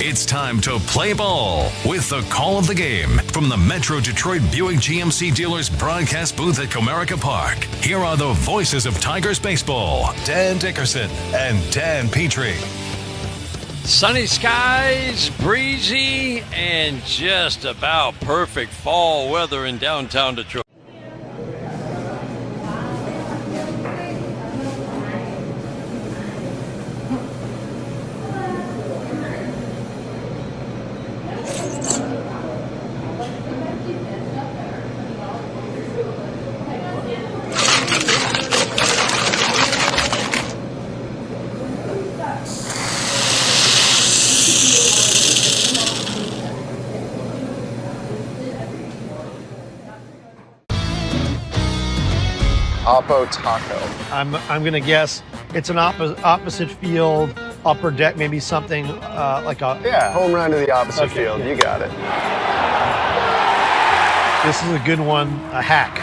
It's time to play ball with the call of the game from the Metro Detroit Buick GMC dealers broadcast booth at Comerica Park. Here are the voices of Tigers baseball, Dan Dickerson and Dan Petrie. Sunny skies, breezy, and just about perfect fall weather in downtown Detroit. Oppo Taco. I'm going to guess it's an opposite field, upper deck, maybe something like a... Yeah, home run to the opposite field. Yeah. You got it. This is a good one, a hack.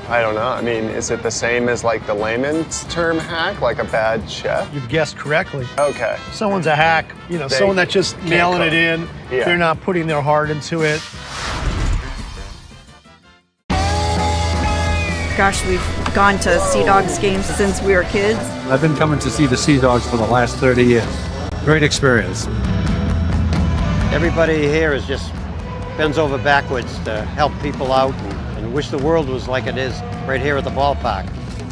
I don't know. I mean, is it the same as like the layman's term hack, like a bad chef? You've guessed correctly. Okay. Someone's a hack, you know, someone that's just mailing it in. Yeah. They're not putting their heart into it. Gosh, we've gone to Sea Dogs games since we were kids. I've been coming to see the Sea Dogs for the last 30 years. Great experience. Everybody here is just bends over backwards to help people out and wish the world was like it is right here at the ballpark.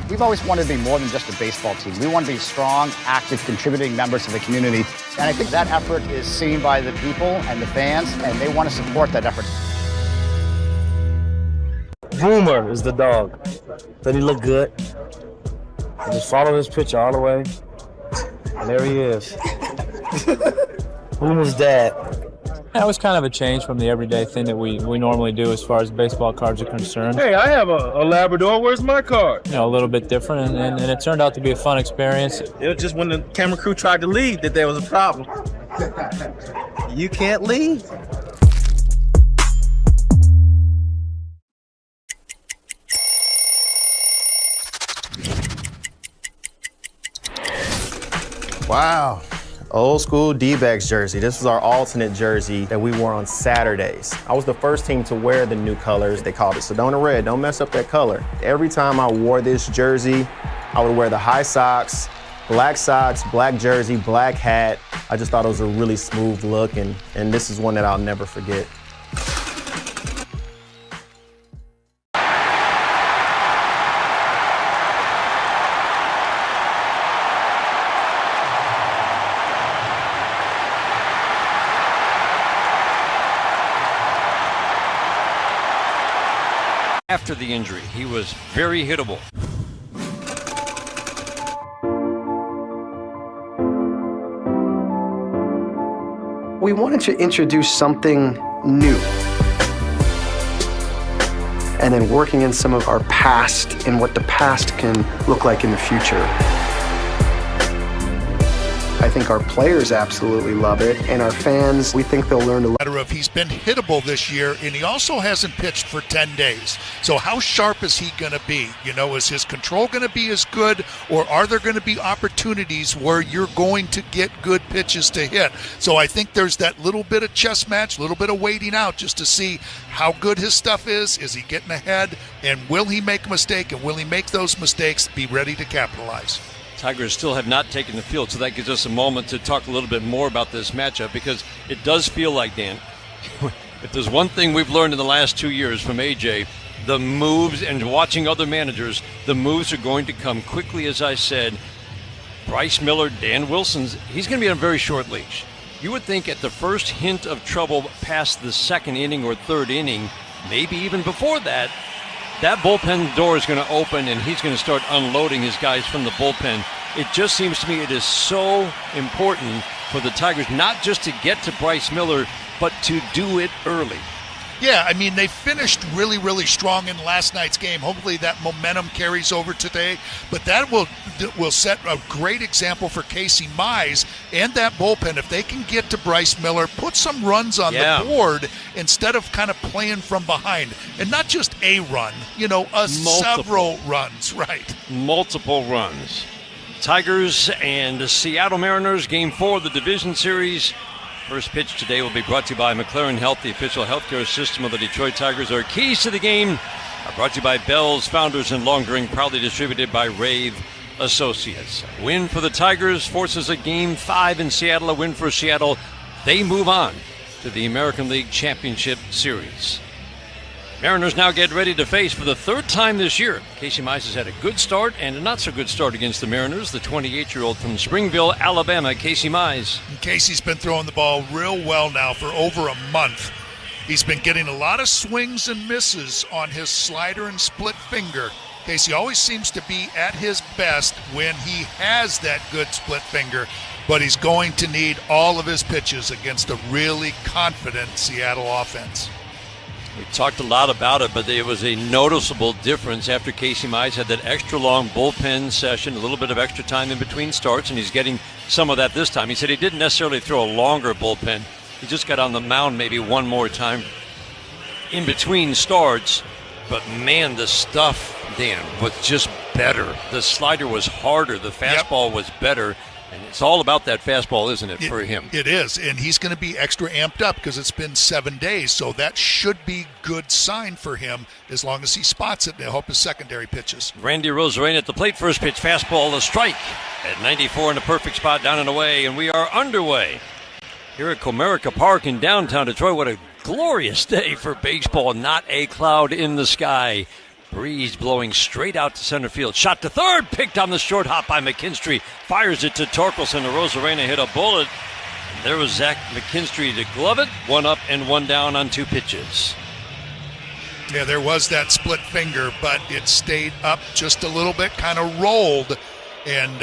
We've always wanted to be more than just a baseball team. We want to be strong, active, contributing members of the community. And I think that effort is seen by the people and the fans, and they want to support that effort. Boomer is the dog. Then he look good. I just follow his picture all the way. And there he is. Boomer's dad. That was kind of a change from the everyday thing that we normally do as far as baseball cards are concerned. Hey, I have a Labrador. Where's my card? You know, a little bit different, and it turned out to be a fun experience. It was just when the camera crew tried to leave that there was a problem. You can't leave. Wow. Old school D-backs jersey. This was our alternate jersey that we wore on Saturdays. I was the first team to wear the new colors. They called it Sedona Red. Don't mess up that color. Every time I wore this jersey, I would wear the high socks, black jersey, black hat. I just thought it was a really smooth look, and this is one that I'll never forget. After the injury, he was very hittable. We wanted to introduce something new. And then working in some of our past and what the past can look like in the future. I think our players absolutely love it, and our fans, we think they'll learn to Matter of he's been hittable this year, and he also hasn't pitched for 10 days. So how sharp is he going to be? You know, is his control going to be as good, or are there going to be opportunities where you're going to get good pitches to hit? So I think there's that little bit of chess match, a little bit of waiting out just to see how good his stuff is. Is he getting ahead, and will he make a mistake, and will he make those mistakes, be ready to capitalize? Tigers still have not taken the field, so that gives us a moment to talk a little bit more about this matchup, because it does feel like, Dan, if there's one thing we've learned in the last 2 years from AJ, the moves, and watching other managers, the moves are going to come quickly. As I said, Bryce Miller, Dan Wilson's, he's going to be on a very short leash. You would think at the first hint of trouble past the second inning or third inning, maybe even before that, that bullpen door is going to open, and he's going to start unloading his guys from the bullpen. It just seems to me it is so important for the Tigers not just to get to Bryce Miller, but to do it early. Yeah, I mean, they finished really, really strong in last night's game. Hopefully that momentum carries over today. But that will set a great example for Casey Mize and that bullpen. If they can get to Bryce Miller, put some runs on the board instead of kind of playing from behind. And not just a run, you know, several runs, right? Multiple runs. Tigers and Seattle Mariners, Game 4 of the division series. First pitch today will be brought to you by McLaren Health, the official healthcare system of the Detroit Tigers. Our keys to the game are brought to you by Bell's Founders and Long Drink, proudly distributed by Rave Associates. A win for the Tigers forces a Game 5 in Seattle. A win for Seattle. They move on to the American League Championship Series. Mariners now get ready to face for the third time this year. Casey Mize has had a good start and a not-so-good start against the Mariners. The 28-year-old from Springville, Alabama, Casey Mize. Casey's been throwing the ball real well now for over a month. He's been getting a lot of swings and misses on his slider and split finger. Casey always seems to be at his best when he has that good split finger, but he's going to need all of his pitches against a really confident Seattle offense. We talked a lot about it, but there was a noticeable difference after Casey Mize had that extra long bullpen session, a little bit of extra time in between starts, and he's getting some of that this time. He said he didn't necessarily throw a longer bullpen. He just got on the mound maybe one more time in between starts. But, man, the stuff, Dan, was just better. The slider was harder. The fastball was better. And it's all about that fastball, isn't it, for him? It is, and he's going to be extra amped up because it's been 7 days, so that should be good sign for him as long as he spots it, and I hope his secondary pitches. Randy Rosarena at the plate, first pitch, fastball, a strike at 94 in a perfect spot, down and away, and we are underway here at Comerica Park in downtown Detroit. What a glorious day for baseball, not a cloud in the sky. Breeze blowing straight out to center field. Shot to third, picked on the short hop by McKinstry. Fires it to Torkelson. Rosarena hit a bullet. There was Zach McKinstry to glove it. One up and one down on 2 pitches. Yeah, there was that split finger, but it stayed up just a little bit, kind of rolled. And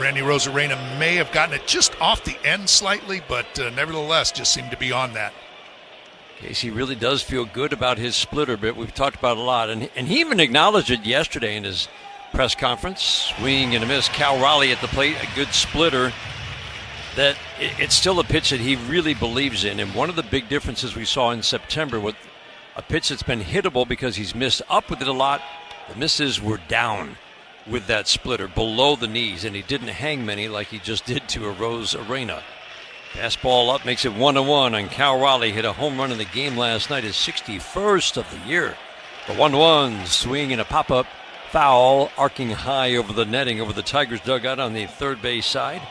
Randy Rosarena may have gotten it just off the end slightly, but nevertheless just seemed to be on that. Casey really does feel good about his splitter bit. We've talked about it a lot. And he even acknowledged it yesterday in his press conference. Swing and a miss. Cal Raleigh at the plate, a good splitter. That it's still a pitch that he really believes in. And one of the big differences we saw in September with a pitch that's been hittable because he's missed up with it a lot, the misses were down with that splitter, below the knees. And he didn't hang many like he just did to a Rosarena. Fastball up makes it 1-1, and Cal Raleigh hit a home run in the game last night, his 61st of the year. The 1-1 swing and a pop-up foul, arcing high over the netting over the Tigers dugout on the third base side.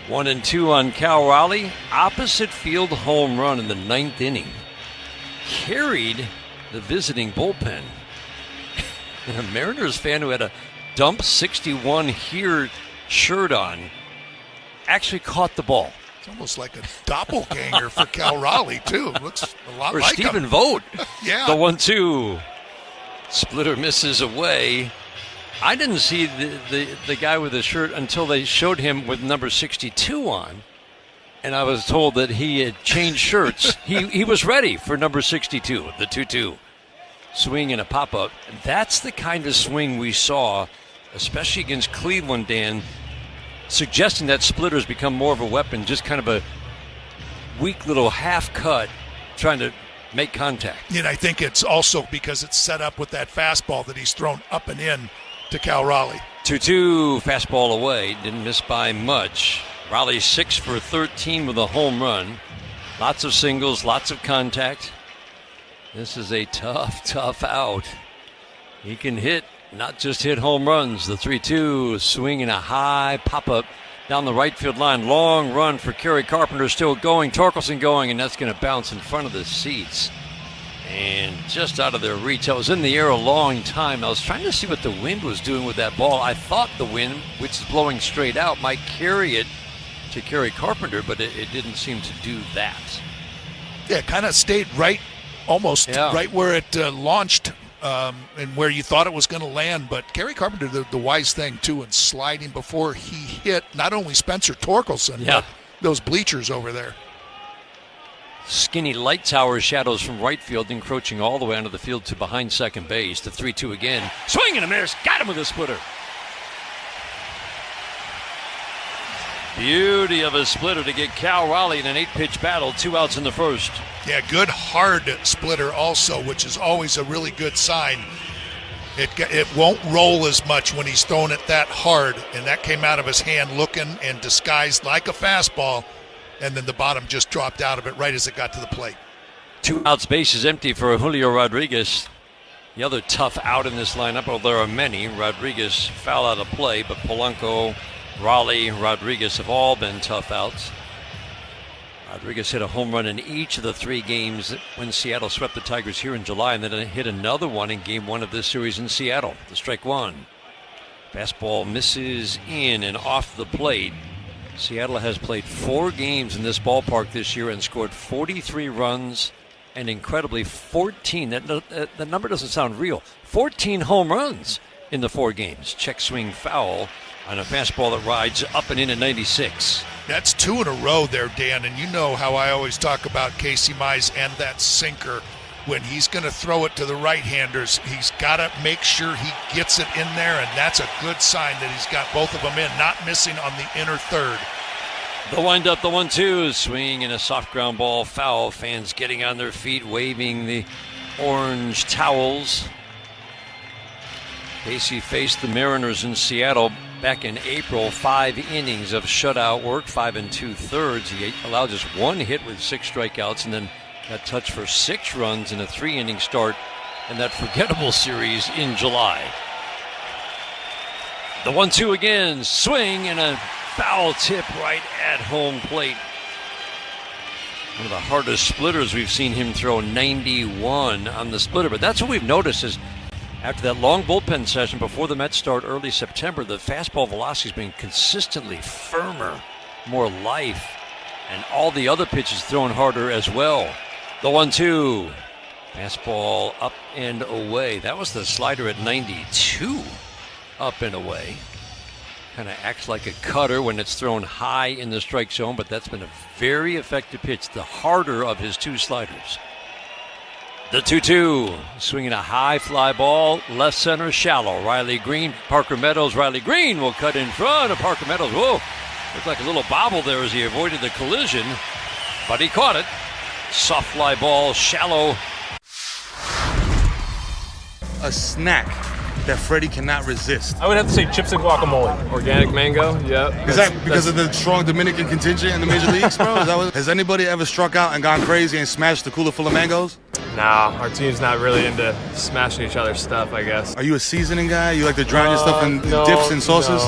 1-2 on Cal Raleigh. Opposite field home run in the 9th inning. Carried the visiting bullpen. And a Mariners fan who had a dump 61 here shirt on actually caught the ball. It's almost like a doppelganger for Cal Raleigh, too. Looks a lot like him. Or Stephen Vogt. Yeah. The 1-2. Splitter misses away. I didn't see the guy with the shirt until they showed him with number 62 on. And I was told that he had changed shirts. He was ready for number 62, the 2-2. Swing and a pop-up. That's the kind of swing we saw, especially against Cleveland, Dan, suggesting that splitter's become more of a weapon, just kind of a weak little half cut trying to make contact. And I think it's also because it's set up with that fastball that he's thrown up and in to Cal Raleigh. 2-2, fastball away, didn't miss by much. Raleigh 6 for 13 with a home run. Lots of singles, lots of contact. This is a tough out. He can hit, not just hit home runs. The 3-2, swing and a high pop-up down the right field line. Long run for Kerry Carpenter, still going. Torkelson going, and that's going to bounce in front of the seats. And just out of their reach. I was in the air a long time. I was trying to see what the wind was doing with that ball. I thought the wind, which is blowing straight out, might carry it to Kerry Carpenter, but it didn't seem to do that. Yeah, it kind of stayed right, almost right where it launched and where you thought it was going to land. But Kerry Carpenter did the wise thing, too, in sliding before he hit not only Spencer Torkelson, but those bleachers over there. Skinny light tower shadows from right field, encroaching all the way onto the field to behind second base. The 3-2 again. Swing and a miss. Got him with a splitter. Beauty of a splitter to get Cal Raleigh in an 8-pitch battle. 2 outs in the first. Yeah, good hard splitter also, which is always a really good sign. It won't roll as much when he's throwing it that hard, and that came out of his hand looking and disguised like a fastball, and then the bottom just dropped out of it right as it got to the plate. 2 outs, base is empty for Julio Rodriguez. The other tough out in this lineup, well, there are many. Rodriguez foul out of play, but Polanco, Raleigh, Rodriguez have all been tough outs. Rodriguez hit a home run in each of the 3 games when Seattle swept the Tigers here in July, and then hit another one in game 1 of this series in Seattle. The strike 1. Fastball misses in and off the plate. Seattle has played 4 games in this ballpark this year and scored 43 runs and incredibly 14. The number doesn't sound real. 14 home runs in the 4 games. Check swing foul on a fastball that rides up and in at 96. That's 2 in a row there, Dan, and you know how I always talk about Casey Mize and that sinker. When he's going to throw it to the right-handers, he's got to make sure he gets it in there, and that's a good sign that he's got both of them in, not missing on the inner third. The wind-up, the 1-2, swing and a soft ground ball foul. Fans getting on their feet, waving the orange towels. Casey faced the Mariners in Seattle back in April. 5 innings of shutout work, 5 2/3. He allowed just 1 hit with 6 strikeouts, and then got touched for 6 runs in a 3-inning start in that forgettable series in July. The 1-2 again, swing and a foul tip right at home plate. One of the hardest splitters we've seen him throw, 91 on the splitter. But that's what we've noticed is after that long bullpen session before the Mets start early September, the fastball velocity has been consistently firmer, more life, and all the other pitches thrown harder as well. The 1-2, fastball up and away. That was the slider at 92, up and away. Kind of acts like a cutter when it's thrown high in the strike zone, but that's been a very effective pitch, the harder of his 2 sliders. The 2-2, swinging a high fly ball, left center, shallow. Riley Green, Parker Meadows. Riley Green will cut in front of Parker Meadows. Whoa, looked like a little bobble there as he avoided the collision, but he caught it. Soft fly ball, shallow. A snack that Freddie cannot resist. I would have to say chips and guacamole. Organic mango, yeah. Is that because of the strong Dominican contingent in the major leagues, bro? Has anybody ever struck out and gone crazy and smashed the cooler full of mangoes? Nah, our team's not really into smashing each other's stuff, I guess. Are you a seasoning guy? You like to drown your stuff in dips and sauces?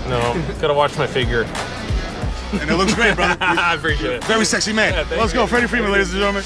No. Gotta watch my figure. And it looks great, brother. I appreciate it. Very sexy man. Yeah, let's go, Freddie Freeman, ladies and gentlemen.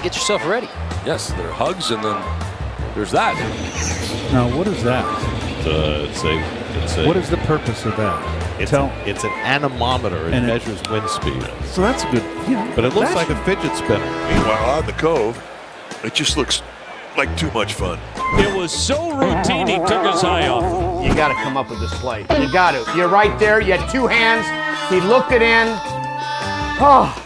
Get yourself ready. Yes, there are hugs, and then there's that. Now, what is that? What is the purpose of that? It's an anemometer. It measures wind speed. So that's a good. But it looks like a fidget spinner. Meanwhile, on the Cove, it just looks like too much fun. It was so routine, he took his eye off. You got to come up with this play. You got to. You're right there. You had 2 hands. He looked it in. Oh.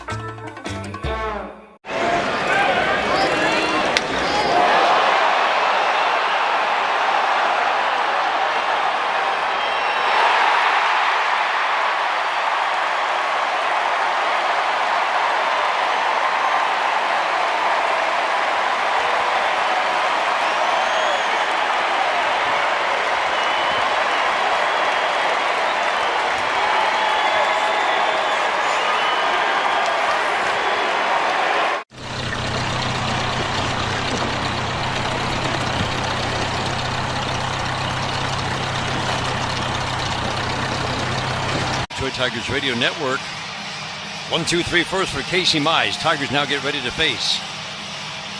Tigers Radio Network. 1-2-3 first for Casey Mize. Tigers now get ready to face,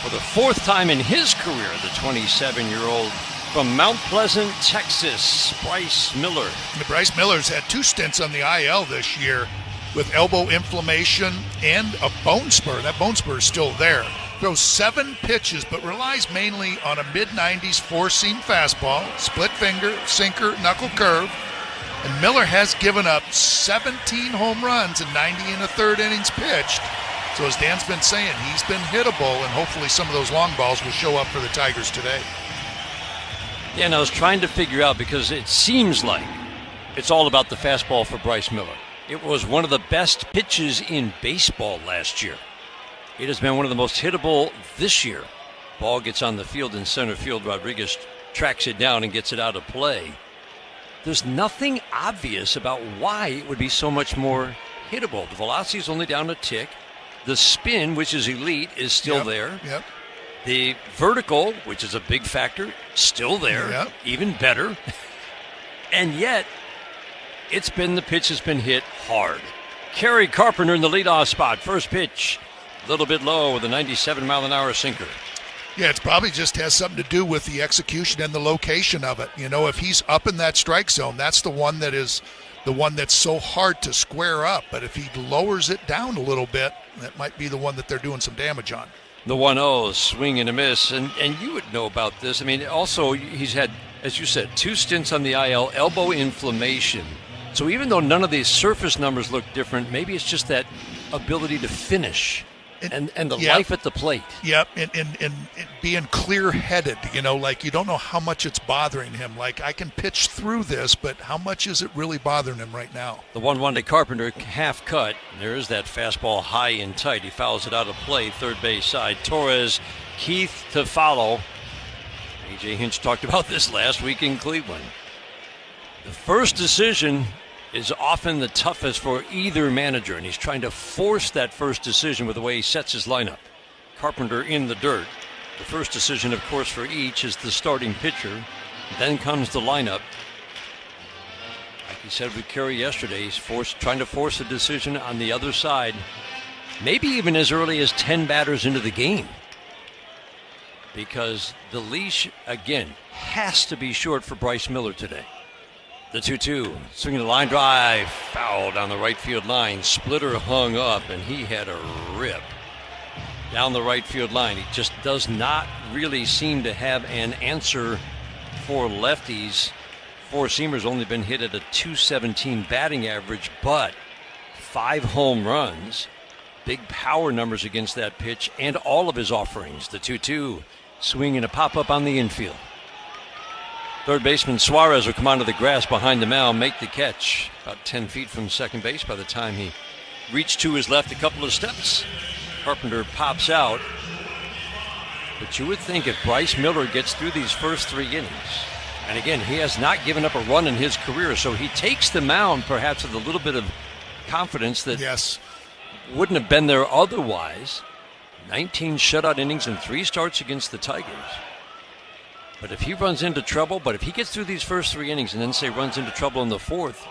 for the 4th time in his career, the 27-year-old from Mount Pleasant, Texas, Bryce Miller. Bryce Miller's had 2 stints on the IL this year with elbow inflammation and a bone spur. That bone spur is still there. throws 7 pitches, but relies mainly on a mid-90s four-seam fastball, split finger, sinker, knuckle curve. And Miller has given up 17 home runs in 90 1/3 innings pitched. So as Dan's been saying, he's been hittable, and hopefully some of those long balls will show up for the Tigers today. Yeah, and I was trying to figure out, because it seems like it's all about the fastball for Bryce Miller. It was one of the best pitches in baseball last year. It has been one of the most hittable this year. Ball gets on the field in center field. Rodriguez tracks it down and gets it out of play. There's nothing obvious about why it would be so much more hittable. The velocity is only down a tick. The spin, which is elite, is still there. Yep. The vertical, which is a big factor, still there. Yep. Even better. And yet, the pitch has been hit hard. Kerry Carpenter in the leadoff spot. First pitch, a little bit low with a 97-mile-an-hour sinker. Yeah, it probably just has something to do with the execution and the location of it. You know, if he's up in that strike zone, that's the one that's so hard to square up. But if he lowers it down a little bit, that might be the one that they're doing some damage on. The 1-0, swing and a miss. And you would know about this. I mean, also, he's had, as you said, 2 stints on the IL, elbow inflammation. So even though none of these surface numbers look different, maybe it's just that ability to finish and the life at the plate. Yep, and being clear-headed, you know, like you don't know how much it's bothering him. Like, I can pitch through this, but how much is it really bothering him right now? The 1-1 to Carpenter, half cut. There is that fastball high and tight. He fouls it out of play, third base side. Torres, Keith to follow. A.J. Hinch talked about this last week in Cleveland. The first decision is often the toughest for either manager, and he's trying to force that first decision with the way he sets his lineup. Carpenter in the dirt. The first decision, of course, for each is the starting pitcher. Then comes the lineup. Like he said with Kerry yesterday, he's trying to force a decision on the other side, maybe even as early as 10 batters into the game. Because the leash, again, has to be short for Bryce Miller today. The 2-2, swinging the line drive, foul down the right field line. Splitter hung up, and he had a rip down the right field line. He just does not really seem to have an answer for lefties. Four-seamer's only been hit at a .217 batting average, but 5 home runs, big power numbers against that pitch, and all of his offerings. The 2-2, swing and a pop-up on the infield. Third baseman Suarez will come onto the grass behind the mound, make the catch. About 10 feet from second base by the time he reached to his left a couple of steps. Carpenter pops out. But you would think if Bryce Miller gets through these first 3 innings, and again, he has not given up a run in his career, so he takes the mound perhaps with a little bit of confidence that wouldn't have been there otherwise. 19 shutout innings and 3 starts against the Tigers. But if he runs into trouble, if he gets through these first 3 innings and then say runs into trouble in the 4th,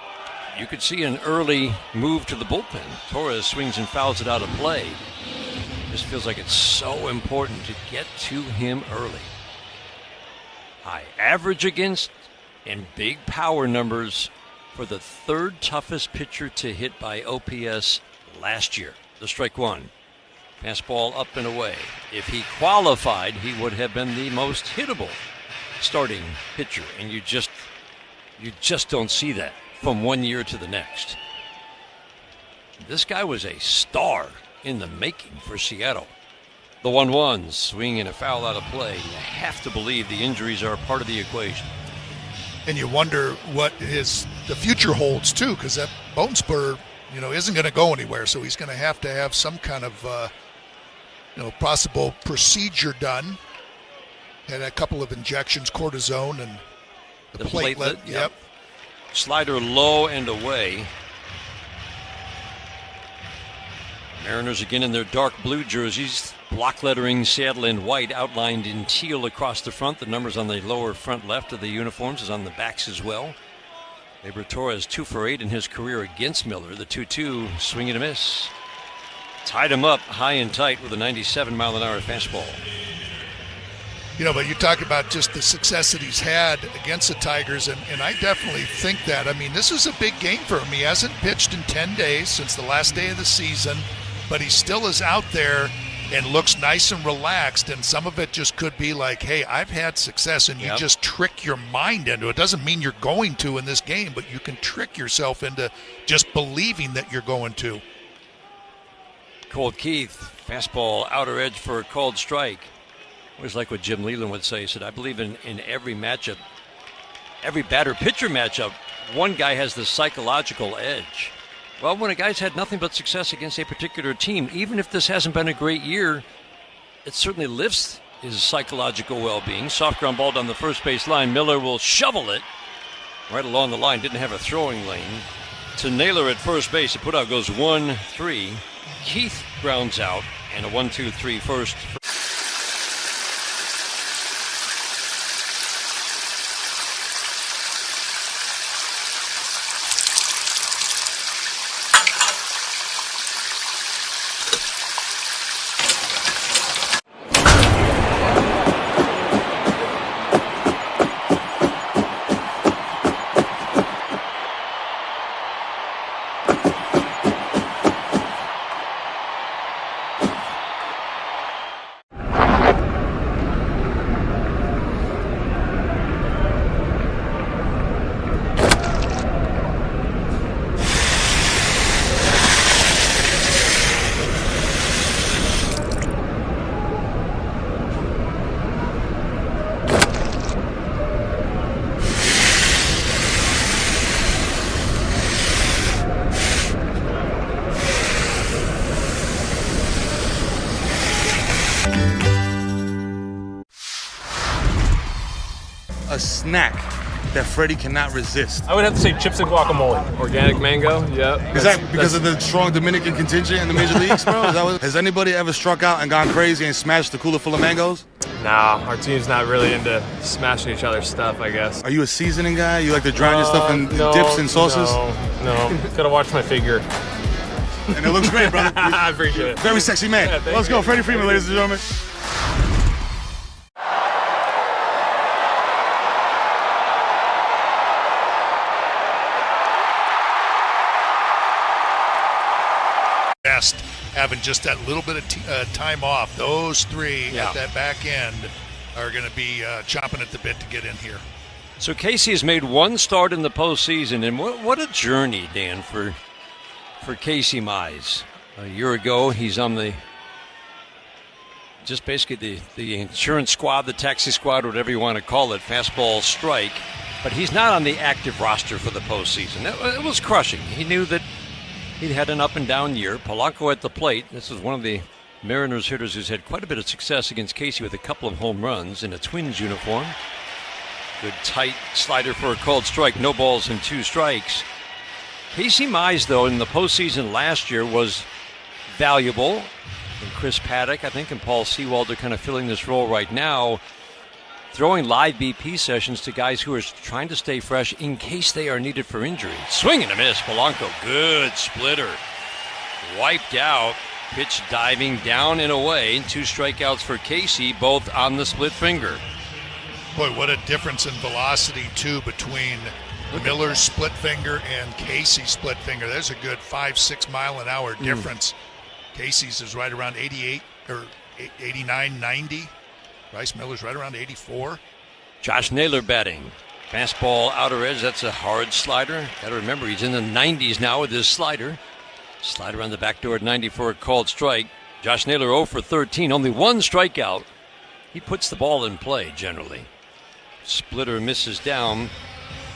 you could see an early move to the bullpen. Torres swings and fouls it out of play. This feels like it's so important to get to him early. High average against and big power numbers for the 3rd toughest pitcher to hit by OPS last year. The strike 1. Fastball up and away. If he qualified, he would have been the most hittable starting pitcher, and you just don't see that from one year to the next. This guy was a star in the making for Seattle. The 1-1, swing and a foul out of play. You have to believe the injuries are a part of the equation. And you wonder what the future holds too, because that bone spur, isn't going to go anywhere. So he's going to have some kind of possible procedure done. Had a couple of injections, cortisone and the platelet. Yep. Slider low and away. Mariners again in their dark blue jerseys. Block lettering Seattle in white outlined in teal across the front. The numbers on the lower front left of the uniforms is on the backs as well. Gleyber Torres 2 for 8 in his career against Miller. The 2-2, swing and a miss. Tied him up high and tight with a 97-mile-an-hour fastball. But you talk about just the success that he's had against the Tigers, and I definitely think that. I mean, this is a big game for him. He hasn't pitched in 10 days since the last day of the season, but he still is out there and looks nice and relaxed, and some of it just could be like, hey, I've had success, and you just trick your mind into it. Doesn't mean you're going to in this game, but you can trick yourself into just believing that you're going to. Colt Keith, fastball outer edge for a called strike. Always like what Jim Leland would say. He said, I believe in every matchup, every batter-pitcher matchup, one guy has the psychological edge. Well, when a guy's had nothing but success against a particular team, even if this hasn't been a great year, it certainly lifts his psychological well-being. Soft ground ball down the first base line. Miller will shovel it right along the line. Didn't have a throwing lane. To Naylor at first base. The putout goes 1-3. Keith grounds out, and a 1-2-3 first. A snack that Freddie cannot resist. I would have to say chips and guacamole. Organic mango, yeah. Is that because of the strong Dominican contingent in the major leagues, bro? Has anybody ever struck out and gone crazy and smashed the cooler full of mangoes? Nah, our team's not really into smashing each other's stuff, I guess. Are you a seasoning guy? You like to drown your stuff in dips and sauces? No. Gotta watch my figure. And it looks great, brother. I appreciate it. Very sexy man. Yeah, Let's go, Freddie Freeman, ladies and gentlemen. Having just that little bit of time off. Those three at that back end are going to be chomping at the bit to get in here. So Casey has made one start in the postseason, and what a journey, Dan, for Casey Mize. A year ago, he's on basically the insurance squad, the taxi squad, whatever you want to call it, fastball strike. But he's not on the active roster for the postseason. It was crushing. He knew that he had an up-and-down year. Polanco at the plate. This is one of the Mariners hitters who's had quite a bit of success against Casey with a couple of home runs in a Twins uniform. Good tight slider for a called strike. No balls and 2 strikes. Casey Mize, though, in the postseason last year was valuable. And Chris Paddock, I think, and Paul Sewald are kind of filling this role right now, throwing live BP sessions to guys who are trying to stay fresh in case they are needed for injury. Swing and a miss. Polanco, good splitter. Wiped out. Pitch diving down and away. 2 strikeouts for Casey, both on the split finger. Boy, what a difference in velocity, too, between Miller's split finger and Casey's split finger. There's a good 5-6 mile an hour difference. Casey's is right around 88 or 89, 90. Bryce Miller's right around 84. Josh Naylor batting. Fastball outer edge. That's a hard slider. Got to remember, he's in the 90s now with his slider. Slider on the back door at 90 for a called strike. Josh Naylor 0 for 13. Only 1 strikeout. He puts the ball in play generally. Splitter misses down.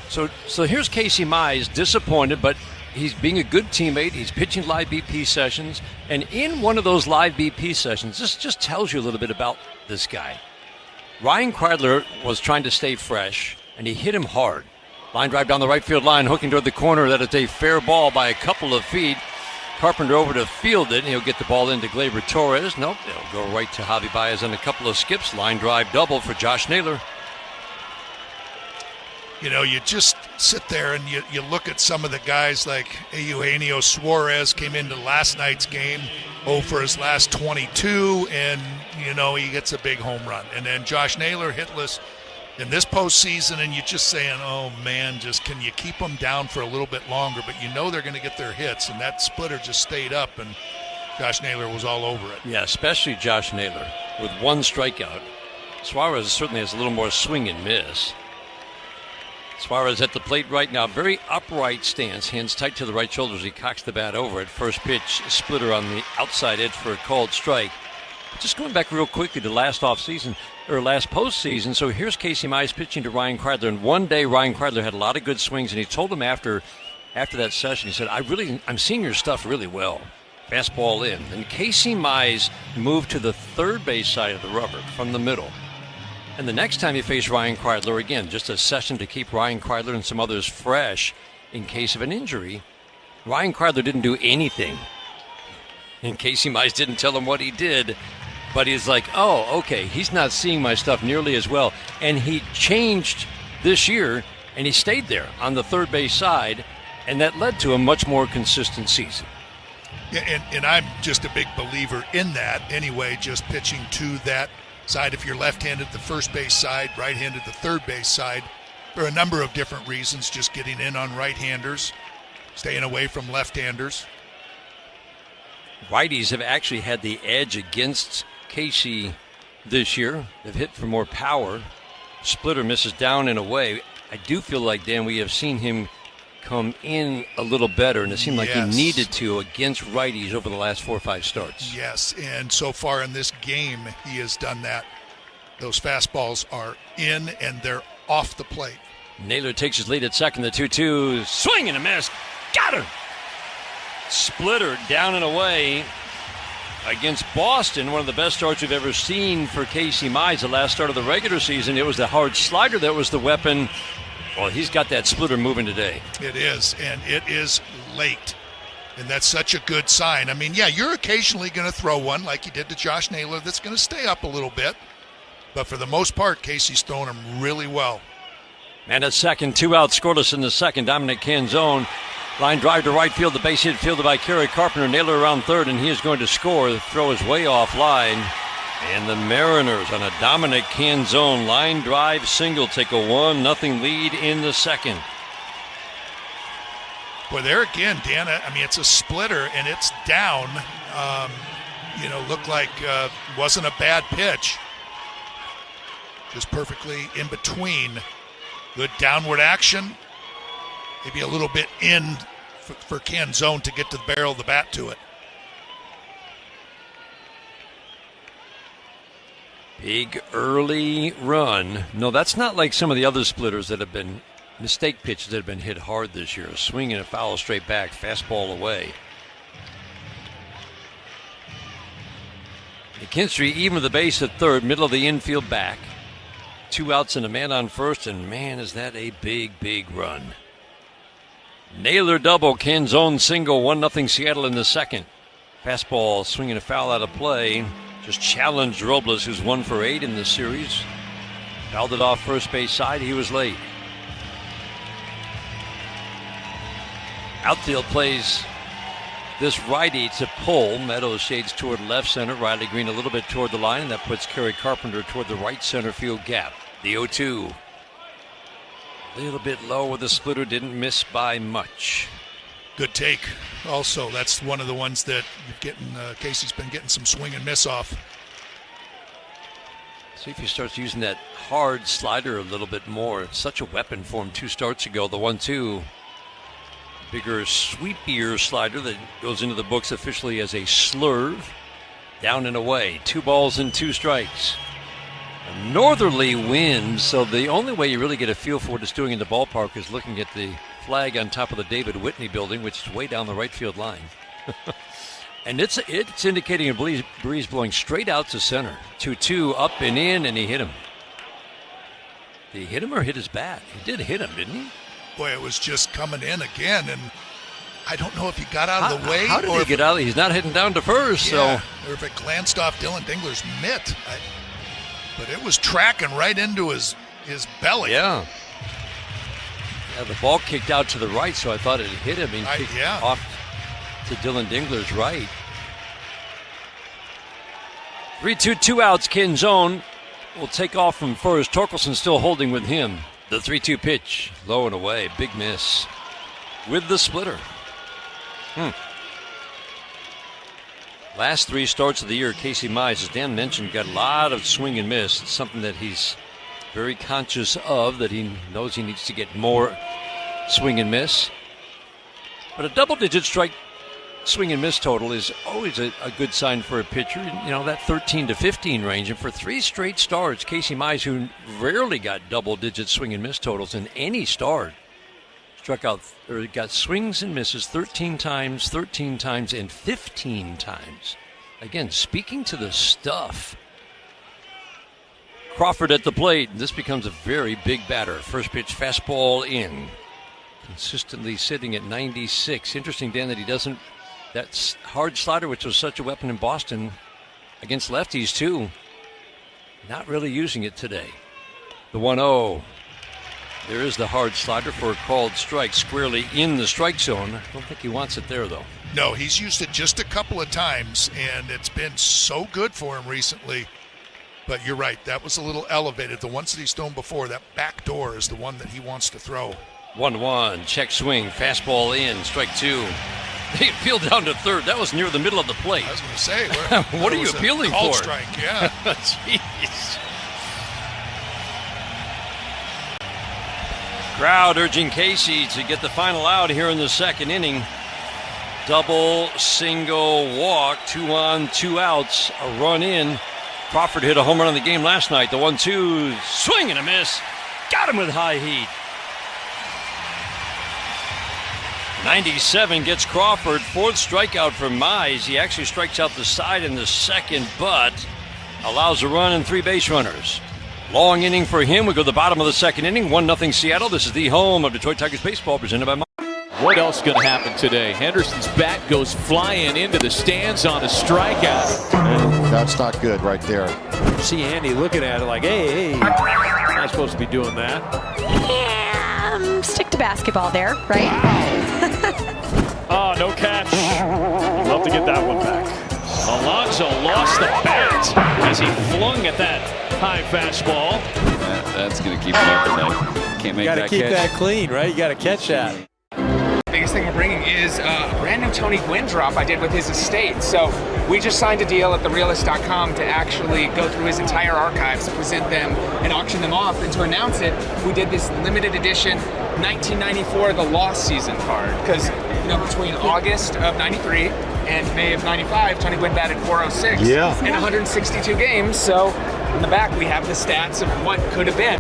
So here's Casey Mize, disappointed, but he's being a good teammate. He's pitching live BP sessions. And in one of those live BP sessions, this just tells you a little bit about this guy. Ryan Kreidler was trying to stay fresh, and he hit him hard. Line drive down the right field line, hooking toward the corner. That is a fair ball by a couple of feet. Carpenter over to field it, and he'll get the ball into Gleyber Torres. Nope, it'll go right to Javi Baez on a couple of skips. Line drive double for Josh Naylor. You know, you just sit there and you look at some of the guys like Eugenio Suarez came into last night's game, 0 for his last 22, and, you know, he gets a big home run. And then Josh Naylor hitless in this postseason, and you're just saying, oh, man, just can you keep them down for a little bit longer? But you know they're going to get their hits, and that splitter just stayed up. And Josh Naylor was all over it. Yeah, especially Josh Naylor with one strikeout. Suarez certainly has a little more swing and miss. Suarez at the plate right now, very upright stance, hands tight to the right shoulder as he cocks the bat over at first pitch, splitter on the outside edge for a called strike. Just going back real quickly to last postseason. So here's Casey Mize pitching to Ryan Kreidler, and one day Ryan Kreidler had a lot of good swings, and he told him after that session, he said, I'm seeing your stuff really well. Fastball in. Then Casey Mize moved to the third base side of the rubber from the middle. And the next time he faced Ryan Kreidler, again, just a session to keep Ryan Kreidler and some others fresh in case of an injury, Ryan Kreidler didn't do anything. And Casey Mize didn't tell him what he did, but he's like, oh, okay, he's not seeing my stuff nearly as well. And he changed this year, and he stayed there on the third base side, and that led to a much more consistent season. Yeah, and I'm just a big believer in that anyway, just pitching to that side. If you're left-handed, the first base side, right-handed, the third base side, for a number of different reasons, just getting in on right-handers, staying away from left-handers. Righties have actually had the edge against Casey this year. They've hit for more power. Splitter misses down and away. I do feel like, Dan, we have seen him come in a little better, and it seemed like he needed to against righties over the last 4 or 5 starts. Yes, and so far in this game, he has done that. Those fastballs are in, and they're off the plate. Naylor takes his lead at second, the 2-2. Swing and a miss. Got her! Splitter down and away against Boston, one of the best starts we've ever seen for Casey Mize. The last start of the regular season, it was the hard slider that was the weapon. Well, he's got that splitter moving today. It is, and it is late. And that's such a good sign. I mean, yeah, you're occasionally going to throw one like you did to Josh Naylor that's going to stay up a little bit. But for the most part, Casey's throwing them really well. And at second, 2 outs, scoreless in the second. Dominic Canzone, line drive to right field. The base hit fielded by Kerry Carpenter. Naylor around third, and he is going to score. The throw is way off line. And the Mariners on a Dominic Canzone line drive single take a 1-0 lead in the second. Boy, there again, Dan, I mean, it's a splitter and it's down. Looked like wasn't a bad pitch. Just perfectly in between. Good downward action. Maybe a little bit in for Canzone to get to the barrel of the bat to it. Big early run. No, that's not like some of the other splitters that have been mistake pitches that have been hit hard this year. A swing and a foul straight back, fastball away. McKinstry even with the base at third, middle of the infield back. 2 outs and a man on first, and man, is that a big, big run. Naylor double, Canzone single, 1-0 Seattle in the second. Fastball swinging a foul out of play. Just challenged Robles, who's 1 for 8 in this series. Fouled it off first base side. He was late. Outfield plays this righty to pull. Meadows shades toward left center. Riley Green a little bit toward the line, and that puts Kerry Carpenter toward the right center field gap. The 0-2. A little bit low with the splitter. Didn't miss by much. Good take. Also, that's one of the ones that Casey's been getting some swing and miss off. See if he starts using that hard slider a little bit more. It's such a weapon for him 2 starts ago. The 1-2. Bigger, sweepier slider that goes into the books officially as a slurve. Down and away. 2 balls and 2 strikes. A northerly wind, so the only way you really get a feel for what it's doing in the ballpark is looking at the flag on top of the David Whitney building, which is way down the right field line. And it's indicating a breeze blowing straight out to center. 2-2 up and in, and he hit him. Did he hit him or hit his bat? He did hit him, didn't he? Boy, it was just coming in again, and I don't know if he got out of the way. How did he get out? He's not heading down to first. Or if it glanced off Dylan Dingler's mitt. But it was tracking right into his belly. Yeah, the ball kicked out to the right, so I thought it hit him. He kicked off to Dylan Dingler's right. 3-2, 2 outs. Canzone will take off from first. Torkelson still holding with him. The 3-2 pitch, low and away. Big miss with the splitter. Last 3 starts of the year, Casey Mize, as Dan mentioned, got a lot of swing and miss. It's something that he's very conscious of, that he knows he needs to get more swing and miss. But a double-digit strike swing and miss total is always a good sign for a pitcher. You know, that 13 to 15 range. And for 3 straight starts, Casey Mize, who rarely got double-digit swing and miss totals in any start, struck out or got swings and misses 13 times, and 15 times. Again, speaking to the stuff. Crawford at the plate. This becomes a very big batter. First pitch, fastball in. Consistently sitting at 96. Interesting, Dan, that he doesn't. That hard slider, which was such a weapon in Boston against lefties, too. Not really using it today. The 1-0. There is the hard slider for a called strike squarely in the strike zone. I don't think he wants it there, though. No, he's used it just a couple of times, and it's been so good for him recently. But you're right, that was a little elevated. The ones that he's thrown before, that back door is the one that he wants to throw. 1-1, check swing, fastball in, strike 2. They appealed down to third. That was near the middle of the plate. I was going to say, what are you appealing called for? Strike, yeah. Jeez. Crowd urging Casey to get the final out here in the second inning. Double, single, walk, 2 on, 2 outs, a run in. Crawford hit a home run in the game last night. The 1-2, swing and a miss. Got him with high heat. 97 gets Crawford. 4th strikeout for Mize. He actually strikes out the side in the second, but allows a run and 3 base runners. Long inning for him. We go to the bottom of the second inning. 1-0 Seattle. This is the home of Detroit Tigers baseball, presented by What else going to happen today? Henderson's bat goes flying into the stands on a strikeout. That's not good right there. See Andy looking at it like, hey, not supposed to be doing that. Yeah, stick to basketball there, right? Oh, no catch. Love to get that one back. Alonso lost the bat as he flung at that high fastball. That's going to keep him up tonight. Can't make that catch. You got to keep that clean, right? You got to catch that. Biggest thing we're bringing is a brand new Tony Gwynn drop I did with his estate. So we just signed a deal at therealist.com to actually go through his entire archives, present them, and auction them off. And to announce it, we did this limited edition 1994 The Lost Season card. Because, you know, between August of 93 and May of 95, Tony Gwynn batted .406 in 162 games. So in the back, we have the stats of what could have been.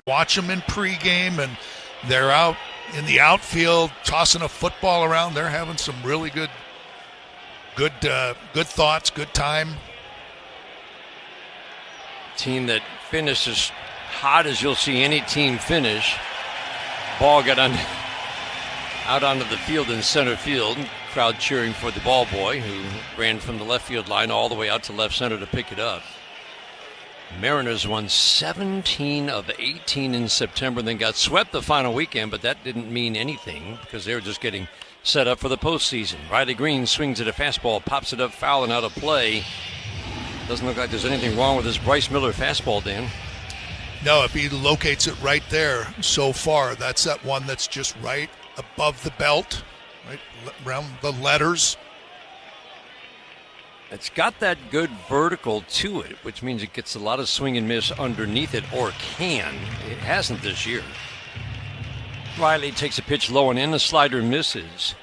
Watch them in pregame, and they're out in the outfield tossing a football around. They're having some really good thoughts, good time. Team that finished as hot as you'll see any team finish. Ball got out onto the field in center field. Crowd cheering for the ball boy, who ran from the left field line all the way out to left center to pick it up. Mariners won 17 of 18 in September, and then got swept the final weekend, but that didn't mean anything because they were just getting set up for the postseason. Riley Green swings at a fastball, pops it up foul and out of play. Doesn't look like there's anything wrong with this Bryce Miller fastball, Dan. No, if he locates it right there so far, that's that one that's just right above the belt, right around the letters. It's got that good vertical to it, which means it gets a lot of swing and miss underneath it, or can. It hasn't this year. Riley takes a pitch low and in, a slider misses.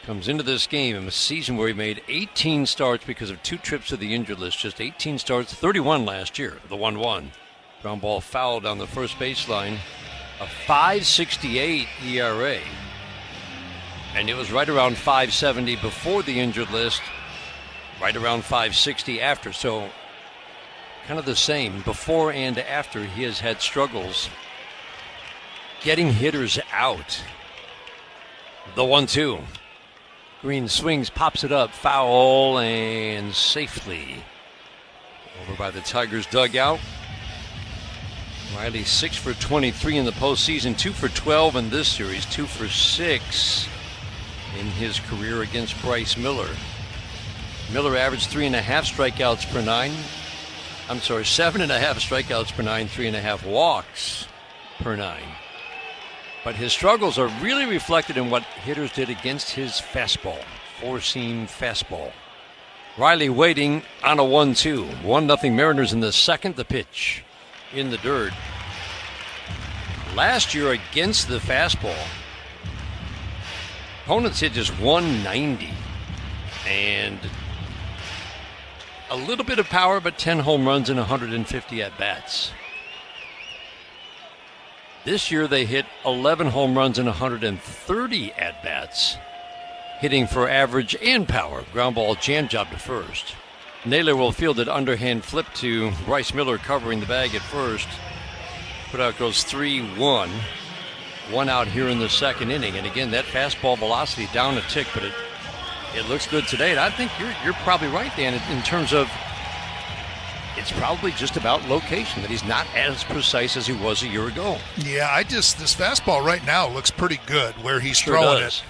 Comes into this game in a season where he made 18 starts because of 2 trips to the injured list. Just 18 starts, 31 last year, the 1-1. Ground ball foul down the first baseline. A 5.68 ERA. And it was right around 570 before the injured list, right around 560 after. So kind of the same before and after. He has had struggles getting hitters out. The 1-2. Green swings, pops it up, foul, and safely over by the Tigers dugout. Riley 6 for 23 in the postseason, 2 for 12 in this series, 2 for 6 in his career against Bryce Miller. Miller averaged 3.5 strikeouts per 9. 7.5 strikeouts per 9, 3.5 walks per 9. But his struggles are really reflected in what hitters did against his fastball, 4-seam fastball. Riley waiting on a 1-2. 1-0 Mariners in the second. The pitch in the dirt. Last year against the fastball, opponents hit just 190 and a little bit of power, but 10 home runs and 150 at-bats. This year they hit 11 home runs and 130 at-bats, hitting for average and power. Ground ball jam job to first. Naylor will field it underhand flip to Bryce Miller covering the bag at first. Put out goes 3-1. 1 out here in the second inning. And again, that fastball velocity down a tick, but it looks good today. And I think you're probably right, Dan, in terms of it's probably just about location, that he's not as precise as he was a year ago. Yeah, this fastball right now looks pretty good where he's throwing it.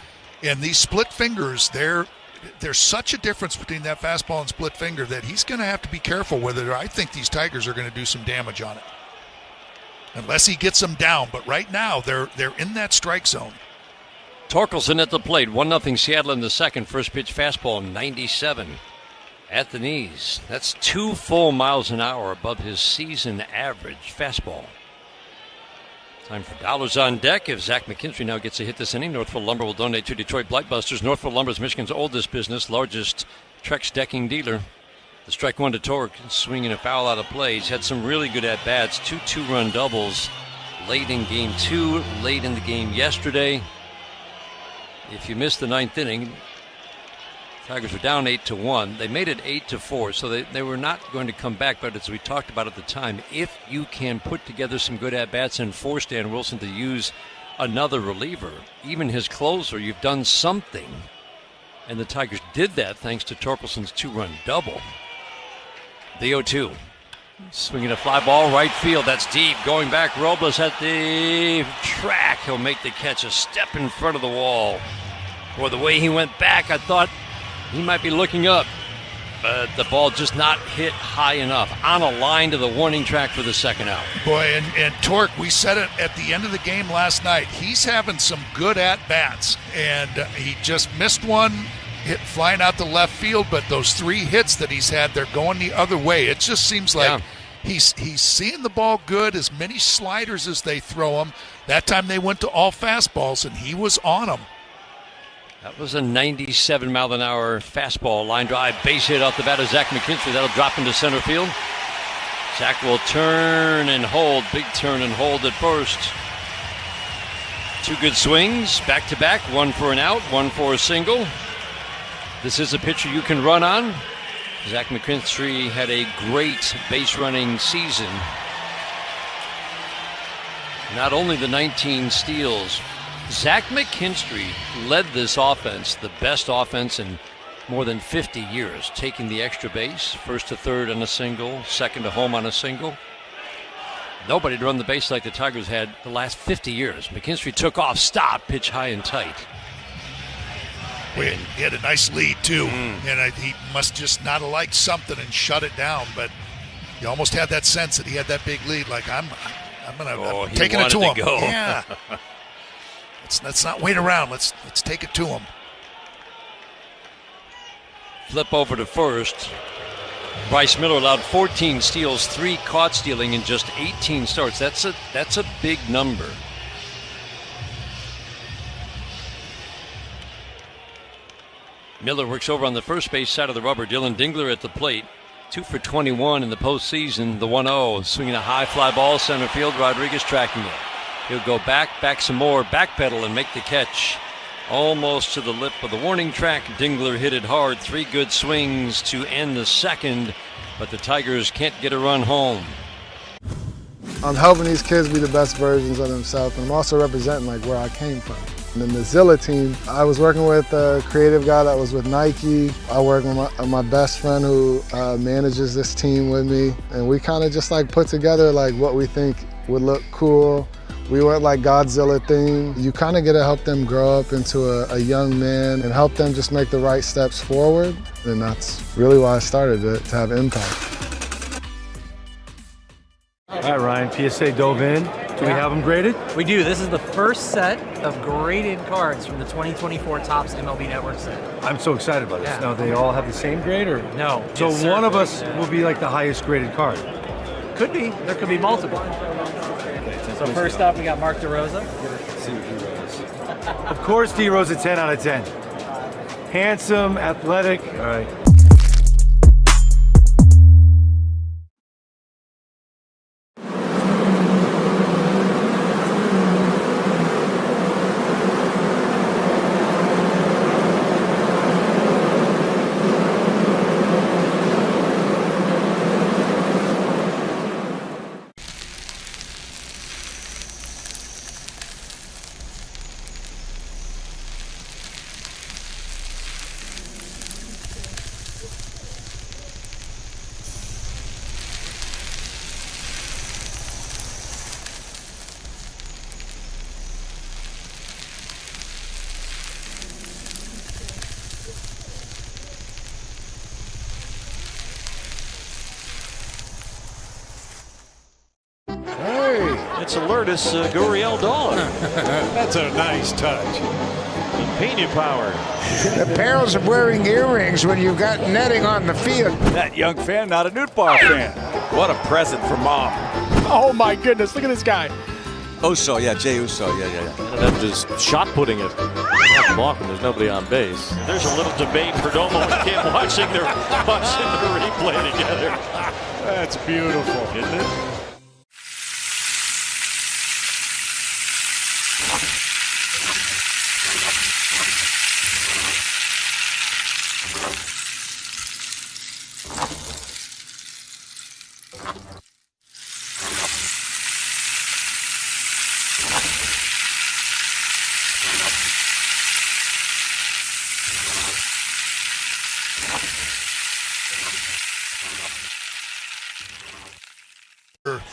And these split fingers, there's such a difference between that fastball and split finger that he's going to have to be careful with it, or I think these Tigers are going to do some damage on it. Unless he gets them down. But right now, they're in that strike zone. Torkelson at the plate. 1-0 Seattle in the second. First pitch fastball, 97 at the knees. That's 2 full miles an hour above his season average fastball. Time for dollars on deck. If Zach McKinstry now gets a hit this inning, Northfield Lumber will donate to Detroit Blightbusters. Northfield Lumber is Michigan's oldest business, largest Trex decking dealer. The strike 1 to Torque, swinging a foul out of play. He's had some really good at-bats, 2 two-run doubles late in game 2, late in the game yesterday. If you missed the 9th inning, Tigers were down 8-1. They made it 8-4, so they were not going to come back. But as we talked about at the time, if you can put together some good at-bats and force Dan Wilson to use another reliever, even his closer, you've done something. And the Tigers did that thanks to Torkelson's 2-run double. The 0-2. Swinging a fly ball right field. That's deep. Going back, Robles at the track. He'll make the catch a step in front of the wall. Or the way he went back, I thought he might be looking up, but the ball just not hit high enough. On a line to the warning track for the second out. Boy, and Torque, we said it at the end of the game last night. He's having some good at-bats, and he just missed one, hit flying out to left field, but those 3 hits that he's had, they're going the other way. It just seems like he's seeing the ball good, as many sliders as they throw him. That time they went to all fastballs, and he was on them. That was a 97-mile-an-hour fastball, line drive, base hit off the bat of Zach McKinstry. That'll drop into center field. Zach will turn and hold, big turn and hold at first. 2 good swings, back-to-back, 1 for an out, 1 for a single. This is a pitcher you can run on. Zach McKinstry had a great base-running season. Not only the 19 steals, Zach McKinstry led this offense, the best offense in more than 50 years, taking the extra base, first to third on a single, second to home on a single. Nobody had run the base like the Tigers had the last 50 years. McKinstry took off, stopped, pitch high and tight. He had a nice lead, too, and he must just not have liked something and shut it down, but you almost had that sense that he had that big lead, like I'm taking it to him. Yeah. Let's not wait around. Let's take it to him. flip over to first. Bryce Miller allowed 14 steals, 3 caught stealing in just 18 starts. That's a big number. Miller works over on the first base side of the rubber. Dylan Dingler at the plate. 2 for 21 in the postseason. The 1-0, swinging a high fly ball center field. Rodriguez tracking it. He'll go back some more, backpedal and make the catch. Almost to the lip of the warning track. Dingler hit it hard. 3 good swings to end the second, but the Tigers can't get a run home. I'm helping these kids be the best versions of themselves, and I'm also representing like where I came from. And then the Zilla team, I was working with a creative guy that was with Nike. I work with my best friend who manages this team with me, and we kind of just like put together like what we think would look cool. We went like Godzilla theme. You kind of get to help them grow up into a young man and help them just make the right steps forward. And that's really why I started it, to have impact. All right, Ryan, PSA dove in. Do we have them graded? We do. This is the first set of graded cards from the 2024 Topps MLB Network set. I'm so excited about this. Now, they all have the same grade, or? No. So one of us will be like the highest graded card. Could be. There could be multiple. So first up, we got Mark DeRosa. Let's see what D-Rose. Of course, D-Rose a 10 out of 10. Handsome, athletic. All right. It's a Lourdes Gurriel dog. That's a nice touch. Pena power. The perils of wearing earrings when you've got netting on the field. That young fan, not a Newtbar fan. What a present for mom. Oh my goodness, look at this guy. Uso, yeah, Jay Uso, yeah. And then just shot putting it. Walking, there's nobody on base. There's a little debate for Domo and Kim watching the replay together. That's beautiful, isn't it?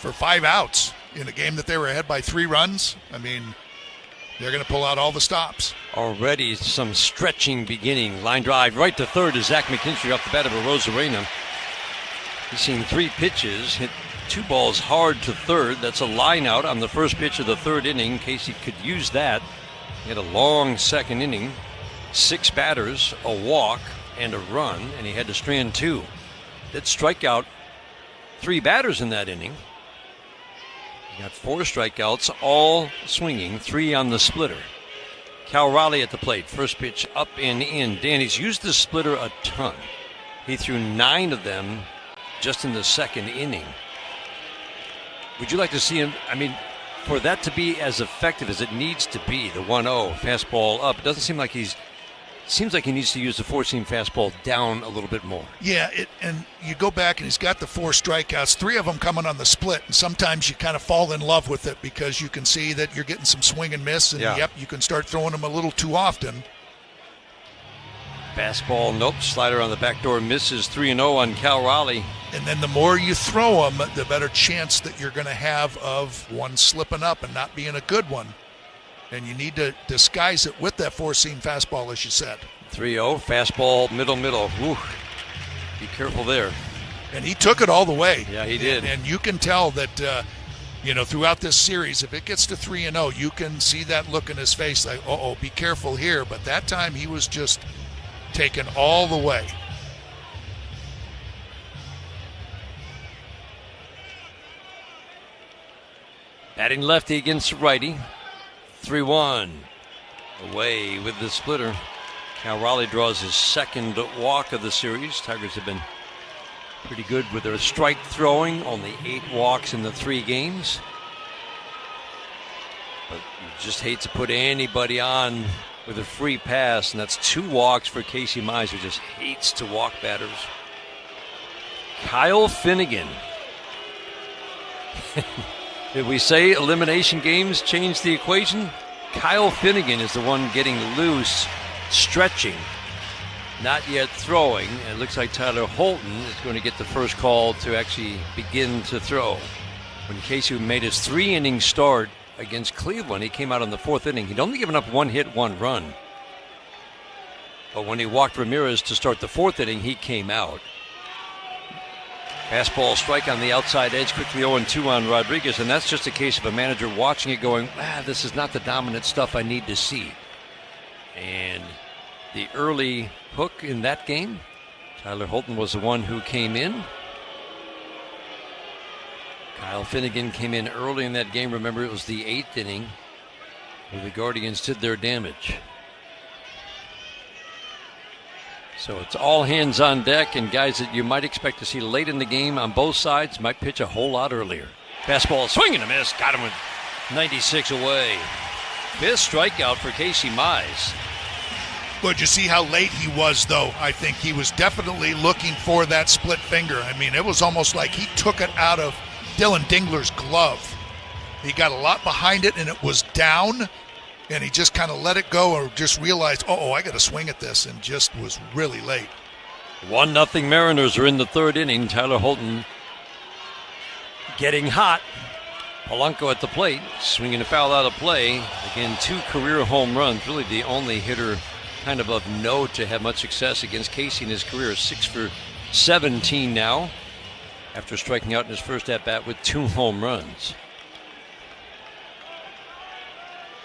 For 5 outs in a game that they were ahead by 3 runs. I mean, they're going to pull out all the stops. Already some stretching beginning. Line drive right to third is Zach McKinstry off the bat of a Rosarena. He's seen 3 pitches, hit 2 balls hard to third. That's a line out on the first pitch of the 3rd inning. Casey could use that. He had a long 2nd inning, 6 batters, a walk, and a run, and he had to strand 2. Did strike out 3 batters in that inning. He got 4 strikeouts, all swinging, 3 on the splitter. Cal Raleigh at the plate. First pitch up and in. Danny's used the splitter a ton. He threw 9 of them just in the 2nd inning. Would you like to see him, I mean, for that to be as effective as it needs to be, the 1-0 fastball up, it doesn't seem like seems like he needs to use the 4-seam fastball down a little bit more. Yeah, and you go back and he's got the 4 strikeouts, 3 of them coming on the split, and sometimes you kind of fall in love with it because you can see that you're getting some swing and miss, and yep, you can start throwing them a little too often. Fastball, nope, slider on the back door, misses. 3-0 on Cal Raleigh. And then the more you throw them, the better chance that you're going to have of one slipping up and not being a good one. And you need to disguise it with that 4-seam fastball, as you said. 3-0, fastball, middle. Woo. Be careful there. And he took it all the way. Yeah, he did. And you can tell that, throughout this series, if it gets to 3-0, you can see that look in his face like, be careful here. But that time he was just taken all the way. Batting lefty against righty. 3-1. Away with the splitter. Cal Raleigh draws his second walk of the series. Tigers have been pretty good with their strike throwing. Only 8 walks in the 3 games. But you just hate to put anybody on with a free pass, and that's 2 walks for Casey Mize, who just hates to walk batters. Kyle Finnegan. Did we say elimination games change the equation? Kyle Finnegan is the one getting loose, stretching, not yet throwing. It looks like Tyler Holton is going to get the first call to actually begin to throw. When Casey made his 3-inning start against Cleveland, he came out in the 4th inning. He'd only given up 1 hit, 1 run. But when he walked Ramirez to start the 4th inning, he came out. Fastball strike on the outside edge, quickly 0-2 on Rodriguez, and that's just a case of a manager watching it going, this is not the dominant stuff I need to see. And the early hook in that game, Tyler Holton was the one who came in. Kyle Finnegan came in early in that game. Remember, it was the 8th inning where the Guardians did their damage. So it's all hands on deck, and guys that you might expect to see late in the game on both sides might pitch a whole lot earlier. Fastball, swing and a miss. Got him with 96 away. 5th strikeout for Casey Mize. But you see how late he was, though? I think he was definitely looking for that split finger. I mean, it was almost like he took it out of Dylan Dingler's glove. He got a lot behind it, and it was down, and he just kind of let it go or just realized, I got to swing at this, and just was really late. 1-0 Mariners are in the 3rd inning. Tyler Holton getting hot. Polanco at the plate, swinging a foul out of play. Again, 2 career home runs. Really the only hitter kind of note to have much success against Casey in his career. 6 for 17 now, after striking out in his first at-bat with 2 home runs.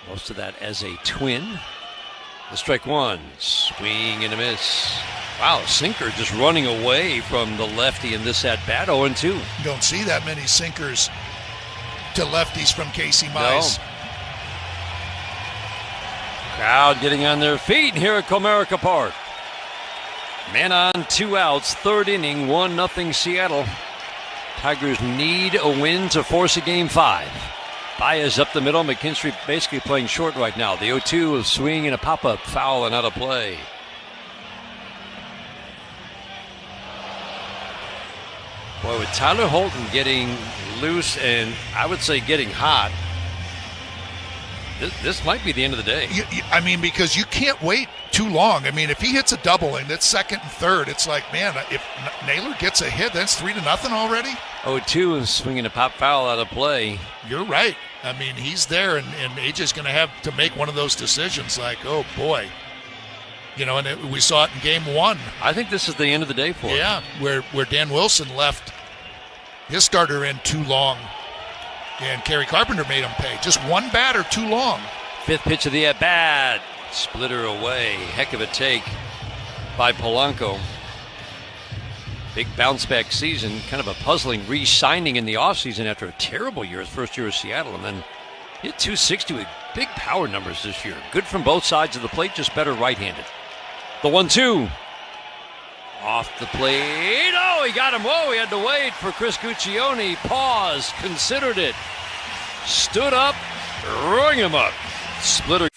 Most of that as a Twin. The strike 1, swing and a miss. Wow, sinker just running away from the lefty in this at-bat, 0-2. Don't see that many sinkers to lefties from Casey Mize. No. Crowd getting on their feet here at Comerica Park. Man on, 2 outs, 3rd inning, 1-0 Seattle. Tigers need a win to force a game 5. Baez up the middle. McKinstry basically playing short right now. The 0-2 of swing and a pop-up, foul and out of play. Boy, with Tyler Holton getting loose and I would say getting hot, this might be the end of the day. I mean, because you can't wait too long. I mean, if he hits a double and it's 2nd and 3rd, it's like, man, if Naylor gets a hit, that's 3-0 already. 0-2 and swinging a pop foul out of play. You're right. I mean, he's there, and AJ's going to have to make one of those decisions like, oh, boy. You know, and we saw it in game 1. I think this is the end of the day for him. Yeah, where Dan Wilson left his starter in too long, and Kerry Carpenter made him pay. Just one batter too long. 5th pitch of the at-bat. Splitter away. Heck of a take by Polanco. Big bounce-back season. Kind of a puzzling re-signing in the offseason after a terrible year, his first year with Seattle. And then hit 260 with big power numbers this year. Good from both sides of the plate, just better right-handed. The 1-2. Off the plate. Oh, he got him. Whoa, he had to wait for Chris Guccione. Paused, considered it. Stood up, rung him up. Splitter.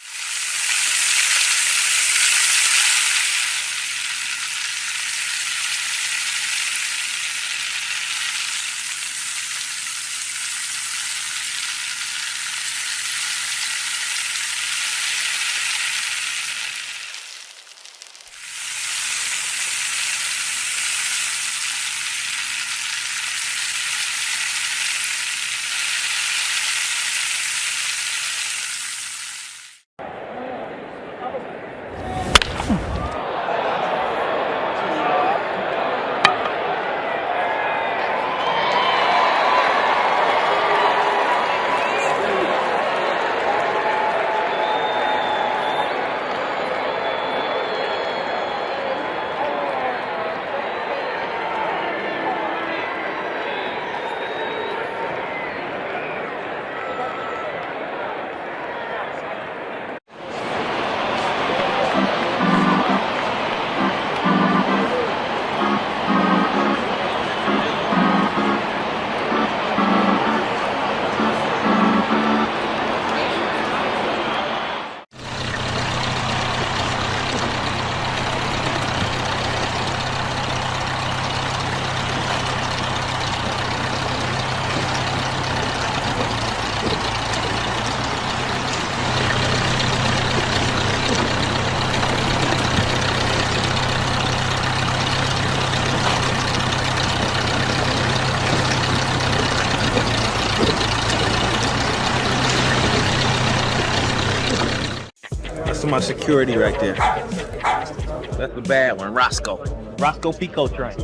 to my security right there. That's the bad one, Roscoe. Roscoe Pico train.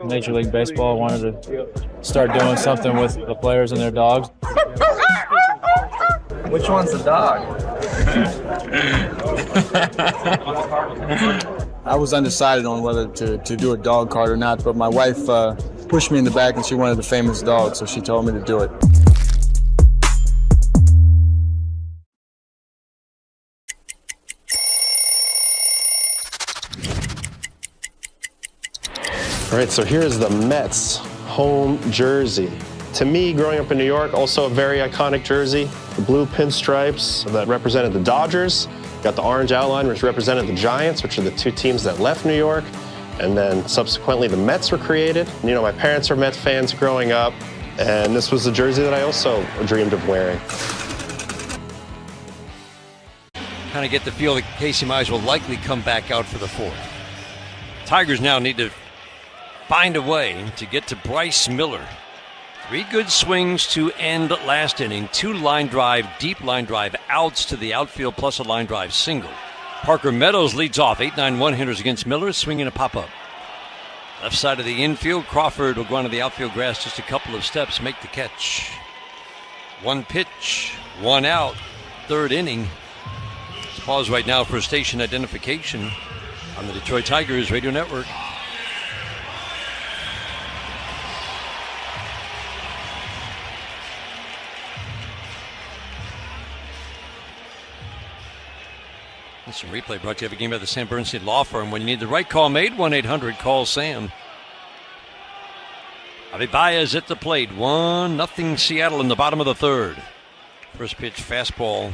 Major League Baseball wanted to start doing something with the players and their dogs. Which one's the dog? I was undecided on whether to do a dog card or not, but my wife pushed me in the back and she wanted a famous dog, so she told me to do it. All right, so here's the Mets home jersey. To me, growing up in New York, also a very iconic jersey. The blue pinstripes that represented the Dodgers. Got the orange outline, which represented the Giants, which are the two teams that left New York. And then subsequently, the Mets were created. You know, my parents were Mets fans growing up, and this was the jersey that I also dreamed of wearing. Kind of get the feel that Casey Mize will likely come back out for the fourth. Tigers now need to find a way to get to Bryce Miller. 3 good swings to end last inning. 2 line drive, deep line drive outs to the outfield plus a line drive single. Parker Meadows leads off. 8-9 one-hitters against Miller, swinging a pop-up. Left side of the infield, Crawford will go onto the outfield grass just a couple of steps, make the catch. 1 pitch, 1 out, 3rd inning. Let's pause right now for station identification on the Detroit Tigers Radio Network. Some replay brought to you every game by the Sam Bernstein Law Firm. When you need the right call made, 1-800-CALL-SAM. Javi Baez at the plate. 1-0 Seattle in the bottom of the 3rd. First pitch fastball.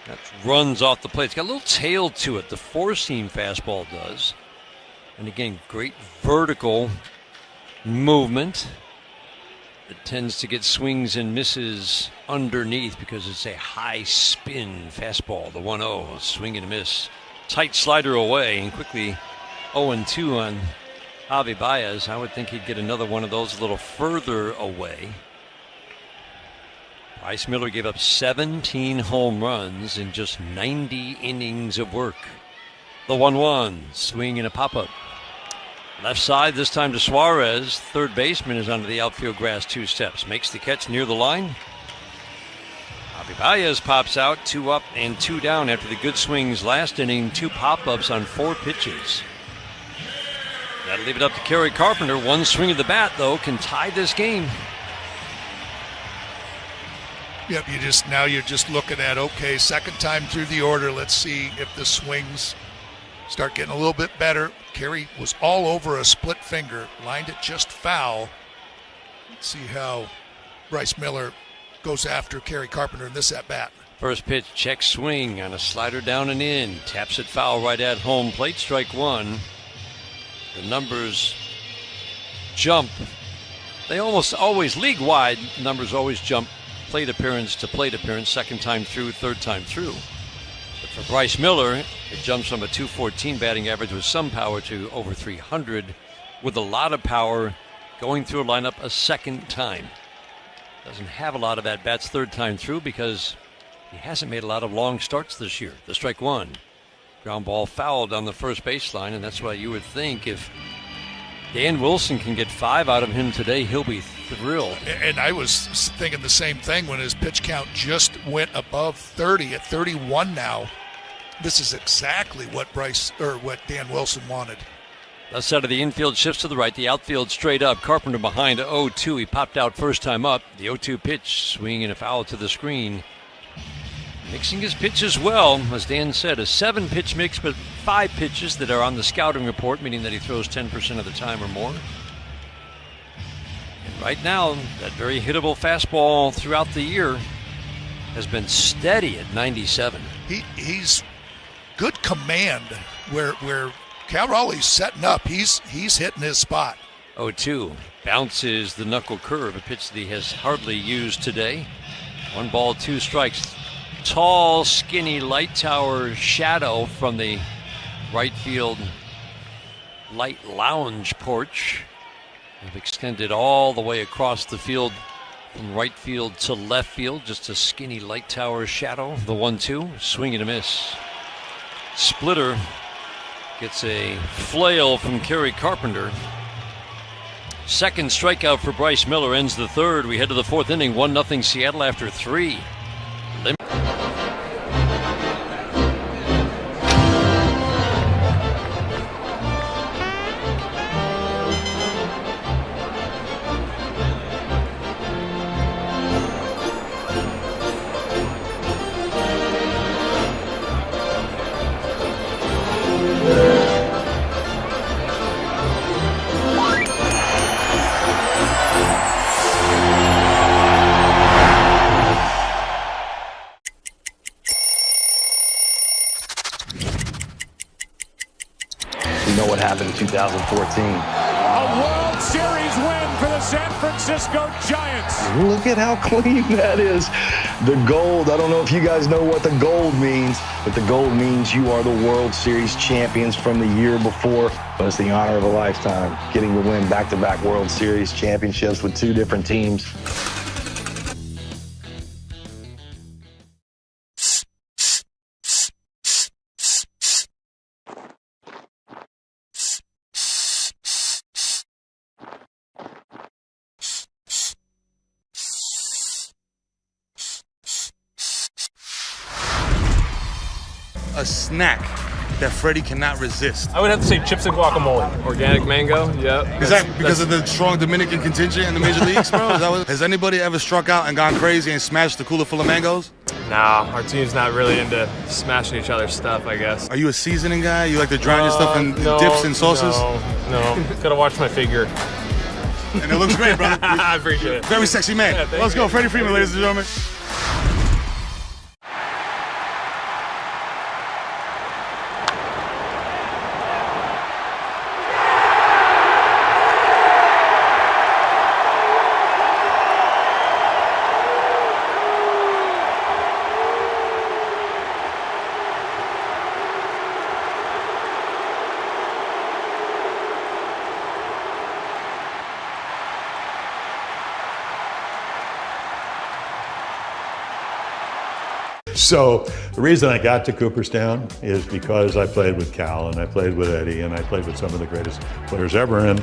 That runs off the plate. It's got a little tail to it. The 4-seam fastball does. And again, great vertical movement. It tends to get swings and misses underneath because it's a high spin fastball. The 1-0, swing and a miss. Tight slider away, and quickly 0-2 on Javi Baez. I would think he'd get another one of those a little further away. Bryce Miller gave up 17 home runs in just 90 innings of work. The 1-1, swing and a pop-up. Left side, this time to Suarez. Third baseman is onto the outfield grass 2 steps. Makes the catch near the line. Javi Baez pops out, 2 up and 2 down after the good swings last inning. 2 pop-ups on 4 pitches. That'll leave it up to Kerry Carpenter. 1 swing of the bat, though, can tie this game. Yep, you're just looking at, okay, second time through the order. Let's see if the swings start getting a little bit better. Kerry was all over a split finger, lined it just foul. Let's see how Bryce Miller goes after Kerry Carpenter in this at-bat. First pitch, check swing on a slider down and in. Taps it foul right at home plate, strike 1. The numbers jump. They almost always, league-wide, numbers always jump plate appearance to plate appearance, second time through, third time through. But for Bryce Miller, it jumps from a .214 batting average with some power to over 300 with a lot of power going through a lineup a second time. Doesn't have a lot of at-bats third time through because he hasn't made a lot of long starts this year. The strike 1. Ground ball fouled on the first baseline, and that's why you would think if Dan Wilson can get 5 out of him today, he'll be thrilled. And I was thinking the same thing when his pitch count just went above 30 at 31 now. This is exactly what Dan Wilson wanted. Left side of the infield shifts to the right. The outfield straight up. Carpenter behind 0-2. He popped out first time up. The 0-2 pitch, swing and a foul to the screen. Mixing his pitches well, as Dan said, a 7-pitch mix, but 5 pitches that are on the scouting report, meaning that he throws 10% of the time or more. And right now, that very hittable fastball throughout the year has been steady at 97. He's good command where Cal Raleigh's setting up. He's hitting his spot. 0-2 bounces the knuckle curve, a pitch that he has hardly used today. 1 ball, 2 strikes. Tall, skinny light tower shadow from the right field light lounge porch. They've extended all the way across the field from right field to left field. Just a skinny light tower shadow. The 1-2, swing and a miss. Splitter gets a flail from Kerry Carpenter. Second strikeout for Bryce Miller ends the third. We head to the fourth inning, 1-0 Seattle after 3. You know what happened in 2014. A World Series win for the San Francisco Giants. Look at how clean that is. The gold, I don't know if you guys know what the gold means, but the gold means you are the World Series champions from the year before. But it's the honor of a lifetime, getting to win back-to-back World Series championships with 2 different teams. A snack that Freddie cannot resist. I would have to say chips and guacamole. Organic mango, yep. Is that because of the strong Dominican contingent in the major leagues, bro? Has anybody ever struck out and gone crazy and smashed the cooler full of mangoes? Nah, our team's not really into smashing each other's stuff, I guess. Are you a seasoning guy? You like to drown your stuff in dips and sauces? No. Gotta watch my figure. And it looks great, brother. I appreciate it. Very sexy man. Yeah, Let's go, Freddie Freeman, ladies and gentlemen. So the reason I got to Cooperstown is because I played with Cal and I played with Eddie and I played with some of the greatest players ever. And,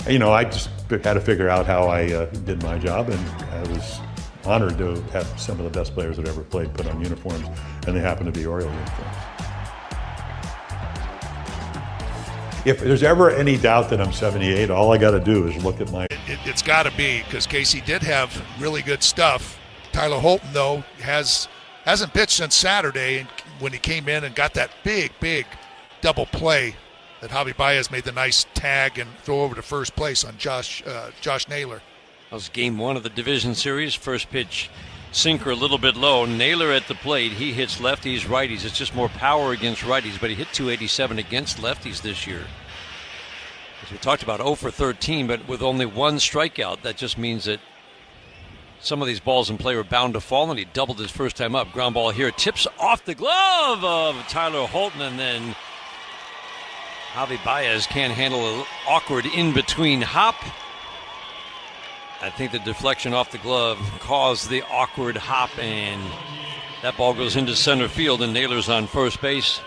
you know, I just had to figure out how I did my job, and I was honored to have some of the best players that ever played put on uniforms, and they happen to be Oriole uniforms. If there's ever any doubt that I'm 78, all I got to do is look at my... It's got to be, because Casey did have really good stuff. Tyler Holton, though, hasn't pitched since Saturday when he came in and got that big double play that Javi Baez made the nice tag and throw over to first place on Josh Naylor. That was game 1 of the division series. First pitch, sinker a little bit low. Naylor at the plate. He hits lefties, righties. It's just more power against righties, but he hit .287 against lefties this year. As we talked about, 0 for 13, but with only 1 strikeout, that just means that some of these balls in play were bound to fall, and he doubled his first time up. Ground ball here, tips off the glove of Tyler Holton, and then Javi Baez can't handle an awkward in-between hop. I think the deflection off the glove caused the awkward hop, and that ball goes into center field, and Naylor's on first base.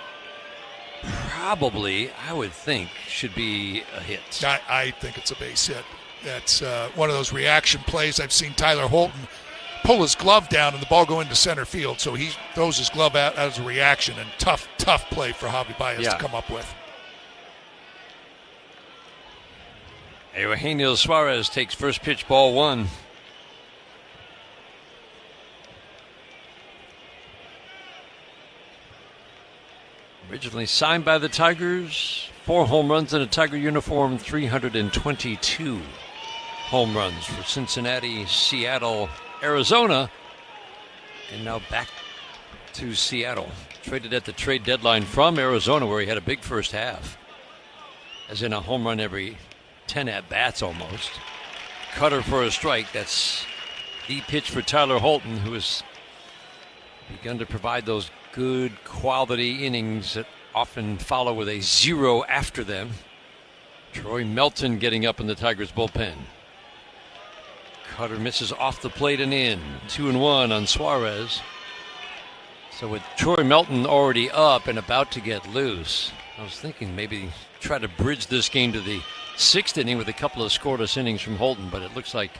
Probably, I would think, should be a hit. I think it's a base hit. That's one of those reaction plays. I've seen Tyler Holton pull his glove down and the ball go into center field, so he throws his glove out as a reaction, and tough play for Javi Baez to come up with. Eugenio Suarez takes first pitch, ball 1. Originally signed by the Tigers, 4 home runs in a Tiger uniform, 322 home runs for Cincinnati, Seattle, Arizona, and now back to Seattle. Traded at the trade deadline from Arizona, where he had a big first half, as in a home run every 10 at-bats almost. Cutter for a strike. That's the pitch for Tyler Holton, who has begun to provide those good quality innings that often follow with a 0 after them. Troy Melton getting up in the Tigers bullpen. Cutter misses off the plate and in. 2-1 on Suarez. So with Troy Melton already up and about to get loose, I was thinking maybe try to bridge this game to the 6th inning with a couple of scoreless innings from Holton, but it looks like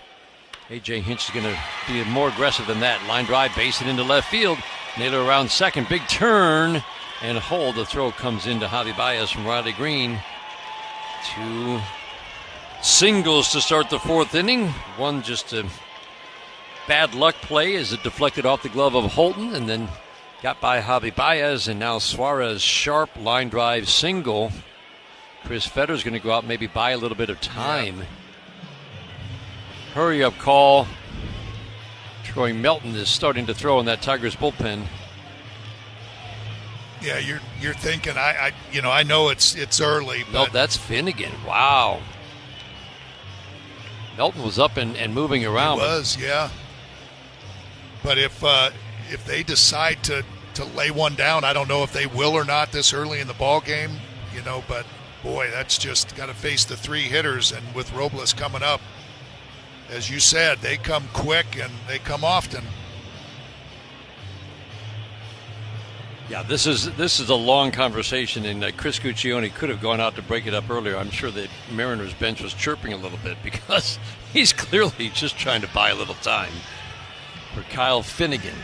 A.J. Hinch is going to be more aggressive than that. Line drive, base it into left field. Naylor around second, big turn, and hold. The throw comes into Javi Baez from Riley Green. 2 singles to start the 4th inning. One just a bad luck play as it deflected off the glove of Holton and then got by Javi Baez, and now Suarez sharp line drive single. Chris Fetter's going to go out, maybe buy a little bit of time. Yeah. Hurry up call. Troy Melton is starting to throw in that Tigers bullpen. Yeah, you're thinking. I know it's early. But no, that's Finnegan. Wow. Melton was up and moving around. He was, yeah. But if they decide to lay one down, I don't know if they will or not this early in the ball game. But boy, that's just got to face the 3 hitters, and with Robles coming up, as you said, they come quick and they come often. Yeah, this is a long conversation, and Chris Guccione could have gone out to break it up earlier. I'm sure the Mariners bench was chirping a little bit because he's clearly just trying to buy a little time for Kyle Finnegan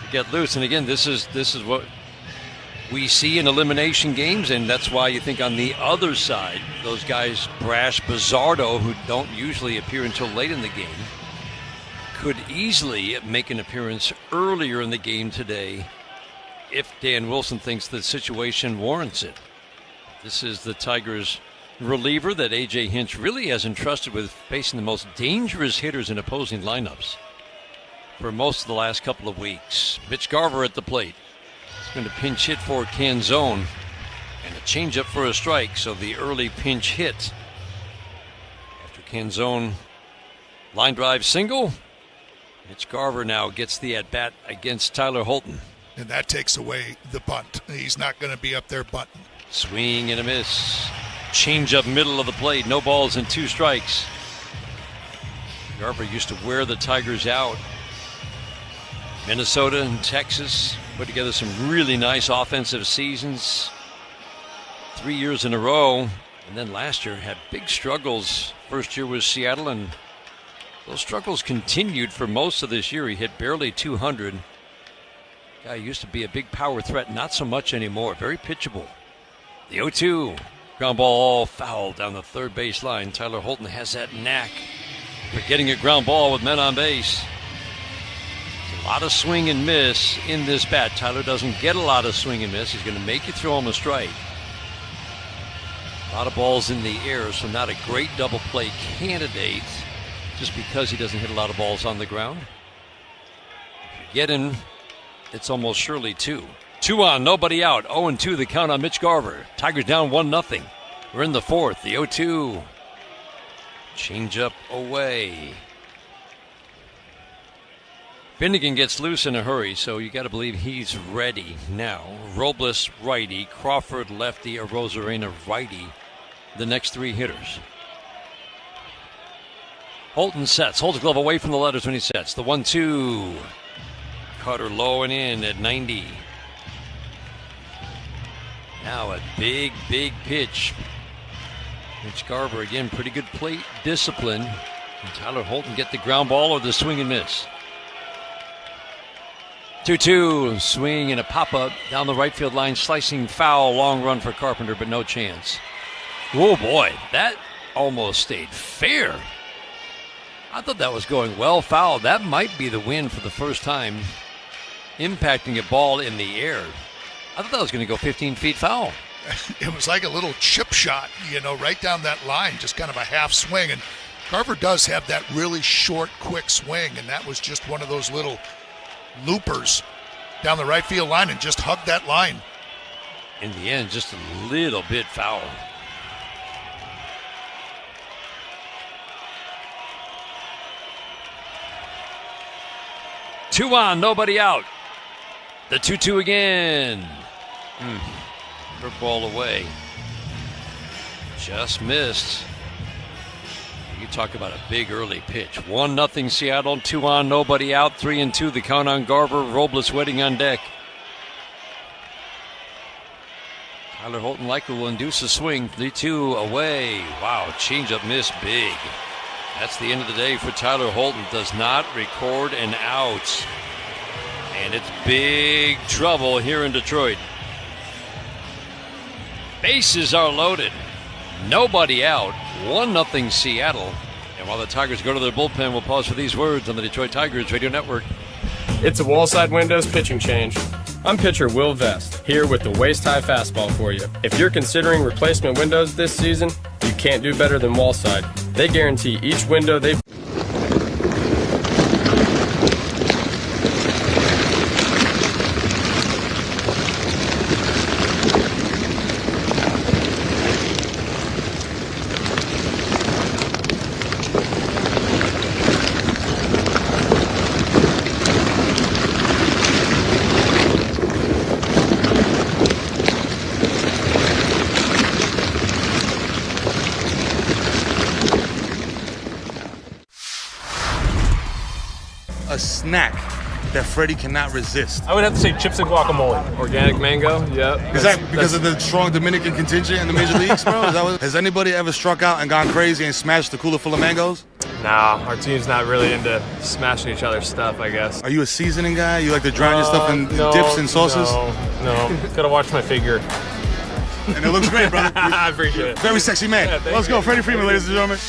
to get loose. And again, this is what we see in elimination games, and that's why you think on the other side, those guys, Brash, Bizzardo, who don't usually appear until late in the game, could easily make an appearance earlier in the game today if Dan Wilson thinks the situation warrants it. This is the Tigers reliever that A.J. Hinch really has entrusted with facing the most dangerous hitters in opposing lineups for most of the last couple of weeks. Mitch Garver at the plate. He's going to pinch hit for Canzone, and a changeup for a strike, so the early pinch hit. After Canzone line drive single, Mitch Garver now gets the at-bat against Tyler Holton. And that takes away the bunt. He's not going to be up there bunting. Swing and a miss. Change up middle of the plate. No balls and 2 strikes. Garver used to wear the Tigers out. Minnesota and Texas put together some really nice offensive seasons. 3 years in a row. And then last year had big struggles. First year was Seattle, and those struggles continued for most of this year. He hit barely 200. Guy used to be a big power threat, not so much anymore. Very pitchable. The 0-2. Ground ball foul down the third base line. Tyler Holton has that knack for getting a ground ball with men on base. A lot of swing and miss in this bat. Tyler doesn't get a lot of swing and miss. He's going to make you throw him a strike. A lot of balls in the air, so not a great double play candidate just because he doesn't hit a lot of balls on the ground. If you get him, it's almost surely 2. 2 on, nobody out. 0-2 the count on Mitch Garver. Tigers down 1-0. We're in the 4th. The 0-2. Change up away. Finnegan gets loose in a hurry, so you got to believe he's ready now. Robles righty, Crawford lefty, Arozarena righty. The next 3 hitters. Holton sets, holds the glove away from the letters when he sets. The 1-2. Cutter low and in at 90. Now a big pitch. Mitch Garver again, pretty good plate discipline. Can Tyler Holton get the ground ball or the swing and miss? 2-2, swing and a pop-up down the right field line, slicing foul, long run for Carpenter, but no chance. Oh boy, that almost stayed fair. I thought that was going well foul. That might be the win for the first time, impacting a ball in the air. I thought that was going to go 15 feet foul. It was like a little chip shot, right down that line, just kind of a half swing. And Garver does have that really short, quick swing, and that was just one of those little loopers down the right field line and just hugged that line. In the end, just a little bit foul. Two on, nobody out. The 2-2 again. Curve ball away. Just missed. You talk about a big early pitch. 1-0 Seattle, 2 on, nobody out, 3-2 the count on Garver. Robles waiting on deck. Tyler Holton likely will induce a swing. 3-2 away. Wow, changeup miss big. That's the end of the day for Tyler Holton. Does not record an out. And it's big trouble here in Detroit. Bases are loaded. Nobody out. 1-0 Seattle. And while the Tigers go to their bullpen, we'll pause for these words on the Detroit Tigers Radio Network. It's a Wallside Windows pitching change. I'm pitcher Will Vest, here with the waist-high fastball for you. If you're considering replacement windows this season, you can't do better than Wallside. They guarantee each window they... A snack that Freddie cannot resist. I would have to say chips and guacamole. Organic mango, yep. Is that because of the strong Dominican contingent in the major leagues, bro? Has anybody ever struck out and gone crazy and smashed the cooler full of mangoes? Nah, our team's not really into smashing each other's stuff, I guess. Are you a seasoning guy? You like to drown your stuff in dips and sauces? No. Gotta watch my figure. And it looks great, brother. I appreciate it. Very sexy man. Yeah, Let's go, Freddie Freeman, ladies and gentlemen.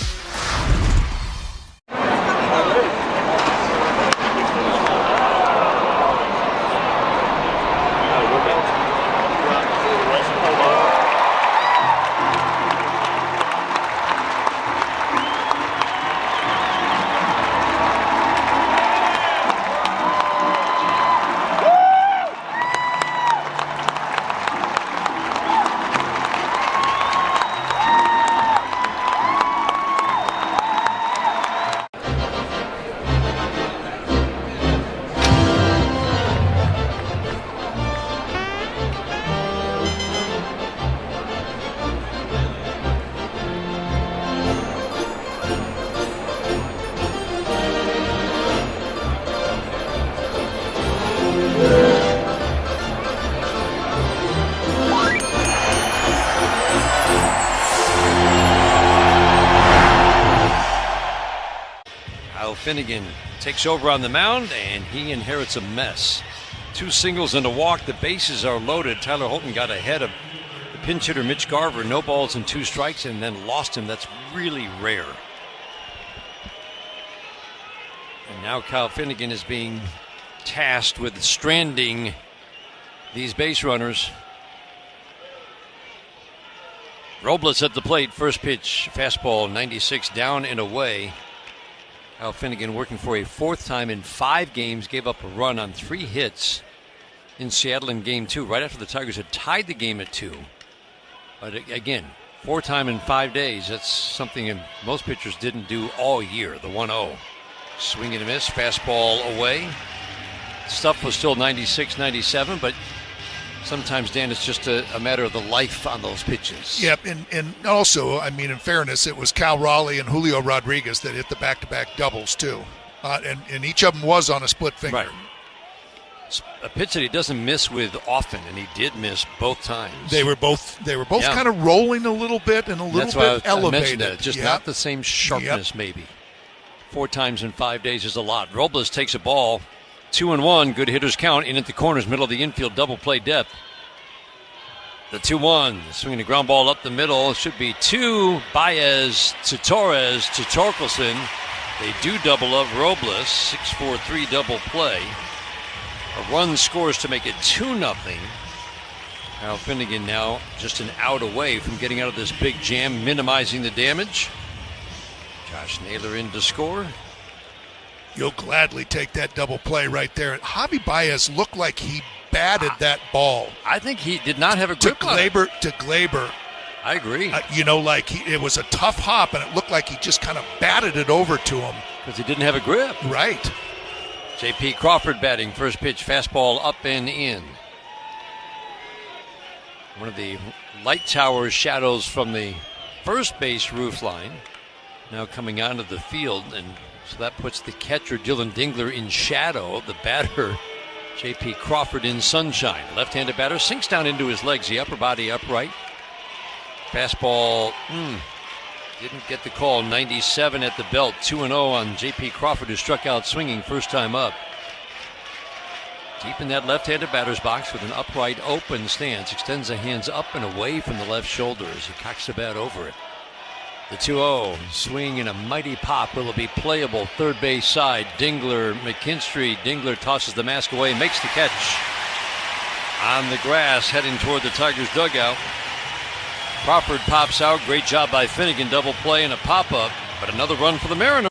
Finnegan takes over on the mound, and he inherits a mess. 2 singles and a walk. The bases are loaded. Tyler Holton got ahead of the pinch hitter Mitch Garver. No balls and 2 strikes, and then lost him. That's really rare. And now Kyle Finnegan is being tasked with stranding these base runners. Robles at the plate. First pitch, fastball, 96 down and away. Kyle Finnegan working for a 4th time in 5 games, gave up a run on 3 hits in Seattle in Game 2, right after the Tigers had tied the game at 2. But again, 4th time in 5 days, that's something most pitchers didn't do all year, the 1-0. Swing and a miss, fastball away. Stuff was still 96, 97, but sometimes, Dan, it's just a matter of the life on those pitches. Yep, and also, I mean, in fairness, it was Cal Raleigh and Julio Rodriguez that hit the back-to-back doubles, too. And each of them was on a split finger. Right. A pitch that he doesn't miss with often, and he did miss both times. They were both kind of rolling a little bit and a little bit elevated. That. Just not the same sharpness, maybe. 4 times in 5 days is a lot. Robles takes a ball. 2-1, good hitters count, in at the corners, middle of the infield, double play depth. The 2-1, swinging the ground ball up the middle, should be 2, Baez to Torres to Torkelson. They do double up Robles, 6-4-3 double play. A run scores to make it 2-0. Kyle Finnegan now just an out away from getting out of this big jam, minimizing the damage. Josh Naylor in to score. You'll gladly take that double play right there. Javi Baez looked like he batted that ball. I think he did not have a grip on it. To Glaber. I agree. It was a tough hop, and it looked like he just kind of batted it over to him. Because he didn't have a grip. Right. J.P. Crawford batting. First pitch, fastball up and in. One of the light tower shadows from the first base roof line. now coming onto the field, and so that puts the catcher Dylan Dingler in shadow. The batter J.P. Crawford in sunshine. Left-handed batter sinks down into his legs, the upper body upright. Fastball didn't get the call. 97 at the belt. 2-0 on J.P. Crawford, who struck out swinging first time up. Deep in that left-handed batter's box with an upright open stance. Extends the hands up and away from the left shoulder as he cocks the bat over it. The 2-0 swing and a mighty pop. Will it be playable? Third base side. Dingler, McKinstry. Dingler tosses the mask away, makes the catch on the grass, heading toward the Tigers dugout. Crawford pops out. Great job by Finnegan. Double play and a pop-up, but another run for the Mariners.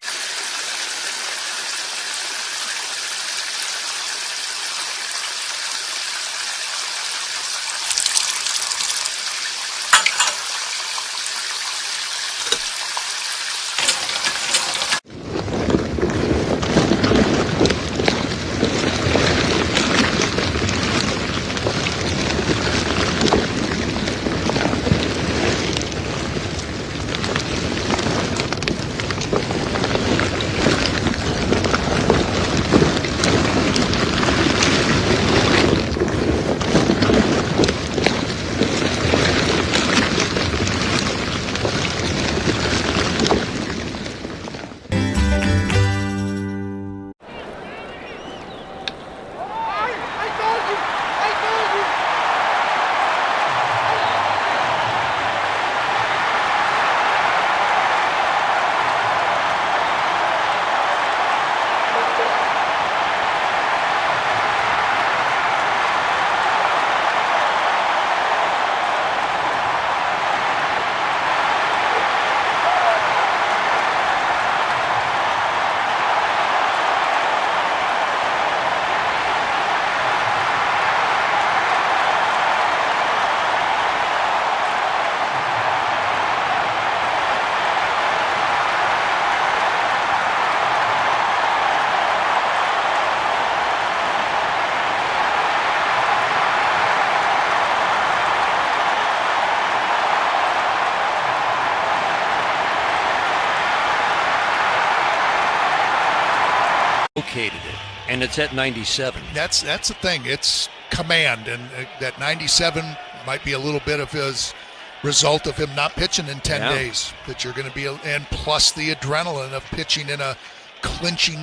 Located it, and it's at 97. That's the thing. It's command, and that 97 might be a little bit of his result of him not pitching in 10 days. That you're going to be, and plus the adrenaline of pitching in a clinching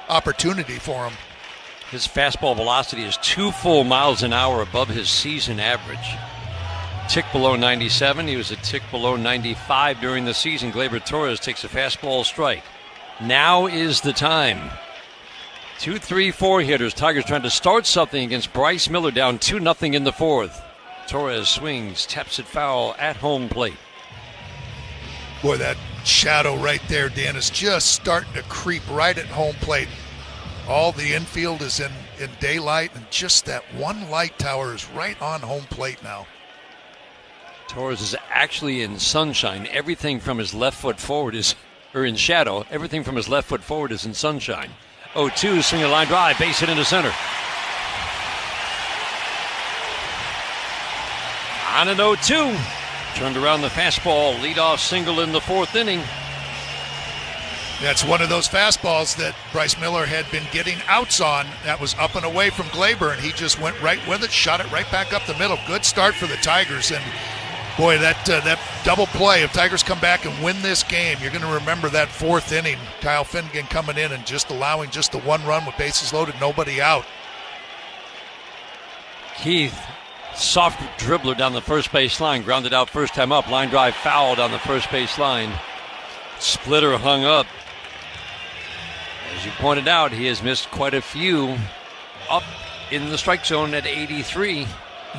opportunity for him. His fastball velocity is 2 full miles an hour above his season average. Tick below 97. He was a tick below 95 during the season. Gleyber Torres takes a fastball strike. Now is the time. 2-3-4 hitters. Tigers trying to start something against Bryce Miller, down 2-0 in the fourth. Torres swings, taps it foul at home plate. Boy, that shadow right there, Dan, is just starting to creep right at home plate. All the infield is in daylight, and just that one light tower is right on home plate now. Torres is actually in sunshine. Everything from his left foot forward is, or in shadow, everything from his left foot forward is in sunshine. 0-2, swing a line drive, base hit into center. On an 0-2, turned around the fastball, leadoff single in the fourth inning. That's one of those fastballs that Bryce Miller had been getting outs on. That was up and away from Gleyber, and he just went right with it, shot it right back up the middle. Good start for the Tigers, and boy, that double play, if Tigers come back and win this game, you're going to remember that fourth inning. Kyle Finnegan coming in and just allowing just the one run with bases loaded, nobody out. Keith, soft dribbler down the first base line, grounded out first time up. Line drive fouled on the first base line. Splitter hung up. As you pointed out, he has missed quite a few up in the strike zone at 83.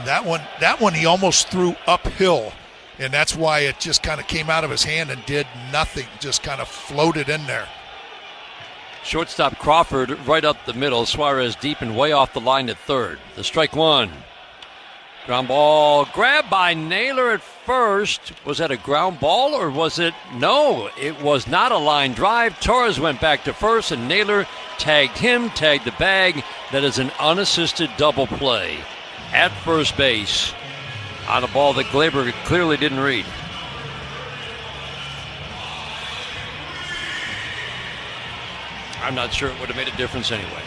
That one he almost threw uphill, and that's why it just kind of came out of his hand and did nothing, just kind of floated in there. Shortstop Crawford right up the middle. Suarez deep and way off the line at third. The strike one. Ground ball grabbed by Naylor at first. Was that a ground ball or was it? No, it was not a line drive. Torres went back to first and Naylor tagged him, tagged the bag. That is an unassisted double play at first base on a ball that Gleyber clearly didn't read. I'm not sure it would have made a difference anyway.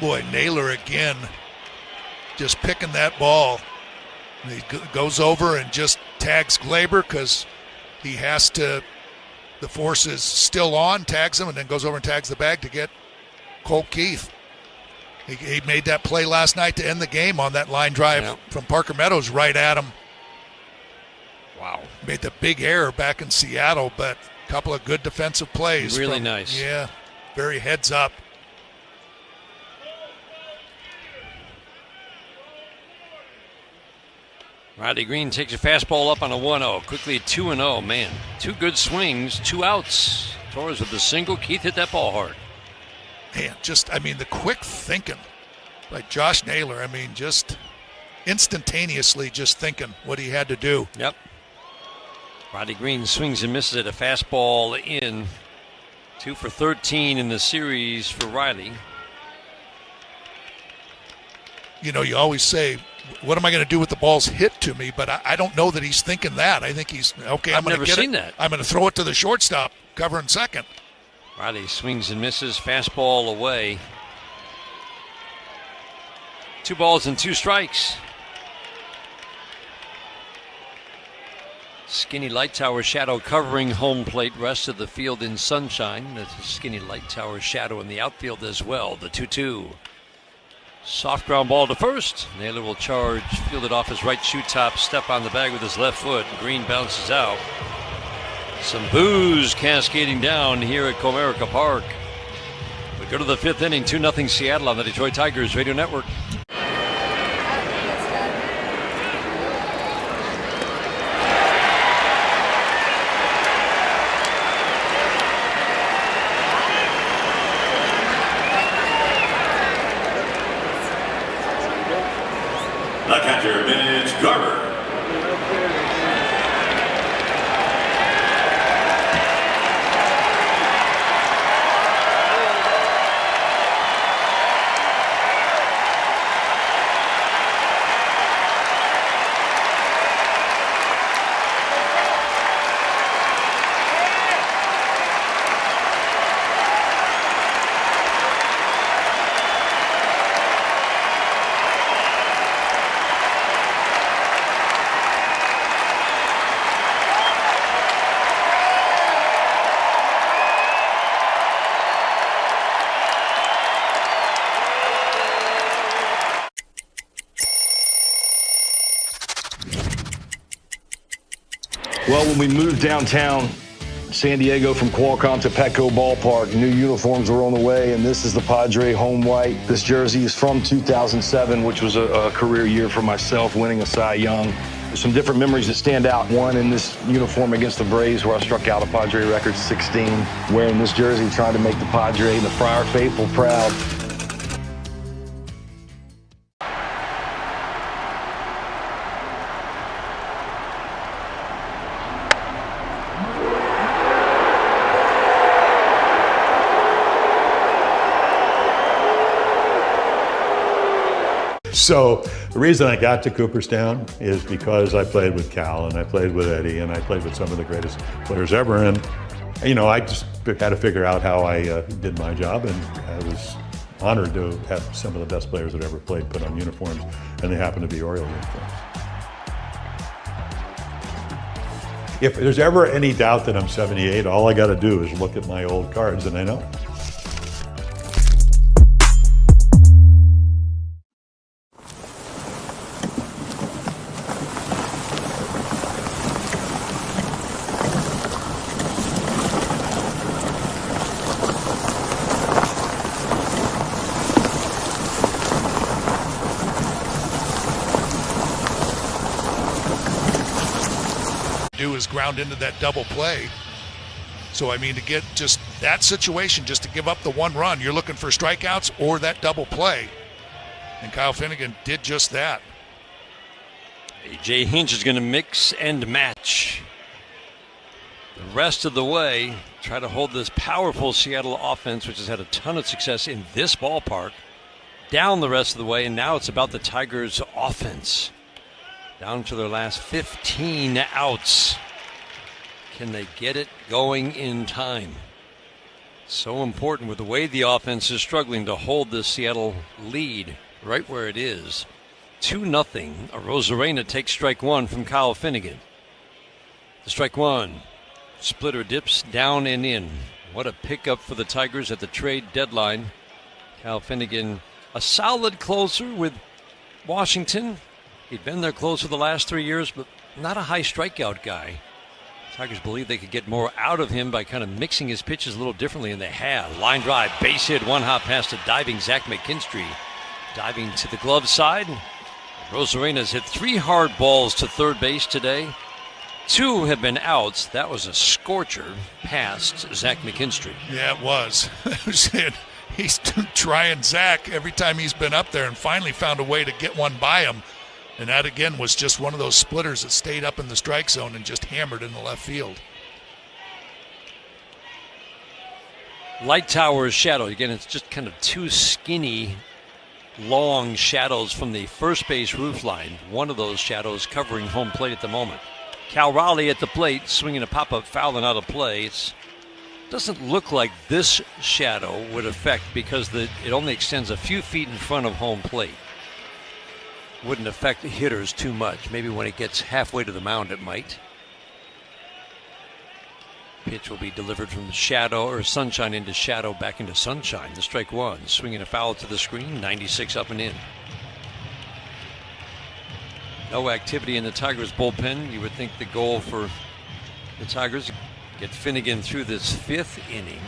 Boy, Naylor again, just picking that ball. He goes over and just tags Glaber because he has to, the force is still on, tags him, and then goes over and tags the bag to get Colt Keith. He made that play last night to end the game on that line drive from Parker Meadows right at him. Wow. Made the big error back in Seattle, but a couple of good defensive plays. Really nice. Yeah, very heads up. Riley Green takes a fastball up on a 1-0. Quickly 2-0. Man, 2 good swings, 2 outs. Torres with the single. Keith hit that ball hard. Man, the quick thinking like Josh Naylor. Just instantaneously just thinking what he had to do. Yep. Riley Green swings and misses at a fastball in. 2 for 13 in the series for Riley. You always say, what am I going to do with the balls hit to me? But I don't know that he's thinking that. I think he's, okay, I'm going to get it. That. I'm going to throw it to the shortstop, covering second. Riley swings and misses, fastball away. 2 balls and 2 strikes. Skinny light tower shadow covering home plate. Rest of the field in sunshine. There's a skinny light tower shadow in the outfield as well. The 2-2. Soft ground ball to first. Naylor will charge, field it off his right shoe top, step on the bag with his left foot. Green bounces out. Some boos cascading down here at Comerica Park. We go to the 5th inning, 2-0 Seattle on the Detroit Tigers Radio Network. The catcher, Mitch Garver. Well, when we moved downtown San Diego from Qualcomm to Petco Ballpark, new uniforms were on the way, and this is the Padre home white. This jersey is from 2007, which was a career year for myself, winning a Cy Young. There's some different memories that stand out. One in this uniform against the Braves, where I struck out a Padre record 16, wearing this jersey, trying to make the Padre and the Friar faithful proud. So the reason I got to Cooperstown is because I played with Cal and I played with Eddie and I played with some of the greatest players ever. And, I just had to figure out how I did my job, and I was honored to have some of the best players that ever played put on uniforms, and they happen to be Oriole uniforms. If there's ever any doubt that I'm 78, all I got to do is look at my old cards and I know. Is ground into that double play. So, to get just that situation, just to give up the 1 run, you're looking for strikeouts or that double play. And Kyle Finnegan did just that. A.J. Hinch is going to mix and match the rest of the way, try to hold this powerful Seattle offense, which has had a ton of success in this ballpark, down the rest of the way, and now it's about the Tigers' offense. Down to their last 15 outs. Can they get it going in time? So important with the way the offense is struggling to hold the Seattle lead right where it is. 2-0. Arozarena takes strike one from Kyle Finnegan. The strike one. Splitter dips down and in. What a pickup for the Tigers at the trade deadline. Kyle Finnegan, a solid closer with Washington. He'd been their closer the last 3 years, but not a high strikeout guy. Tigers believe they could get more out of him by kind of mixing his pitches a little differently, and they have. Line drive, base hit, one hop past a diving Zach McKinstry. Diving to the glove side. Rosarena's hit 3 hard balls to third base today. 2 have been outs. That was a scorcher past Zach McKinstry. Yeah, it was. He's trying Zach every time he's been up there and finally found a way to get one by him. And that, again, was just one of those splitters that stayed up in the strike zone and just hammered in the left field. Light tower's shadow. Again, it's just kind of 2 skinny, long shadows from the first base roof line. One of those shadows covering home plate at the moment. Cal Raleigh at the plate, swinging a pop-up foul and out of play. It doesn't look like this shadow would affect because it only extends a few feet in front of home plate. Wouldn't affect the hitters too much. Maybe when it gets halfway to the mound, it might. Pitch will be delivered from shadow or sunshine into shadow, back into sunshine. The strike one, swinging a foul to the screen, 96 up and in. No activity in the Tigers bullpen. You would think the goal for the Tigers, get Finnegan through this 5th inning.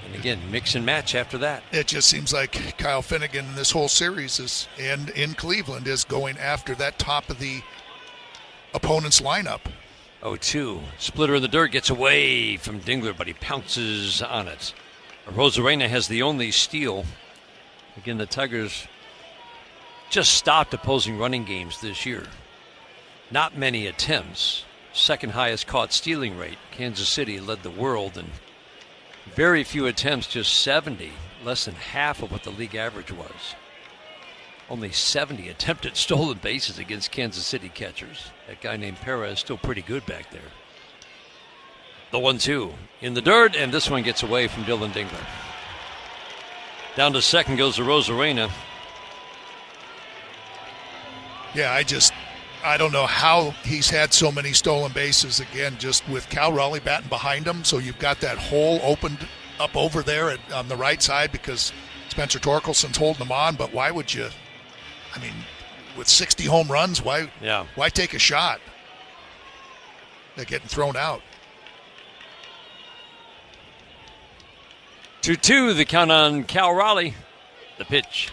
And again, mix and match after that. It just seems like Kyle Finnegan in this whole series and in Cleveland is going after that top of the opponent's lineup. 0-2. Splitter in the dirt, gets away from Dingler, but he pounces on it. Arozarena has the only steal. Again, the Tigers just stopped opposing running games this year. Not many attempts. Second highest caught stealing rate. Kansas City led the world, and very few attempts, just 70, less than half of what the league average was. Only 70 attempted stolen bases against Kansas City catchers. That guy named Perez is still pretty good back there. The 1-2 in the dirt, and this one gets away from Dylan Dingler. Down to second goes Arozarena. Yeah, I don't know how he's had so many stolen bases, again, just with Cal Raleigh batting behind him. So you've got that hole opened up over there on the right side because Spencer Torkelson's holding him on. But why would you, I mean, with 60 home runs, why take a shot? They're getting thrown out. 2-2, the count on Cal Raleigh. The pitch.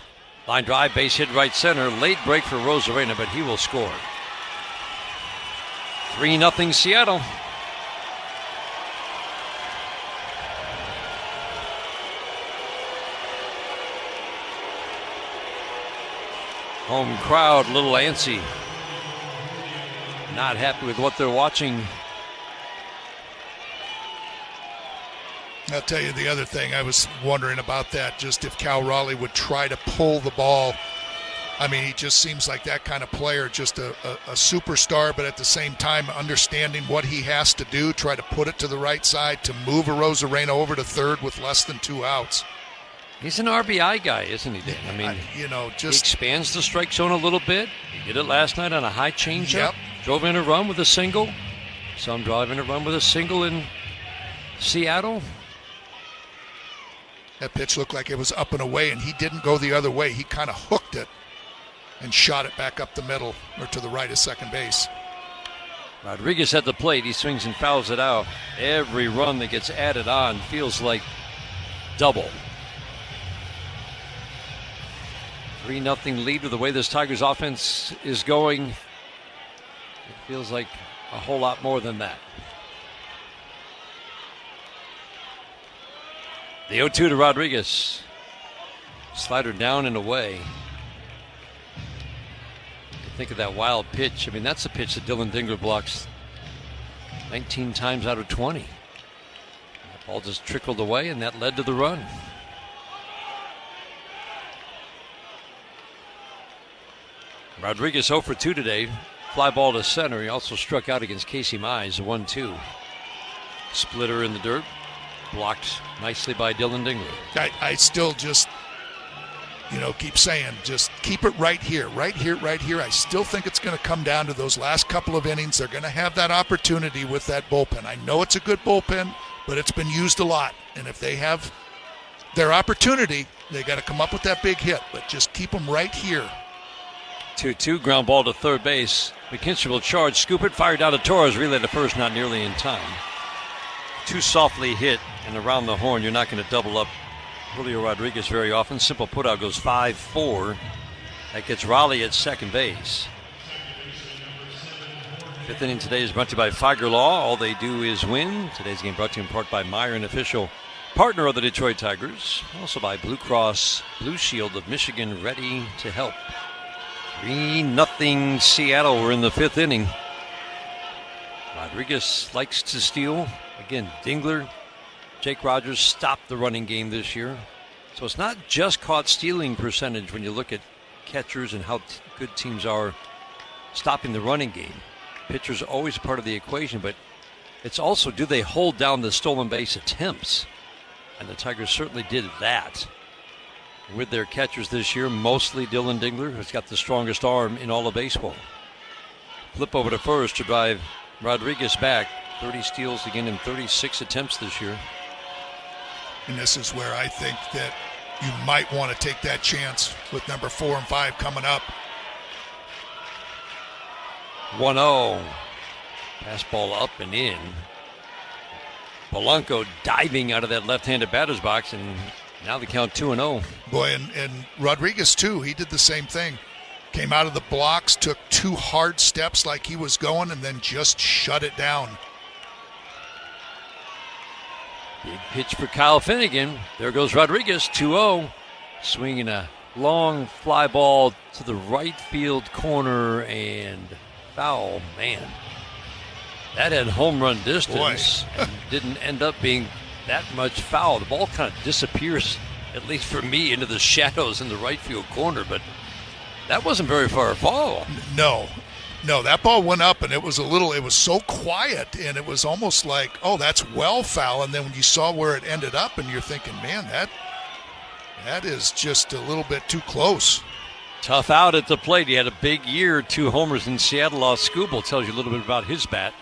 Line drive, base hit right center. Late break for Arozarena, but he will score. 3-0 Seattle. Home crowd, a little antsy. Not happy with what they're watching. I'll tell you the other thing, I was wondering about that, just if Cal Raleigh would try to pull the ball. I mean, he just seems like that kind of player, just a superstar, but at the same time understanding what he has to do, try to put it to the right side to move Arozarena over to third with less than 2 outs. He's an RBI guy, isn't he, Dan? I mean, he expands the strike zone a little bit. He did it last night on a high changeup. Yep. Drove in a run with a single. Some driving a run with a single in Seattle. That pitch looked like it was up and away, and he didn't go the other way. He kind of hooked it and shot it back up the middle or to the right of second base. Rodriguez at the plate. He swings and fouls it out. Every run that gets added on feels like double. 3-0 lead with the way this Tigers offense is going. It feels like a whole lot more than that. The 0-2 to Rodriguez. Slider down and away. Think of that wild pitch. I mean, that's a pitch that Dylan Dingler blocks 19 times out of 20. That ball just trickled away, and that led to the run. Rodriguez 0 for 2 today. Fly ball to center. He also struck out against Casey Mize, 1-2. Splitter in the dirt. Blocked nicely by Dylan Dingler. I still just, keep saying, just keep it right here, right here, right here. I still think it's going to come down to those last couple of innings. They're going to have that opportunity with that bullpen. I know it's a good bullpen, but it's been used a lot. And if they have their opportunity, they got to come up with that big hit. But just keep them right here. 2-2, ground ball to third base. McKinstry will charge, scoop it, fire down to Torres, relay to first, not nearly in time. Too softly hit and around the horn. You're not going to double up Julio Rodriguez very often. Simple putout goes 5-4. That gets Raleigh at second base. Fifth inning today is brought to you by Figer Law. All they do is win. Today's game brought to you in part by Meyer, an official partner of the Detroit Tigers. Also by Blue Cross Blue Shield of Michigan, ready to help. 3-0 Seattle. We're in the fifth inning. Rodriguez likes to steal. Again, Dingler, Jake Rogers stopped the running game this year. So it's not just caught stealing percentage when you look at catchers and how good teams are stopping the running game. Pitchers are always part of the equation, but it's also, do they hold down the stolen base attempts? And the Tigers certainly did that with their catchers this year, mostly Dylan Dingler, who's got the strongest arm in all of baseball. Flip over to first to drive Rodriguez back. 30 steals again in 36 attempts this year. And this is where I think that you might want to take that chance with number 4 and 5 coming up. 1-0. Fastball up and in. Polanco diving out of that left-handed batter's box, and now the count 2-0. Boy, and Rodriguez, too, he did the same thing. Came out of the blocks, took 2 hard steps like he was going, and then just shut it down. Big pitch for Kyle Finnegan. There goes Rodriguez, 2-0. Swinging a long fly ball to the right field corner and foul. Man, that had home run distance and didn't end up being that much foul. The ball kind of disappears, at least for me, into the shadows in the right field corner, but that wasn't very far a fall. No, that ball went up, and it was so quiet, and it was almost like, oh, that's well foul. And then when you saw where it ended up, and you're thinking, man, that is just a little bit too close. Tough out at the plate. He had a big year, 2 homers in Seattle off Skubal. Tells you a little bit about his bat.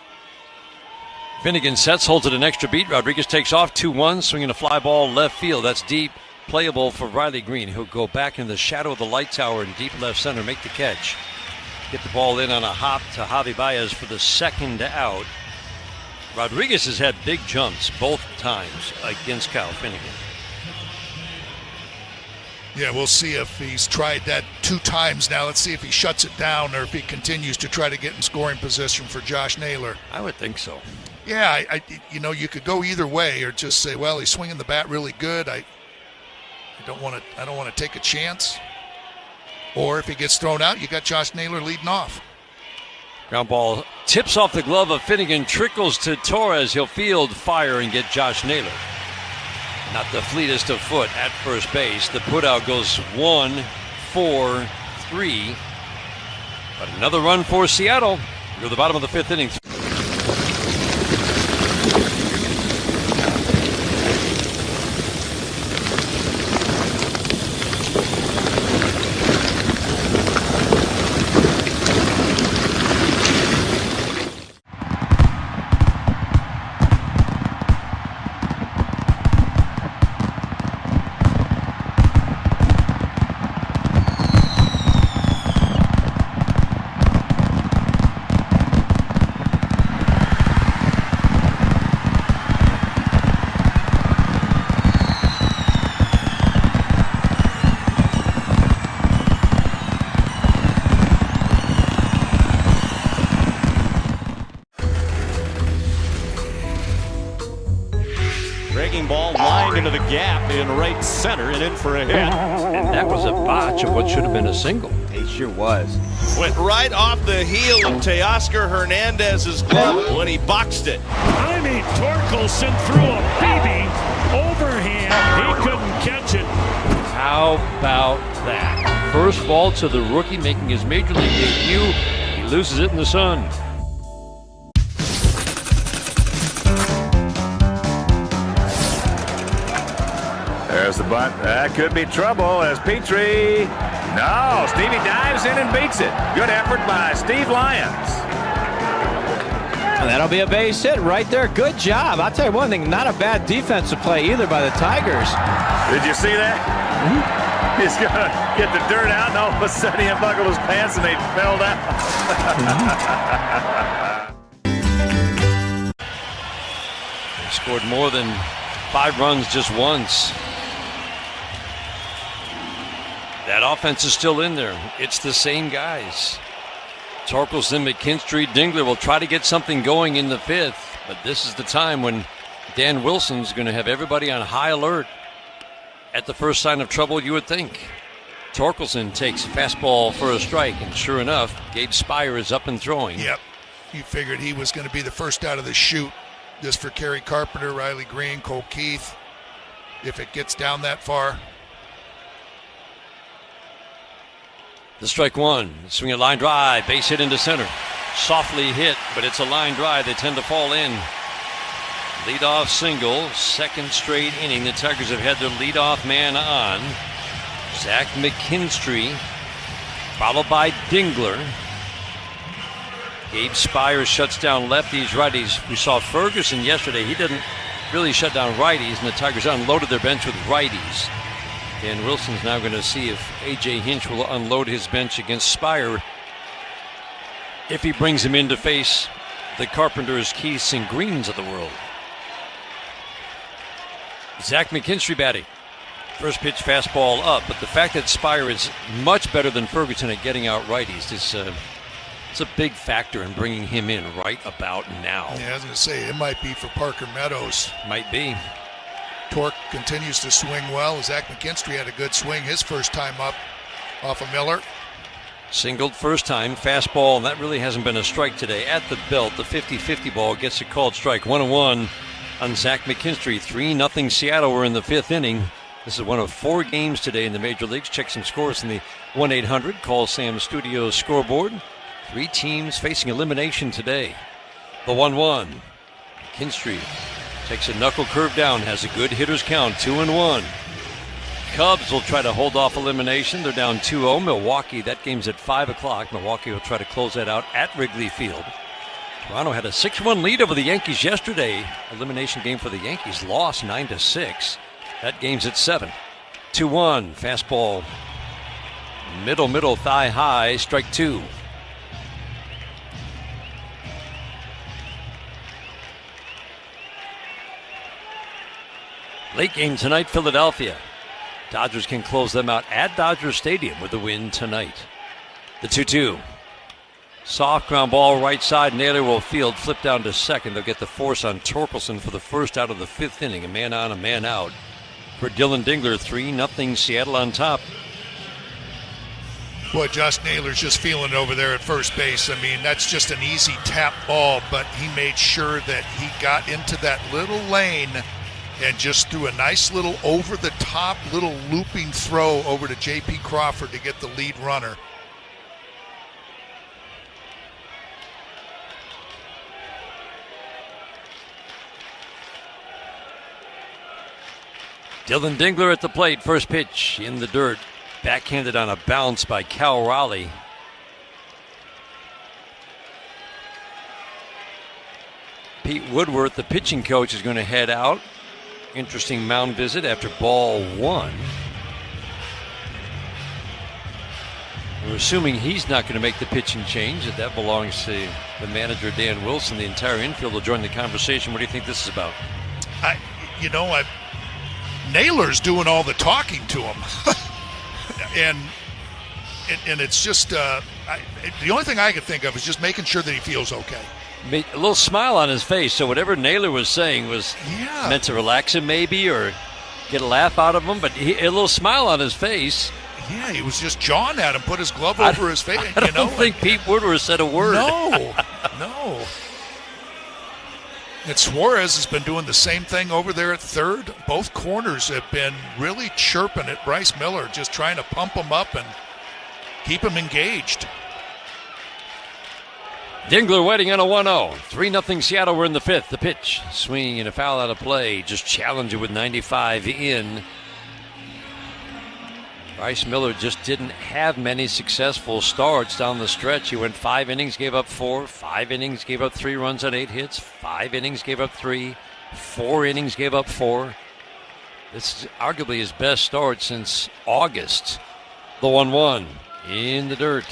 Finnegan sets, holds it an extra beat. Rodriguez takes off, 2-1, swinging a fly ball left field. That's deep, playable for Riley Green. He'll go back in the shadow of the light tower in deep left center, make the catch. Get the ball in on a hop to Javi Baez for the second out. Rodriguez has had big jumps both times against Kyle Finnegan. Yeah, we'll see if he's tried that 2 times now. Let's see if he shuts it down or if he continues to try to get in scoring position for Josh Naylor. I would think so. Yeah, you could go either way, or just say, well, he's swinging the bat really good. I don't want to take a chance. Or if he gets thrown out, you got Josh Naylor leading off. Ground ball tips off the glove of Finnegan, trickles to Torres. He'll field, fire, and get Josh Naylor. Not the fleetest of foot at first base. The putout goes 1-4-3. But another run for Seattle. Near the bottom of the fifth inning. Ball lined into the gap in right center and in for a hit. And that was a botch of what should have been a single. It sure was. Went right off the heel of Teoscar Hernandez's glove when he boxed it. I mean, Torkelson threw a baby overhand. He couldn't catch it. How about that? First ball to the rookie making his major league debut. He loses it in the sun. There's the bunt. That could be trouble as Petrie. No, Stevie dives in and beats it. Good effort by Steve Lyons. And that'll be a base hit right there. Good job. I'll tell you one thing, not a bad defensive play either by the Tigers. Did you see that? He's going to get the dirt out, and all of a sudden he unbuckled his pants and they fell down. They scored more than 5 runs just once. That offense is still in there. It's the same guys. Torkelson, McKinstry, Dingler will try to get something going in the 5th, but this is the time when Dan Wilson's going to have everybody on high alert. At the first sign of trouble, you would think. Torkelson takes a fastball for a strike, and sure enough, Gabe Spire is up and throwing. Yep. You figured he was going to be the first out of the chute, just for Kerry Carpenter, Riley Green, Cole Keith, if it gets down that far. The strike one, swing a line drive, base hit into center. Softly hit, but it's a line drive. They tend to fall in. Leadoff single, second straight inning. The Tigers have had their leadoff man on. Zach McKinstry, followed by Dingler. Gabe Spire shuts down lefties, righties. We saw Ferguson yesterday. He didn't really shut down righties, and the Tigers unloaded their bench with righties. Dan Wilson's now going to see if A.J. Hinch will unload his bench against Spire if he brings him in to face the Carpenters, Keiths, and Greens of the world. Zach McKinstry batting. First pitch fastball up, but the fact that Spire is much better than Ferguson at getting out righties is it's a big factor in bringing him in right about now. Yeah, I was going to say, it might be for Parker Meadows. Might be. Torque continues to swing well. Zach McKinstry had a good swing his first time up off of Miller. Singled first time, fastball, and that really hasn't been a strike today. At the belt, the 50-50 ball gets a called strike. 1-1 on Zach McKinstry. 3-0 Seattle. We're in the 5th inning. This is one of 4 games today in the major leagues. Check some scores in the 1-800 Call Sam Studios scoreboard. 3 teams facing elimination today. The 1-1. McKinstry takes a knuckle curve down, has a good hitter's count, 2-1. Cubs will try to hold off elimination. They're down 2-0. Milwaukee, that game's at 5 o'clock. Milwaukee will try to close that out at Wrigley Field. Toronto had a 6-1 lead over the Yankees yesterday. Elimination game for the Yankees, lost 9-6. That game's at 7. 2-1, fastball, middle, thigh high, strike 2. Late game tonight, Philadelphia. Dodgers can close them out at Dodger Stadium with a win tonight. The 2-2. Soft ground ball right side. Naylor will field, flip down to second. They'll get the force on Torkelson for the first out of the 5th inning. A man on, a man out. For Dylan Dingler, 3-0 Seattle on top. Boy, Josh Naylor's just feeling it over there at first base. I mean, that's just an easy tap ball, but he made sure that he got into that little lane and just threw a nice little over-the-top little looping throw over to J.P. Crawford to get the lead runner. Dylan Dingler at the plate. First pitch in the dirt. Backhanded on a bounce by Cal Raleigh. Pete Woodworth, the pitching coach, is going to head out. Interesting mound visit after ball 1. We're assuming he's not going to make the pitching change. That belongs to the manager, Dan Wilson. The entire infield will join the conversation. What do you think this is about? Naylor's doing all the talking to him. and it's just the only thing I could think of is just making sure that he feels okay. A little smile on his face, so whatever Naylor was saying was meant to relax him maybe or get a laugh out of him, but a little smile on his face. Yeah, he was just jawing at him, put his glove over his face. I don't think Pete Woodward said a word. No. And Suarez has been doing the same thing over there at third. Both corners have been really chirping at Bryce Miller, just trying to pump him up and keep him engaged. Dingler waiting on a 1-0. 3-0 Seattle. We're in the 5th. The pitch. Swing and a foul out of play. Just challenge it with 95 in. Bryce Miller just didn't have many successful starts down the stretch. He went 5 innings, gave up 4, 5 innings, gave up 3 runs on 8 hits, 5 innings, gave up 3, 4 innings, gave up 4. This is arguably his best start since August. The 1-1 in the dirt.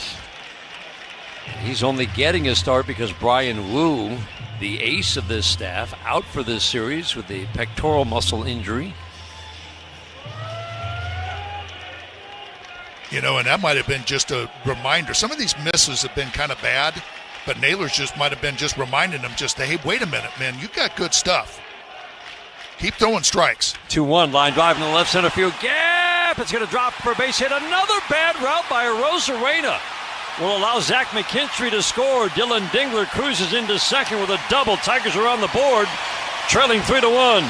He's only getting a start because Brian Wu, the ace of this staff, out for this series with a pectoral muscle injury. You know, and that might have been just a reminder. Some of these misses have been kind of bad, but Naylor's just might have been just reminding them just, hey, wait a minute, man, you got good stuff. Keep throwing strikes. 2-1, line drive in the left center field gap. It's going to drop for a base hit. Another bad route by Arozarena will allow Zach McKinstry to score. Dylan Dingler cruises into second with a double. Tigers are on the board, trailing 3-1.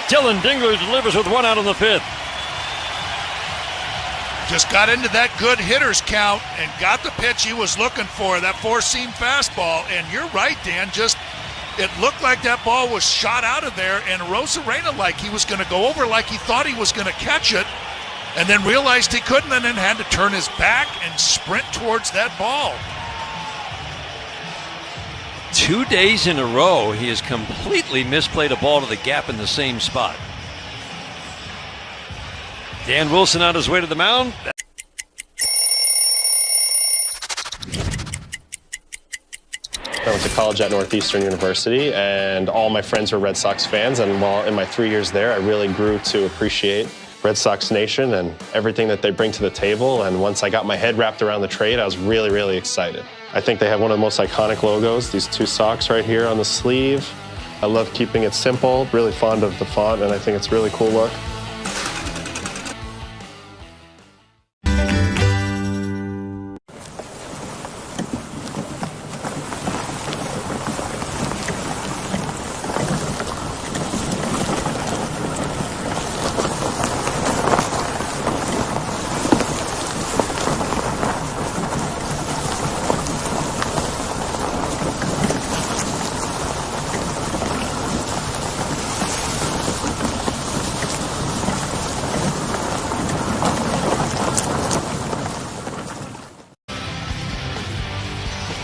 Dylan Dingler delivers with 1 out in the 5th. Just got into that good hitters count and got the pitch he was looking for, that 4-seam fastball. And you're right, Dan, just it looked like that ball was shot out of there, and Arozarena like he was going to go over, like he thought he was going to catch it, and then realized he couldn't, and then had to turn his back and sprint towards that ball. 2 days in a row, he has completely misplayed a ball to the gap in the same spot. Dan Wilson on his way to the mound. I went to college at Northeastern University, and all my friends were Red Sox fans. And while in my 3 years there, I really grew to appreciate Red Sox Nation and everything that they bring to the table. And once I got my head wrapped around the trade, I was really, really excited. I think they have one of the most iconic logos, these 2 Sox right here on the sleeve. I love keeping it simple, really fond of the font, and I think it's a really cool look.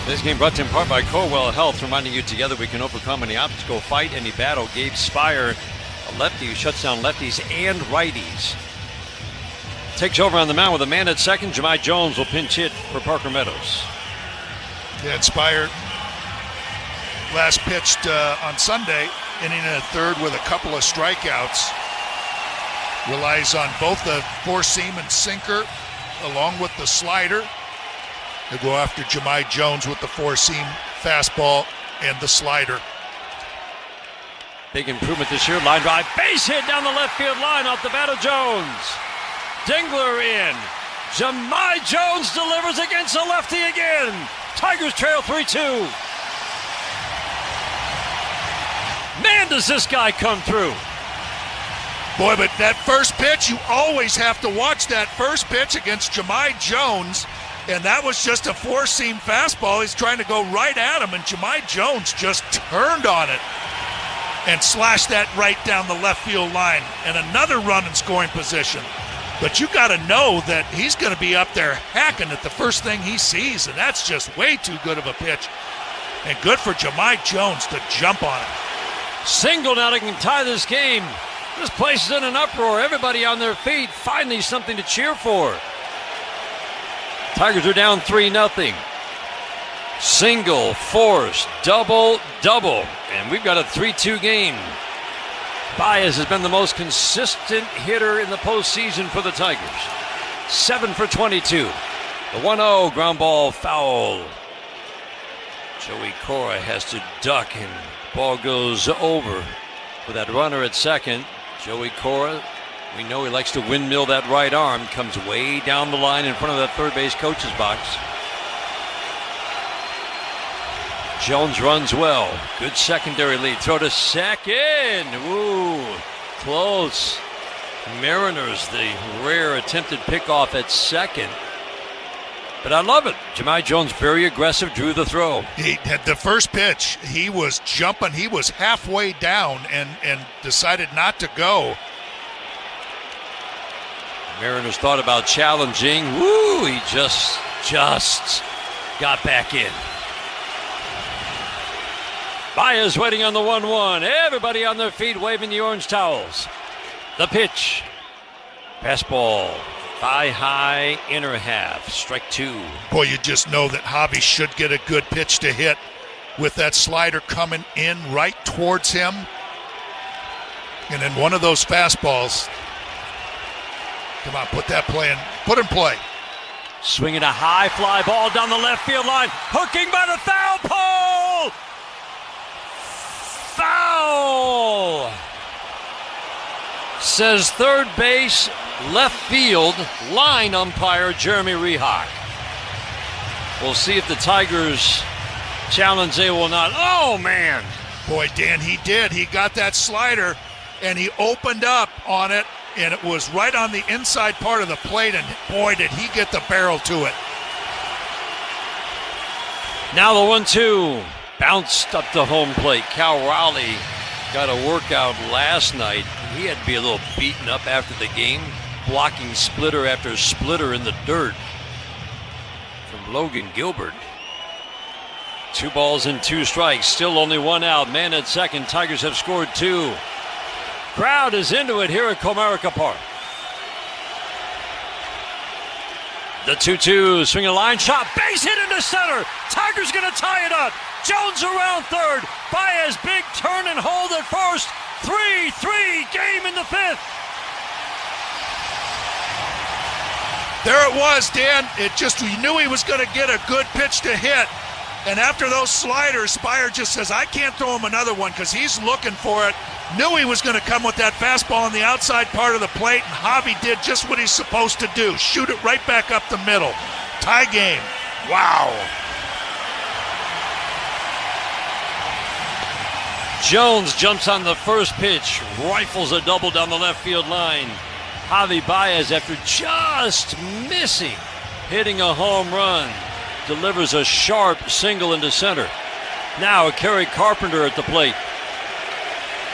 This game brought to you in part by Corewell Health, reminding you together we can overcome any obstacle, fight any battle. Gabe Spire, a lefty who shuts down lefties and righties. Takes over on the mound with a man at second. Jahmai Jones will pinch hit for Parker Meadows. Yeah, Spire last pitched on Sunday, inning and a third with a couple of strikeouts. Relies on both the 4-seam and sinker along with the slider. They go after Jahmai Jones with the 4-seam fastball and the slider. Big improvement this year. Line drive, base hit down the left field line off the bat of Jones. Dingler in. Jahmai Jones delivers against the lefty again. Tigers trail 3-2. Man, does this guy come through. Boy, but that first pitch, you always have to watch that first pitch against Jahmai Jones. And that was just a 4-seam fastball. He's trying to go right at him, and Jahmai Jones just turned on it and slashed that right down the left field line. And another run in scoring position. But you got to know that he's going to be up there hacking at the first thing he sees, and that's just way too good of a pitch. And good for Jahmai Jones to jump on it. Single now, they can tie this game. This place is in an uproar. Everybody on their feet. Finally something to cheer for. Tigers are down 3-0. Single, force, double, double. And we've got a 3-2 game. Baez has been the most consistent hitter in the postseason for the Tigers. 7 for 22. The 1-0 ground ball foul. Joey Cora has to duck and ball goes over. With that runner at second, Joey Cora, we know he likes to windmill that right arm, comes way down the line in front of that third base coach's box. Jones runs well. Good secondary lead. Throw to second. Ooh, close. Mariners, the rare attempted pickoff at second. But I love it. Jahmai Jones, very aggressive, drew the throw. He had the first pitch. He was jumping. He was halfway down and decided not to go. Mariners thought about challenging. Woo! He just got back in. Baez waiting on the 1-1. Everybody on their feet waving the orange towels. The pitch. Fastball. Thigh high, inner half. Strike 2. Boy, you just know that Javi should get a good pitch to hit with that slider coming in right towards him. And then one of those fastballs. Come on, put that play in. Put in play. Swinging a high fly ball down the left field line. Hooking by the foul pole. Foul, says third base, left field line umpire Jeremy Rehawk. We'll see if the Tigers challenge they will not. Oh, man. Boy, Dan, he did. He got that slider, and he opened up on it, and it was right on the inside part of the plate, and boy, did he get the barrel to it. Now the 1-2. Bounced up the home plate. Cal Raleigh got a workout last night. He had to be a little beaten up after the game, blocking splitter after splitter in the dirt from Logan Gilbert. 2 balls and 2 strikes. Still only 1 out. Man at second. Tigers have scored 2. Crowd is into it here at Comerica Park. The 2-2, swing a line shot, base hit into center. Tigers gonna tie it up. Jones around third. Baez, big turn and hold at first. 3-3, game in the 5th. There it was, Dan. It just, we knew he was going to get a good pitch to hit. And after those sliders, Spire just says, I can't throw him another one because he's looking for it. Knew he was going to come with that fastball on the outside part of the plate, and Javi did just what he's supposed to do. Shoot it right back up the middle. Tie game. Wow. Jones jumps on the first pitch, rifles a double down the left field line. Javi Baez, after just missing, hitting a home run, delivers a sharp single into center. Now Kerry Carpenter at the plate.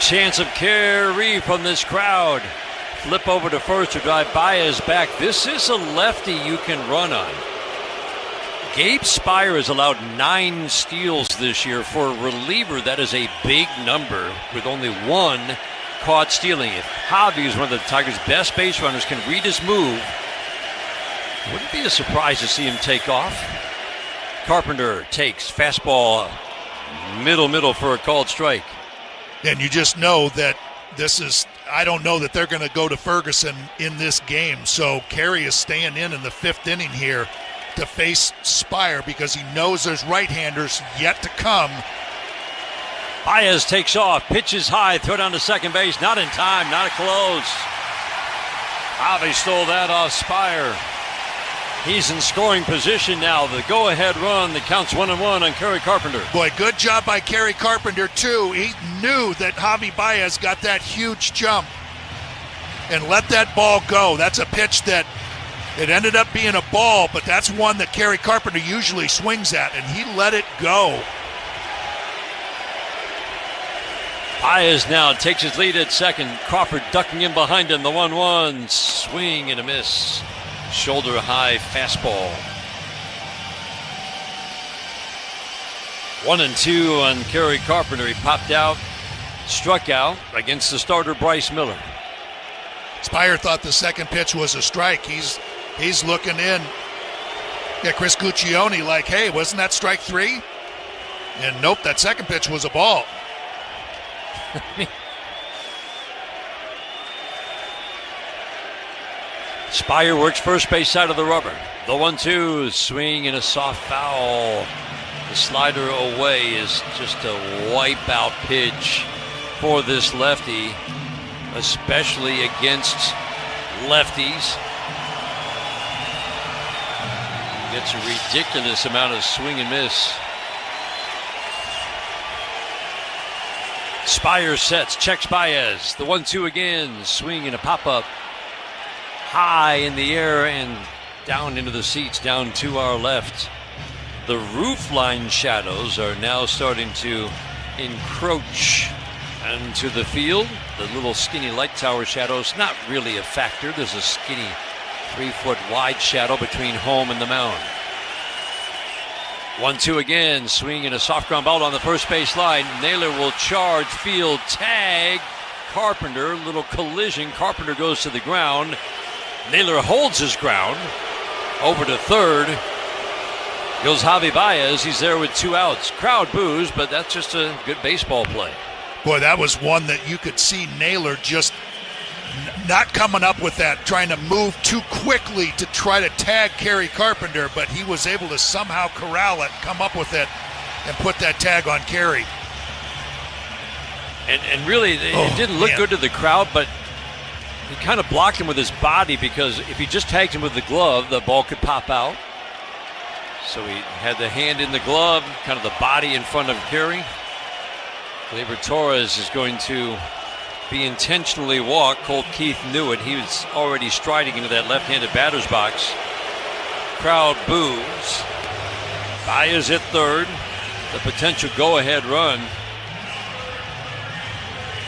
Chance of carry from this crowd. Flip over to first to drive Baez back. This is a lefty you can run on. Gabe Spire has allowed 9 steals this year. For a reliever, that is a big number with only 1 caught stealing it. Javi is one of the Tigers' best base runners, can read his move. Wouldn't be a surprise to see him take off. Carpenter takes fastball middle for a called strike. And you just know that this is, I don't know that they're going to go to Ferguson in this game. So Carey is staying in the 5th inning here to face Spire because he knows there's right-handers yet to come. Baez takes off, pitches high, throw down to second base. Not in time, not close. Javi stole that off Spire. He's in scoring position now. The go-ahead run that counts 1-1 on Kerry Carpenter. Boy, good job by Kerry Carpenter, too. He knew that Javi Baez got that huge jump and let that ball go. That's a pitch that it ended up being a ball, but that's one that Kerry Carpenter usually swings at, and he let it go. Baez now takes his lead at second. Crawford ducking in behind him. The 1-1. Swing and a miss. Shoulder high fastball. 1-2 on Kerry Carpenter. He popped out, struck out against the starter Bryce Miller. Spire thought the second pitch was a strike. He's looking in at Chris Guccione like, hey, wasn't that strike 3? And nope, that second pitch was a ball. Spire works first base side of the rubber. The 1-2, swing and a soft foul. The slider away is just a wipeout pitch for this lefty, especially against lefties. Gets a ridiculous amount of swing and miss. Spire sets, checks Baez. The 1-2 again, swing and a pop-up. High in the air and down into the seats, down to our left. The roof line shadows are now starting to encroach into the field. The little skinny light tower shadows, not really a factor. There's a skinny 3-foot wide shadow between home and the mound. 1-2 again. Swing and a soft ground ball on the first base line. Naylor will charge, field, tag. Carpenter, little collision. Carpenter goes to the ground. Naylor holds his ground. Over to third. Goes Javi Baez. He's there with 2 outs. Crowd boos, but that's just a good baseball play. Boy, that was one that you could see Naylor just not coming up with that, trying to move too quickly to try to tag Kerry Carpenter, but he was able to somehow corral it, come up with it, and put that tag on Kerry. And really, it didn't look good to the crowd, but he kind of blocked him with his body, because if he just tagged him with the glove, the ball could pop out. So he had the hand in the glove, kind of the body in front of Kerry. Gleyber Torres is going to be intentionally walked. Colt Keith knew it. He was already striding into that left-handed batter's box. Crowd boos. Baez at third. The potential go-ahead run.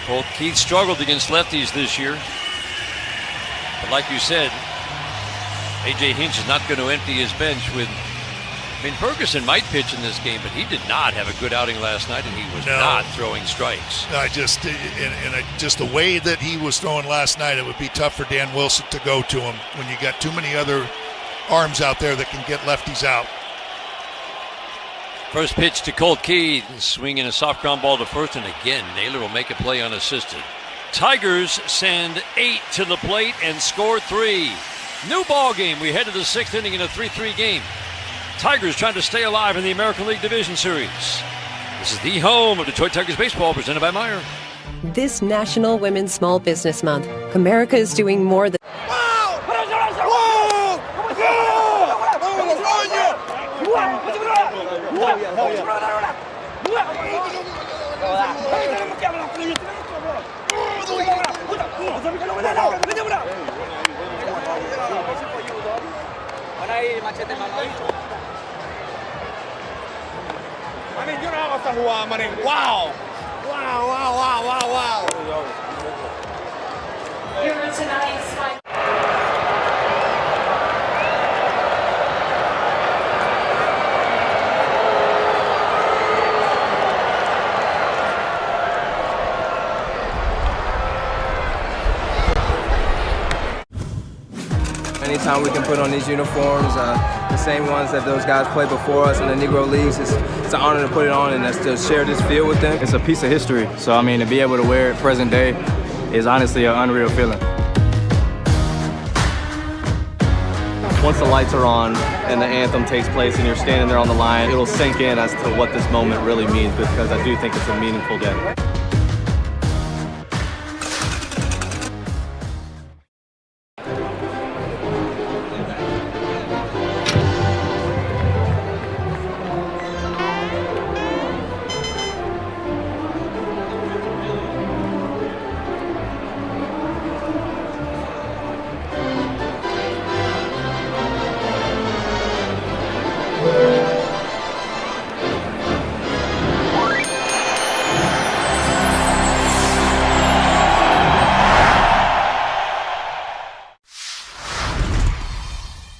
Colt Keith struggled against lefties this year. But like you said, A.J. Hinch is not going to empty his bench with... I mean, Ferguson might pitch in this game, but he did not have a good outing last night, and he was not throwing strikes. Just the way that he was throwing last night, it would be tough for Dan Wilson to go to him when you got too many other arms out there that can get lefties out. First pitch to Colt Keith, swinging a soft ground ball to first, and again, Naylor will make a play unassisted. Tigers send 8 to the plate and score 3. New ball game. We head to the 6th inning in a 3-3 game. Tigers trying to stay alive in the American League Division Series. This is the home of Detroit Tigers baseball, presented by Meijer. This National Women's Small Business Month, America is doing more than... Yo no hago esta jugada, manín. Wow. Wow, wow, wow, wow, wow. Here tonight's fight. Anytime we can put on these uniforms, the same ones that those guys played before us in the Negro Leagues, it's an honor to put it on and to share this field with them. It's a piece of history, so I mean, to be able to wear it present day is honestly an unreal feeling. Once the lights are on and the anthem takes place and you're standing there on the line, it'll sink in as to what this moment really means, because I do think it's a meaningful day.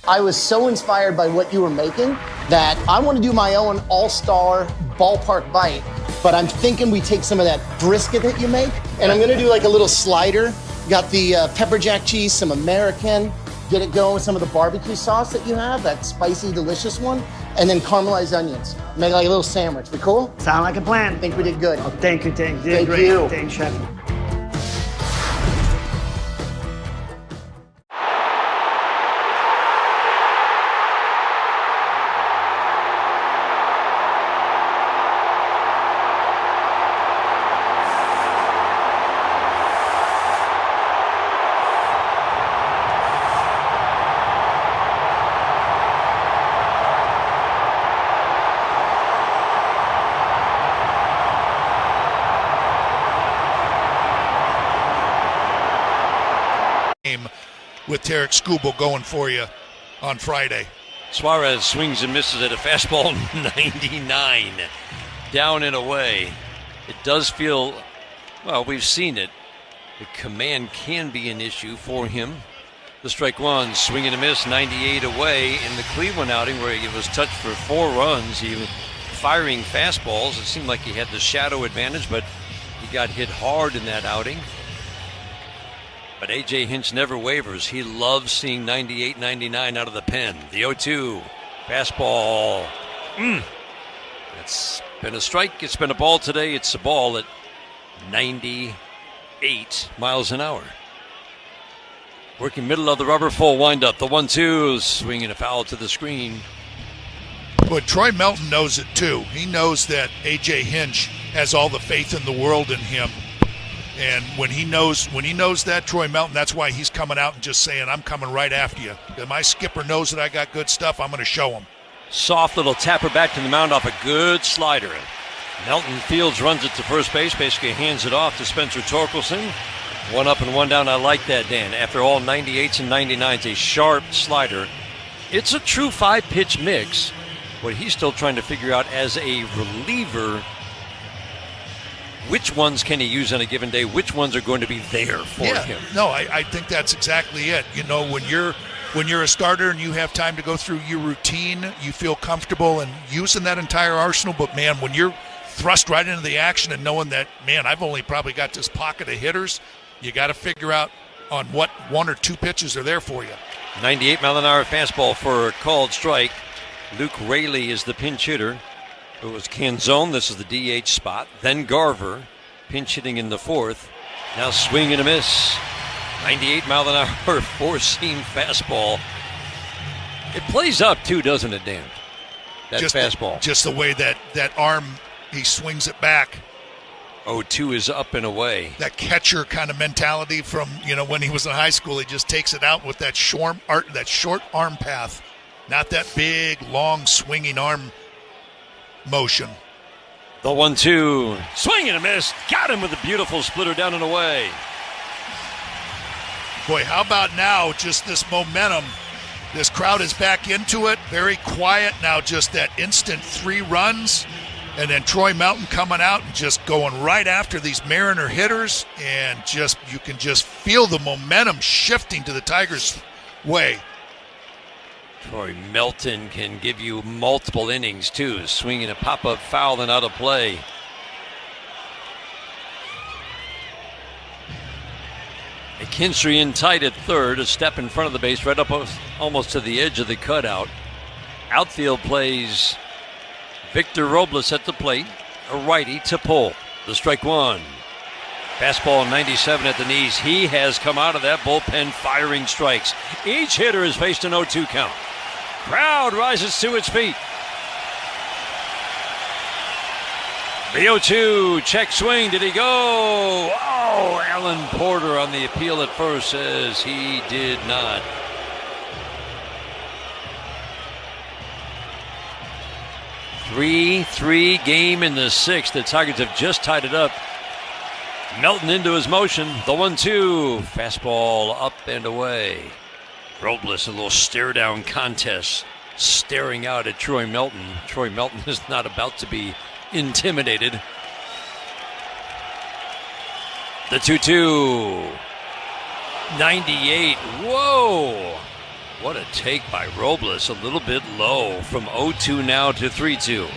I was so inspired by what you were making that I want to do my own all-star ballpark bite, but I'm thinking we take some of that brisket that you make, and I'm going to do like a little slider. Got the pepper jack cheese, some American, get it going with some of the barbecue sauce that you have, that spicy, delicious one, and then caramelized onions. Make like a little sandwich. Be cool? Sound like a plan. I think we did good. Oh, thank you, thank you. Thank Great. you. Thanks, Chef. With Tarek Skubal going for you on Friday. Suarez swings and misses at a fastball 99. Down and away. It does feel, well, we've seen it. The command can be an issue for him. The strike one, swing and a miss, 98 away in the Cleveland outing where he was touched for 4 runs. He was firing fastballs. It seemed like he had the shadow advantage, but he got hit hard in that outing. But A.J. Hinch never wavers. He loves seeing 98, 99 out of the pen. The 0-2, fastball. It's been a strike. It's been a ball today. It's a ball at 98 miles an hour. Working middle of the rubber, full windup. The 1-2, swinging a foul to the screen. But Troy Melton knows it too. He knows that A.J. Hinch has all the faith in the world in him. And when he knows that, Troy Melton, that's why he's coming out and just saying, I'm coming right after you. My skipper knows that I got good stuff. I'm going to show him. Soft little tapper back to the mound off a good slider. Melton fields, runs it to first base, basically hands it off to Spencer Torkelson. 1 up and 1 down. I like that, Dan. After all 98s and 99s, a sharp slider. It's a true 5-pitch mix. What he's still trying to figure out as a reliever, which ones can he use on a given day? Which ones are going to be there for him? No, I think that's exactly it. You know, when you're a starter and you have time to go through your routine, you feel comfortable in using that entire arsenal. But, man, when you're thrust right into the action and knowing that, man, I've only probably got this pocket of hitters, you got to figure out on what 1 or 2 pitches are there for you. 98-mile-an-hour fastball for a called strike. Luke Raley is the pinch hitter. It was Canzone. This is the DH spot. Then Garver, pinch hitting in the 4th. Now swing and a miss. 98-mile-an-hour four-seam fastball. It plays up, too, doesn't it, Dan? That fastball. Just the way that arm, he swings it back. 0-2 is up and away. That catcher kind of mentality from, when he was in high school, he just takes it out with that short arm path, not that big, long, swinging arm motion. The 1-2, swing and a miss. Got him with a beautiful splitter down and away. Boy, how about now, just this momentum. This crowd is back into it, very quiet now, just that instant 3 runs. And then Troy Melton coming out and just going right after these Mariner hitters, and you can just feel the momentum shifting to the Tigers' way. Troy Melton can give you multiple innings, too, swinging a pop-up foul and out of play. McKinstry in tight at third, a step in front of the base, right up almost to the edge of the cutout. Outfield plays Victor Robles at the plate, a righty to pull. The strike one. Fastball 97 at the knees. He has come out of that bullpen firing strikes. Each hitter has faced an 0-2 count. Crowd rises to its feet. The 0-2, check swing. Did he go? Oh, Alan Porter on the appeal at first says he did not. Three game in the 6th. The Tigers have just tied it up. Melton into his motion. The 1-2. Fastball up and away. Robles, a little stare down contest. Staring out at Troy Melton. Troy Melton is not about to be intimidated. The 2-2. 98. Whoa. What a take by Robles, a little bit low from 0-2 now to 3-2.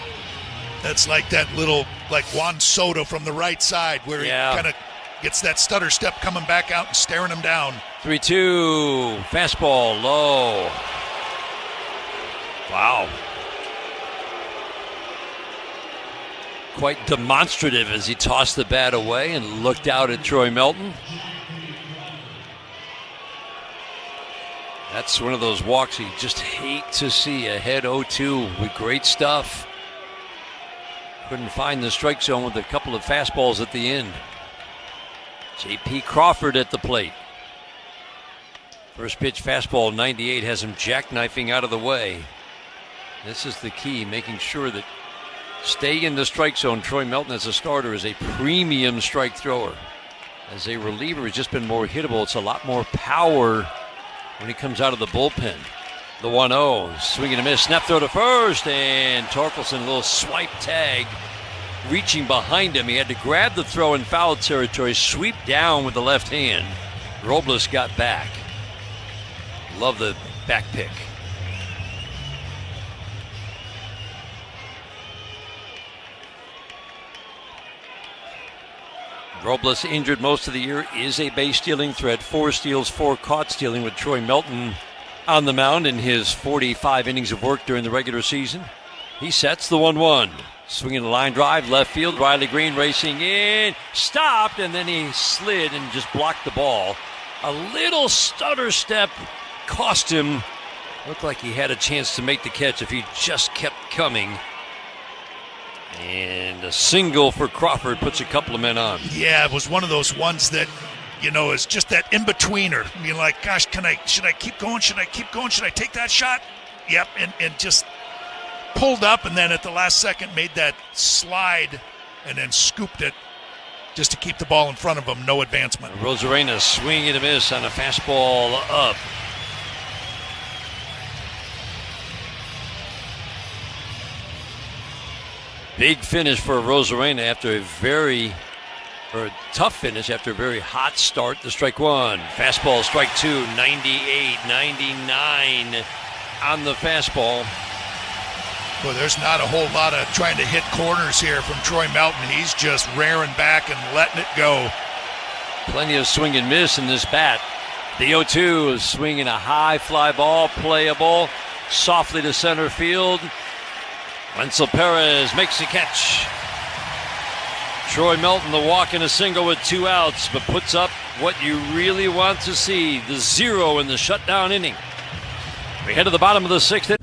That's like that little, like Juan Soto from the right side where he kind of gets that stutter step coming back out and staring him down. 3-2, fastball low. Wow. Quite demonstrative as he tossed the bat away and looked out at Troy Melton. That's one of those walks you just hate to see. Ahead 0-2 with great stuff. Couldn't find the strike zone with a couple of fastballs at the end. J.P. Crawford at the plate. First pitch fastball 98 has him jackknifing out of the way. This is the key, making sure that stay in the strike zone. Troy Melton as a starter is a premium strike thrower. As a reliever, he's just been more hittable. It's a lot more power when he comes out of the bullpen. The 1-0, swing and a miss, snap throw to first, and Torkelson, a little swipe tag, reaching behind him. He had to grab the throw in foul territory, sweep down with the left hand. Robles got back. Love the back pick. Robles, injured most of the year, is a base stealing threat. 4 steals, 4 caught stealing, with Troy Melton on the mound in his 45 innings of work during the regular season. He sets the 1-1. Swinging a line drive, left field. Riley Green racing in, stopped, and then he slid and just blocked the ball. A little stutter step cost him. Looked like he had a chance to make the catch if he just kept coming. And a single for Crawford puts a couple of men on. Yeah, it was one of those ones that, is just that in-betweener. You're like, gosh, should I keep going? Should I keep going? Should I take that shot? Yep, and just pulled up, and then at the last second made that slide and then scooped it just to keep the ball in front of him. No advancement. Rosarena swing and a miss on a fastball up. Big finish for Rosarena after a tough finish after a very hot start to strike 1. Fastball, strike 2, 98, 99 on the fastball. Well, there's not a whole lot of trying to hit corners here from Troy Melton. He's just rearing back and letting it go. Plenty of swing and miss in this bat. The 0-2 is swinging a high fly ball, playable, softly to center field. Wenzel Perez makes the catch. Troy Melton, the walk and a single with 2 outs, but puts up what you really want to see, the 0 in the shutdown inning. We head to the bottom of the 6th.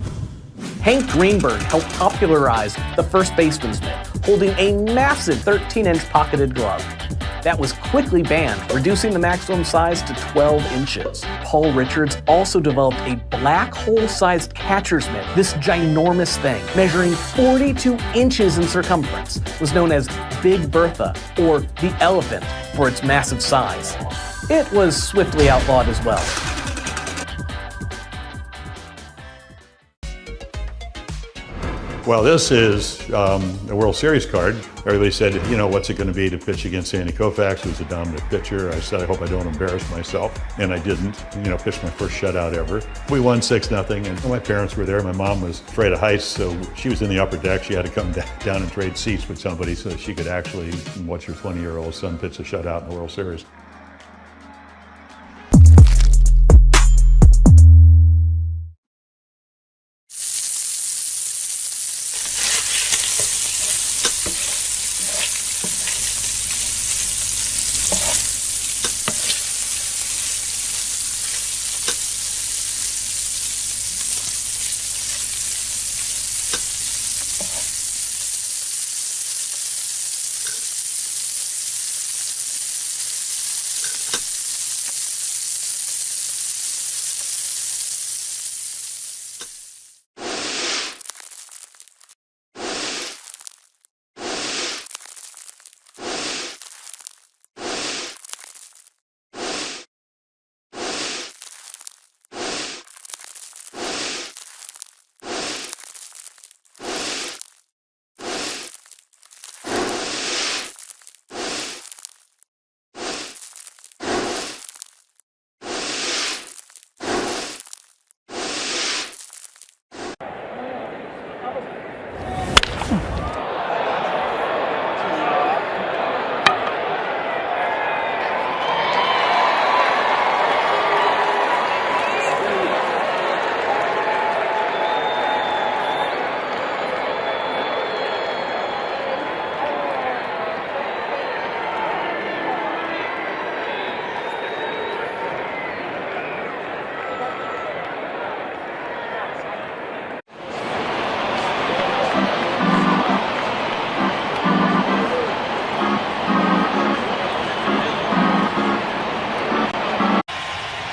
Hank Greenberg helped popularize the first baseman's mitt, holding a massive 13-inch pocketed glove. That was quickly banned, reducing the maximum size to 12 inches. Paul Richards also developed a black hole-sized catcher's mitt. This ginormous thing, measuring 42 inches in circumference, was known as Big Bertha, or the elephant, for its massive size. It was swiftly outlawed as well. Well, this is a World Series card. Everybody said, what's it going to be to pitch against Sandy Koufax, who's a dominant pitcher? I said, I hope I don't embarrass myself. And I didn't. Pitched my first shutout ever. We won 6-0, and my parents were there. My mom was afraid of heights, so she was in the upper deck. She had to come down and trade seats with somebody so that she could actually watch her 20-year-old son pitch a shutout in the World Series.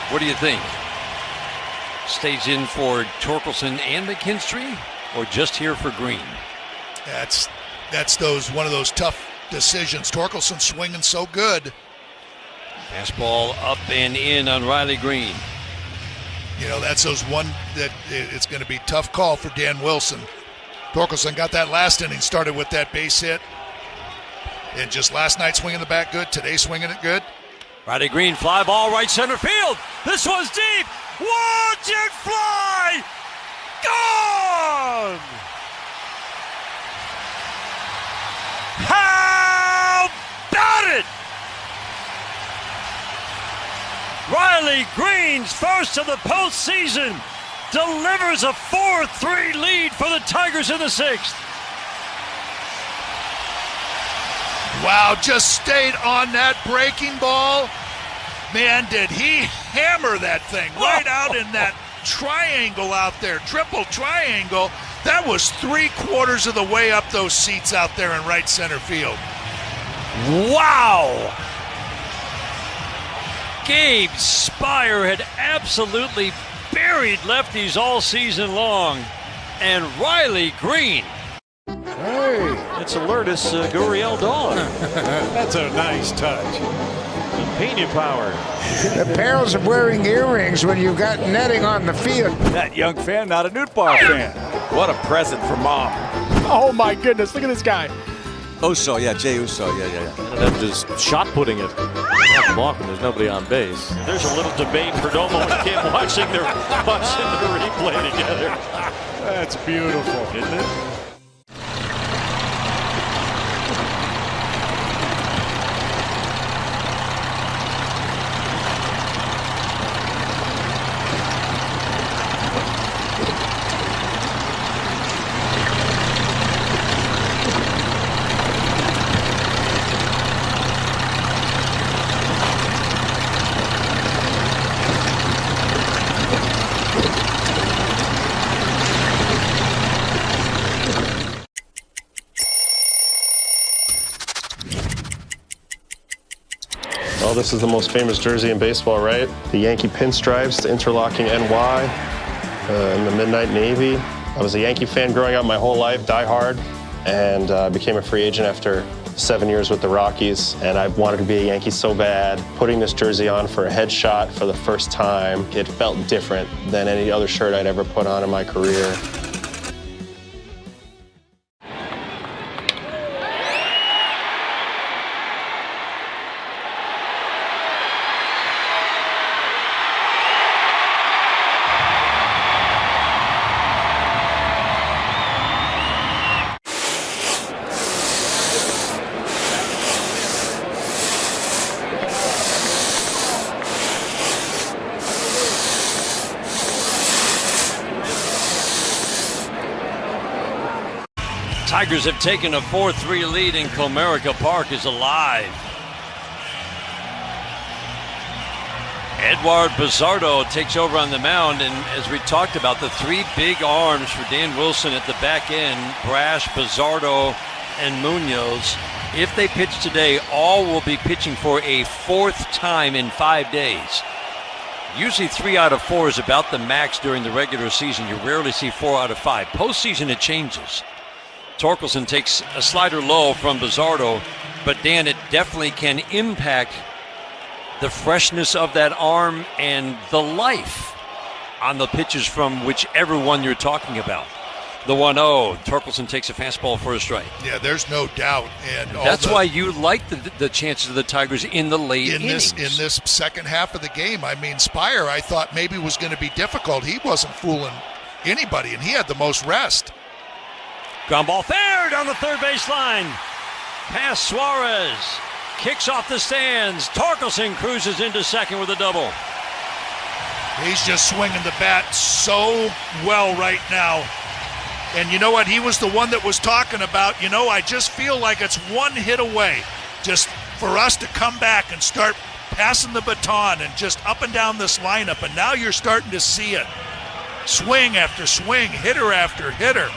What do you think? Stays in for Torkelson and McKinstry, or just here for Green? That's one of those tough decisions. Torkelson swinging so good. Fastball up and in on Riley Green. That's those one that it's going to be a tough call for Dan Wilson. Torkelson got that last inning, started with that base hit. And just last night swinging the bat good, today swinging it good. Riley Green, fly ball, right center field. This one's deep. Watch it fly. Gone. How about it? Riley Green's first of the postseason delivers a 4-3 lead for the Tigers in the 6th. Wow, just stayed on that breaking ball. Man, did he hammer that thing right out in that triangle out there, triple triangle. That was 3/4 of the way up those seats out there in right center field. Wow! Gabe Spire had absolutely buried lefties all season long. And Riley Green. Hey, it's Lourdes Gurriel Dawn. That's a nice touch. Pena power. The perils of wearing earrings when you've got netting on the field. That young fan, not a Newtbar fan. What a present for Mom. Oh my goodness, look at this guy. Uso, yeah, Jay Uso, yeah. Ended up just shot putting it. Not blocking, there's nobody on base. There's a little debate for Domo and Kim watching the replay together. That's beautiful, isn't it? Well, this is the most famous jersey in baseball, right? The Yankee pinstripes, the interlocking NY, and the Midnight Navy. I was a Yankee fan growing up my whole life, die hard, and became a free agent after 7 years with the Rockies, and I wanted to be a Yankee so bad. Putting this jersey on for a headshot for the first time, it felt different than any other shirt I'd ever put on in my career. Tigers have taken a 4-3 lead and Comerica Park is alive. Edward Bizardo takes over on the mound, and as we talked about, the three big arms for Dan Wilson at the back end, Brash, Bizardo, and Munoz. If they pitch today, all will be pitching for a fourth time in 5 days. Usually 3 out of 4 is about the max during the regular season. You rarely see 4 out of 5. Postseason, it changes. Torkelson takes a slider low from Bizardo, but Dan, it definitely can impact the freshness of that arm and the life on the pitches from whichever one you're talking about. The 1-0, Torkelson takes a fastball for a strike. Yeah, there's no doubt. And that's why you like the chances of the Tigers in the late innings. In this second half of the game. I mean, Spire, I thought maybe was going to be difficult. He wasn't fooling anybody, and he had the most rest. Ground ball fair down the third base line. Past Suarez. Kicks off the stands. Torkelson cruises into second with a double. He's just swinging the bat so well right now. And you know what? He was the one that was talking about, I just feel like it's one hit away just for us to come back and start passing the baton and just up and down this lineup. And now you're starting to see it. Swing after swing, hitter after hitter.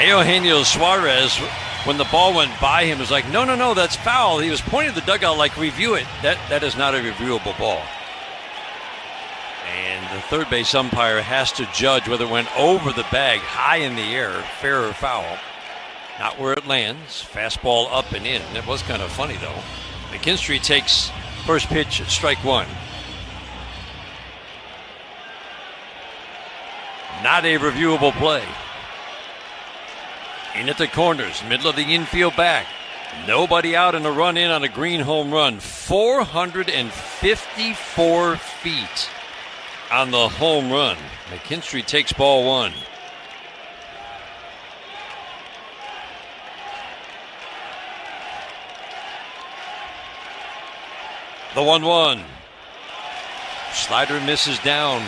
Eugenio Suarez, when the ball went by him, was like, no, that's foul. He was pointing at the dugout like, review it. That is not a reviewable ball. And the third base umpire has to judge whether it went over the bag, high in the air, fair or foul. Not where it lands. Fastball up and in. That was kind of funny, though. McKinstry takes first pitch at strike one. Not a reviewable play. In at the corners, middle of the infield back. Nobody out and a run in on a green home run. 454 feet on the home run. McKinstry takes ball one. The 1-1. Slider misses down.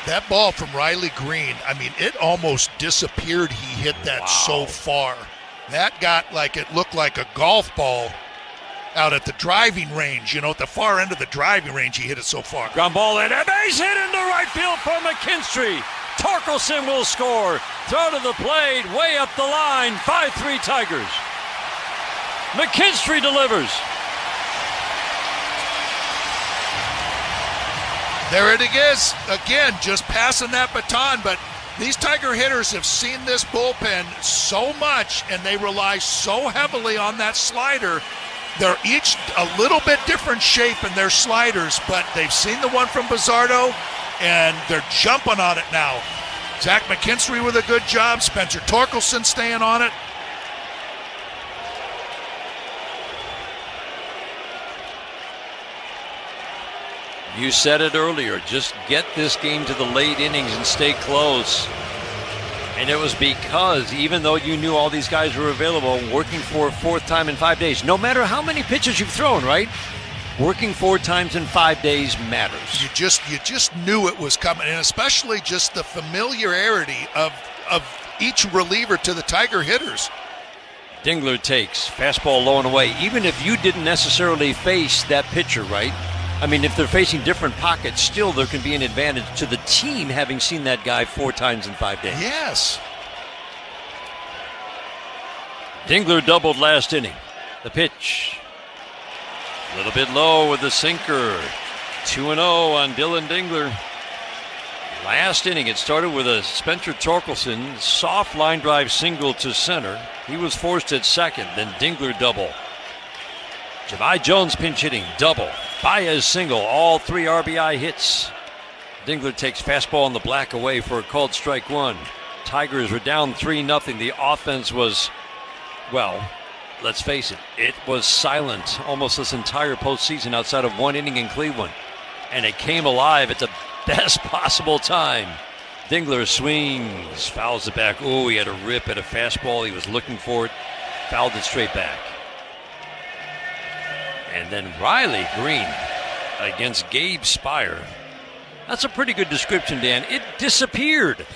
That ball from Riley Green, I mean, it almost disappeared. He hit that so far. That got like, it looked like a golf ball out at the driving range. You know, at the far end of the driving range, he hit it so far. Ground ball and a base hit into right field for McKinstry. Torkelson will score. Throw to the plate, way up the line. 5-3 Tigers. McKinstry delivers. There it is. Again, just passing that baton. But these Tiger hitters have seen this bullpen so much, and they rely so heavily on that slider. They're each a little bit different shape in their sliders, but they've seen the one from Bizzardo, and they're jumping on it now. Zach McKinstry with a good job. Spencer Torkelson staying on it. You said it earlier, just get this game to the late innings and stay close. And it was because, even though you knew all these guys were available, working for a fourth time in 5 days, no matter how many pitches you've thrown, right? Working 4 times in 5 days matters. You just knew it was coming, and especially just the familiarity of each reliever to the Tiger hitters. Dingler takes, fastball low and away. Even if you didn't necessarily face that pitcher, right? I mean, if they're facing different pockets, still there can be an advantage to the team having seen that guy 4 times in 5 days. Yes. Dingler doubled last inning. The pitch. A little bit low with the sinker. 2-0 on Dylan Dingler. Last inning, it started with a Spencer Torkelson soft line drive single to center. He was forced at second, then Dingler double. Jahmai Jones pinch hitting, double. Baez single, all 3 RBI hits. Dingler takes fastball on the black away for a called strike one. Tigers were down 3-0. The offense was, well, let's face it, it was silent almost this entire postseason outside of 1 inning in Cleveland. And it came alive at the best possible time. Dingler swings, fouls it back. Oh, he had a rip at a fastball. He was looking for it, fouled it straight back. And then Riley Green against Gabe Spire. That's a pretty good description, Dan. It disappeared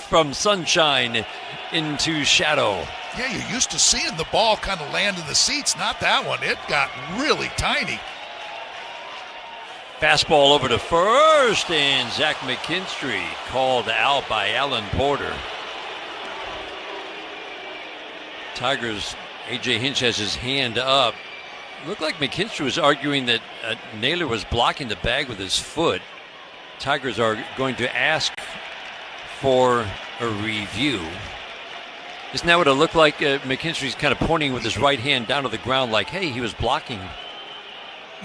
from sunshine into shadow. Yeah, you're used to seeing the ball kind of land in the seats. Not that one. It got really tiny. Fastball over to first, and Zach McKinstry called out by Alan Porter. Tigers, A.J. Hinch has his hand up. Looked like McKinstry was arguing that Naylor was blocking the bag with his foot. Tigers are going to ask for a review. Isn't that what it looked like? McKinstry's kind of pointing with his right hand down to the ground like, hey, he was blocking.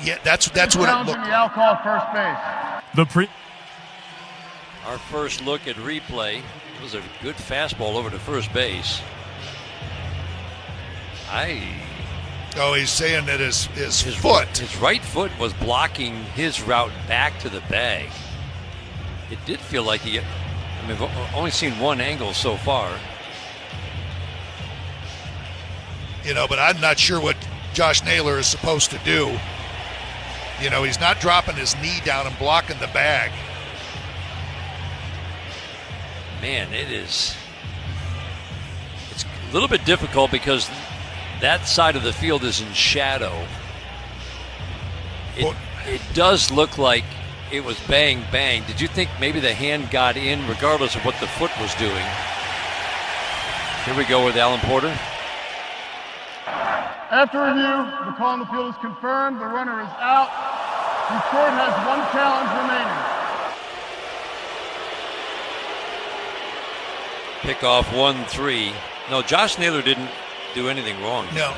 Yeah, that's what it looked like. I'll call first base. Our first look at replay. It was a good fastball over to first base. Oh, he's saying that his foot. His right foot was blocking his route back to the bag. It did feel like we've only seen one angle so far. You know, but I'm not sure what Josh Naylor is supposed to do. You know, he's not dropping his knee down and blocking the bag. Man, it's a little bit difficult because that side of the field is in shadow. It does look like it was bang, bang. Did you think maybe the hand got in regardless of what the foot was doing? Here we go with Alan Porter. After review, the call on the field is confirmed. The runner is out. Detroit has 1 challenge remaining. Pickoff 1-3. No, Josh Naylor didn't do anything wrong. No.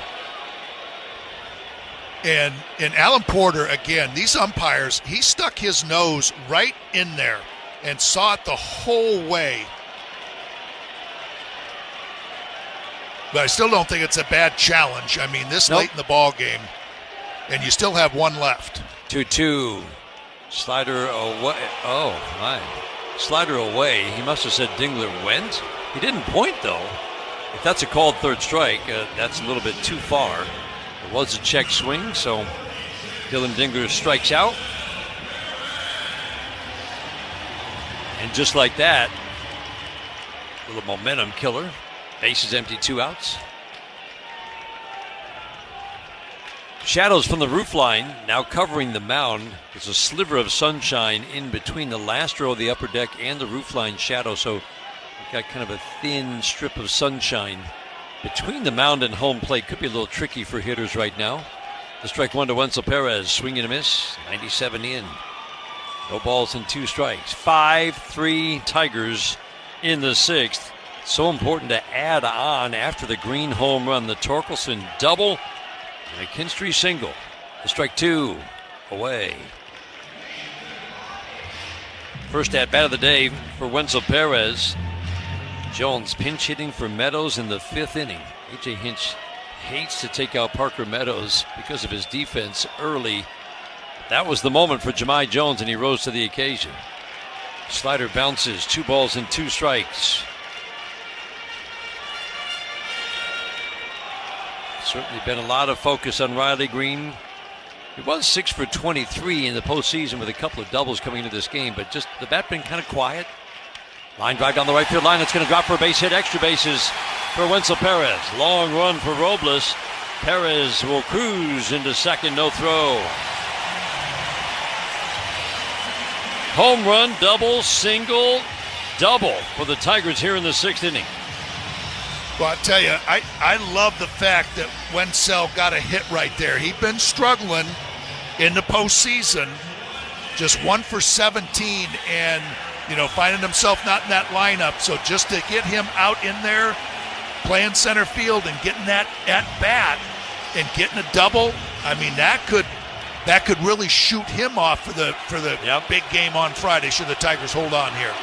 And Alan Porter, again, these umpires, he stuck his nose right in there and saw it the whole way. But I still don't think it's a bad challenge. I mean, this late in the ball game, and you still have one left. 2-2. Slider away. Oh, my. Slider away. He must have said Dingler went. He didn't point, though. If that's a called third strike, that's a little bit too far. It was a check swing, so Dylan Dingler strikes out. And just like that, a little momentum killer. Bases empty, 2 outs. Shadows from the roof line now covering the mound. There's a sliver of sunshine in between the last row of the upper deck and the roof line shadow, so we've got kind of a thin strip of sunshine between the mound and home plate. Could be a little tricky for hitters right now. The strike one to Wenzel Perez, swing and a miss, 97 in. No balls and 2 strikes. 5-3 Tigers in the 6th. So important to add on after the Green home run, the Torkelson double and a Kinstry single. The strike 2 away. First at bat of the day for Wenzel Perez. Jones pinch hitting for Meadows in the 5th inning. A.J. Hinch hates to take out Parker Meadows because of his defense early. That was the moment for Jahmai Jones, and he rose to the occasion. Slider bounces, 2 balls and 2 strikes. Certainly been a lot of focus on Riley Green. He was 6 for 23 in the postseason with a couple of doubles coming into this game, but just the bat been kind of quiet. Line drive down the right field line. It's going to drop for a base hit. Extra bases for Wenzel Perez. Long run for Robles. Perez will cruise into second, no throw. Home run, double, single, double for the Tigers here in the 6th inning. Well, I tell you, I love the fact that Wenzel got a hit right there. He'd been struggling in the postseason, just 1 for 17, and finding himself not in that lineup. So just to get him out in there, playing center field and getting that at bat and getting a double, I mean that could really shoot him off for the big game on Friday. Should the Tigers hold on here?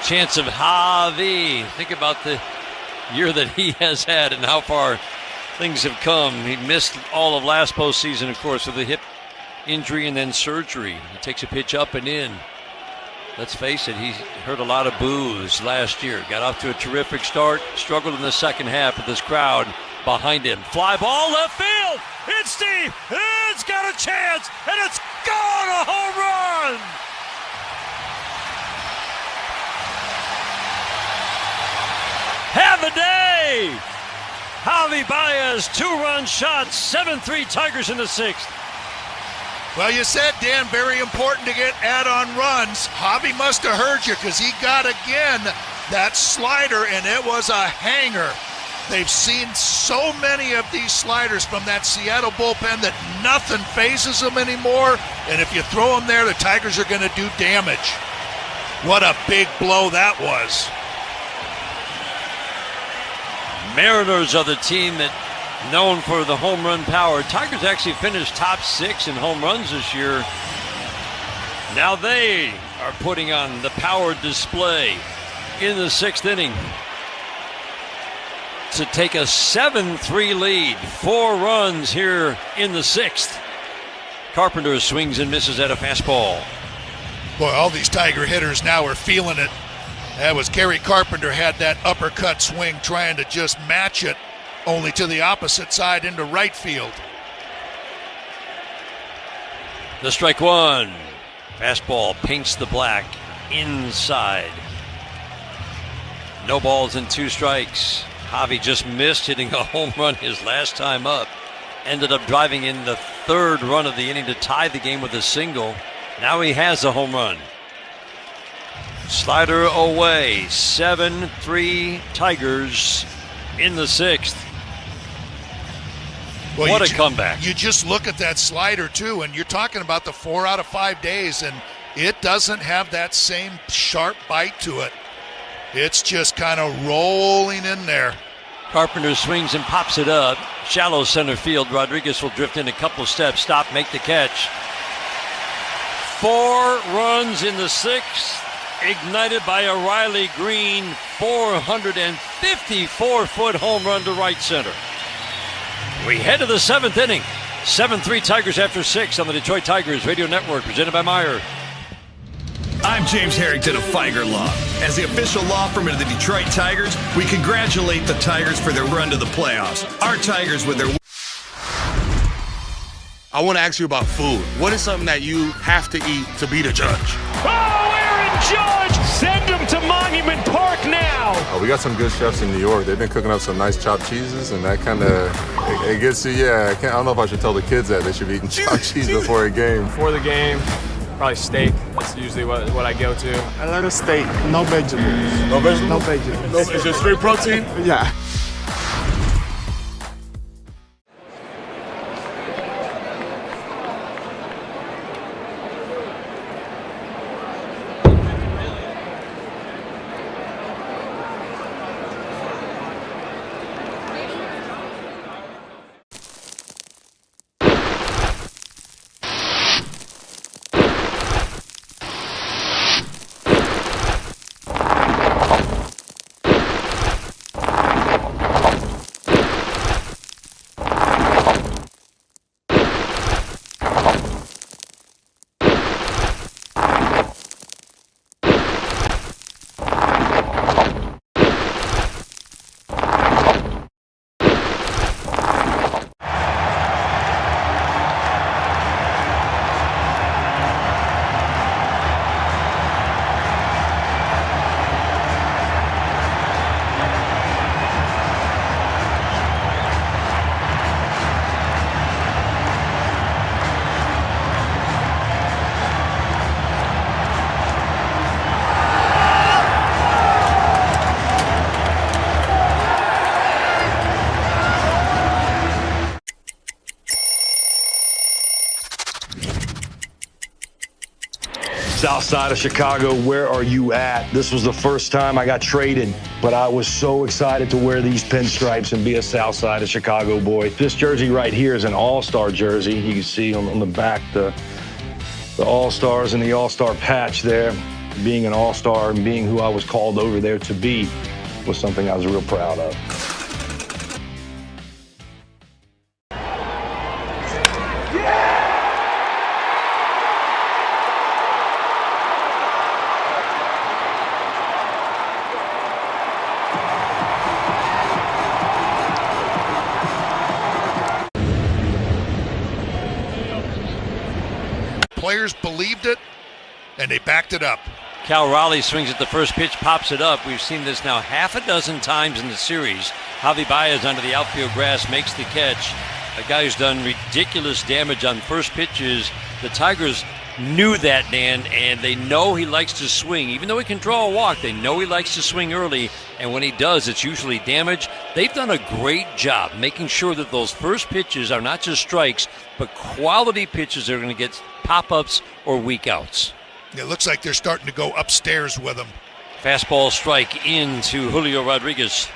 Chance of Javi. Think about the year that he has had and how far things have come. He missed all of last postseason, of course, with a hip injury and then surgery. He takes a pitch up and in. Let's face it, he heard a lot of boos last year. Got off to a terrific start, struggled in the second half with this crowd behind him. Fly ball left field. It's deep. It's got a chance, and it's gone. A home run. Have a day. Javi Baez, 2-run shot, 7-3 Tigers in the 6th. Well, you said, Dan, very important to get add-on runs. Javi must have heard you because he got again that slider, and it was a hanger. They've seen so many of these sliders from that Seattle bullpen that nothing phases them anymore. And if you throw them there, the Tigers are going to do damage. What a big blow that was. Mariners are the team that known for the home run power. Tigers actually finished top 6 in home runs this year. Now they are putting on the power display in the 6th inning to take a 7-3 lead. 4 runs here in the 6th. Carpenter swings and misses at a fastball. Boy, all these Tiger hitters now are feeling it. That was Gary Carpenter had that uppercut swing trying to just match it, only to the opposite side into right field. The strike 1. Fastball paints the black inside. No balls and 2 strikes. Javi just missed hitting a home run his last time up. Ended up driving in the 3rd run of the inning to tie the game with a single. Now he has a home run. Slider away. 7-3 Tigers in the 6th. Well, what a comeback. You just look at that slider, too, and you're talking about the 4 out of 5 days, and it doesn't have that same sharp bite to it. It's just kind of rolling in there. Carpenter swings and pops it up. Shallow center field. Rodriguez will drift in a couple steps, stop, make the catch. 4 runs in the 6th. ignited by a Riley Green 454-foot home run to right center. We head to the 7th inning. 7-3 Tigers after 6 on the Detroit Tigers Radio Network, presented by Meyer. I'm James Harrington of Feiger Law. As the official law firm of the Detroit Tigers, we congratulate the Tigers for their run to the playoffs. Our Tigers with their... I want to ask you about food. What is something that you have to eat to beat a judge? Oh, Aaron Judge! Send him to Monument Park now! We got some good chefs in New York. They've been cooking up some nice chopped cheeses, and that kind of, it gets you, I don't know if I should tell the kids that. They should be eating chopped cheese before a game. Before the game, probably steak. That's usually what I go to. A lot of steak, no vegetables. No vegetables? No vegetables. Is it straight protein? Yeah. South side of Chicago, where are you at? This was the first time I got traded, but I was so excited to wear these pinstripes and be a South side of Chicago boy. This jersey right here is an all-star jersey. You can see on the back the all-stars and the all-star patch there. Being an all-star and being who I was called over there to be was something I was real proud of. Players believed it, and they backed it up. Cal Raleigh swings at the first pitch, pops it up. We've seen this now half a dozen times in the series. Javi Baez under the outfield grass makes the catch. A guy who's done ridiculous damage on first pitches. The Tigers knew that, Dan, and they know he likes to swing. Even though he can draw a walk, they know he likes to swing early, and when he does, it's usually damage. They've done a great job making sure that those first pitches are not just strikes, but quality pitches that are going to get pop-ups or weak outs. It looks like they're starting to go upstairs with him. Fastball strike into Julio Rodriguez.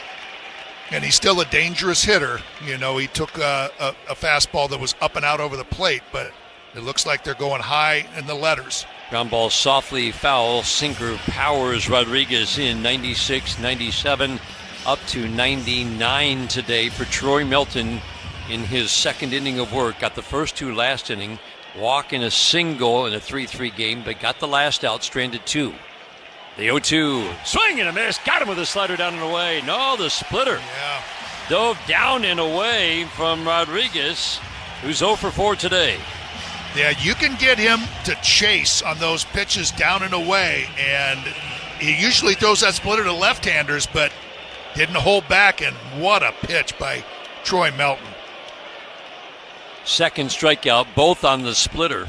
And he's still a dangerous hitter. You know, he took a fastball that was up and out over the plate, but it looks like they're going high in the letters. Ground ball softly foul. Sinker powers Rodriguez in 96, 97, up to 99 today for Troy Melton in his second inning of work. Got the first two last inning. Walk in a single in a 3-3 game, but got the last out, stranded two. The 0-2, swing and a miss, got him with a slider down and away. No, the splitter. Yeah. Dove down and away from Rodriguez, who's 0 for 4 today. Yeah, you can get him to chase on those pitches down and away, and he usually throws that splitter to left-handers, but didn't hold back, and what a pitch by Troy Melton. Second strikeout, both on the splitter.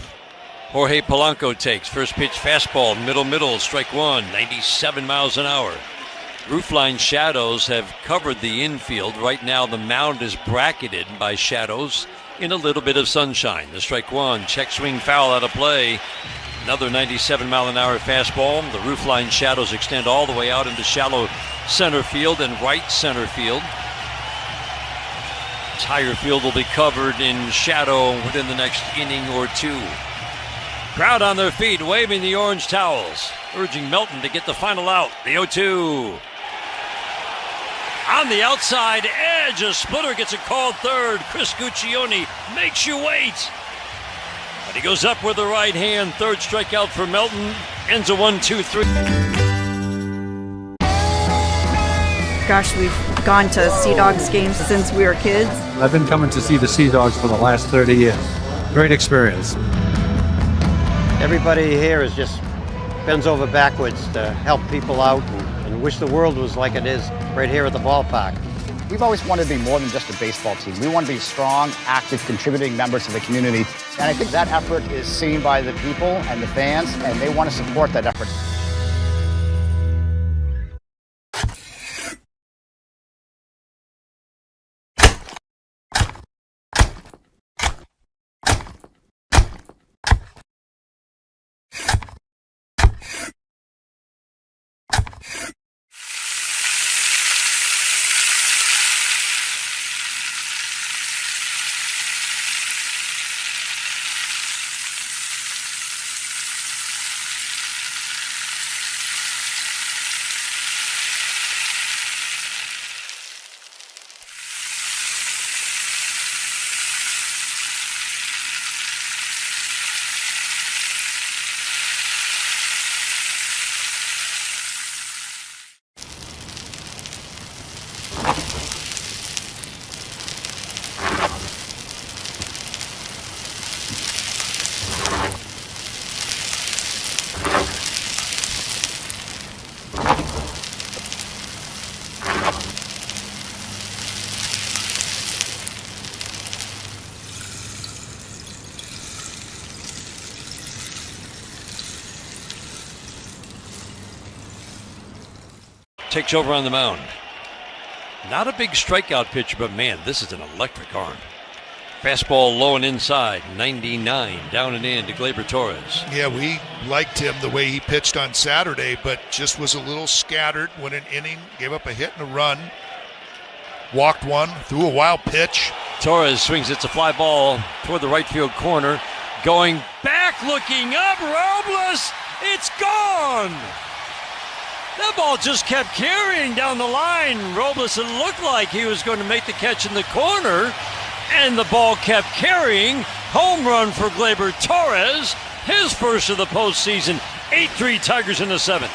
Jorge Polanco takes first pitch fastball, middle, strike one, 97 miles an hour. Roofline shadows have covered the infield. Right now the mound is bracketed by shadows in a little bit of sunshine. The strike one, check swing foul out of play. Another 97 mile an hour fastball. The roofline shadows extend all the way out into shallow center field and right center field. Entire field will be covered in shadow within the next inning or two. Crowd on their feet, waving the orange towels, urging Melton to get the final out. The 0-2. On the outside edge, a splitter gets a called third. Chris Guccione makes you wait. But he goes up with the right hand. Third strikeout for Melton. Ends a 1-2-3. Gosh, we've gone to Sea Dogs games since we were kids. I've been coming to see the Sea Dogs for the last 30 years. Great experience. Everybody here is just bends over backwards to help people out and wish the world was like it is right here at the ballpark. We've always wanted to be more than just a baseball team. We want to be strong, active, contributing members of the community. And I think that effort is seen by the people and the fans, and they want to support that effort. Takes over on the mound. Not a big strikeout pitcher, but man, this is an electric arm. Fastball low and inside, 99, down and in to Gleyber Torres. Yeah, we liked him the way he pitched on Saturday, but just was a little scattered, went an inning, gave up a hit and a run, walked one, threw a wild pitch. Torres swings, it's a fly ball toward the right field corner. Going back, looking up, Robles, it's gone! That ball just kept carrying down the line. Robles, it looked like he was going to make the catch in the corner, and the ball kept carrying. Home run for Gleyber Torres, his first of the postseason. 8-3 Tigers in the seventh.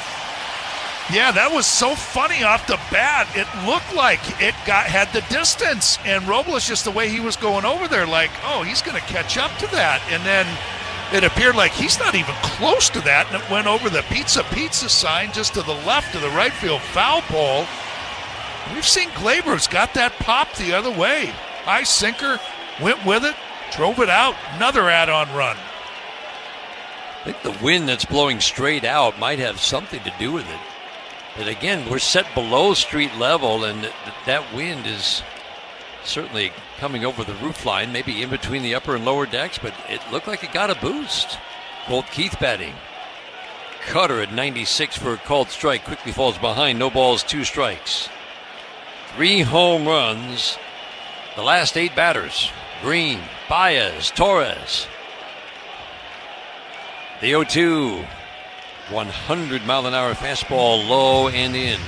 Yeah, that was so funny off the bat. It looked like it had the distance, and Robles, just the way he was going over there, like, oh, he's going to catch up to that. And then it appeared like he's not even close to that, and it went over the pizza sign just to the left of the right field foul pole. We've seen Gleyber's got that pop the other way. High sinker, went with it, drove it out, another add-on run. I think the wind that's blowing straight out might have something to do with it. But again, we're set below street level, and that wind is certainly coming over the roof line, maybe in between the upper and lower decks, but it looked like it got a boost. Bolt Keith batting. Cutter at 96 for a called strike, quickly falls behind, no balls, 2 strikes. 3 home runs, the last 8 batters. Green, Baez, Torres. The 0-2, 100-mile-an-hour fastball, low and in.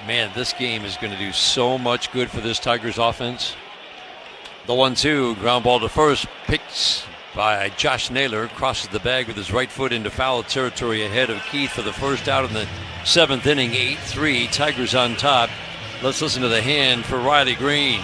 Man, this game is going to do so much good for this Tigers offense. The 1-2, ground ball to first, picked by Josh Naylor, crosses the bag with his right foot into foul territory ahead of Keith for the first out in the 7th inning. 8-3, Tigers on top. Let's listen to the hand for Riley Green.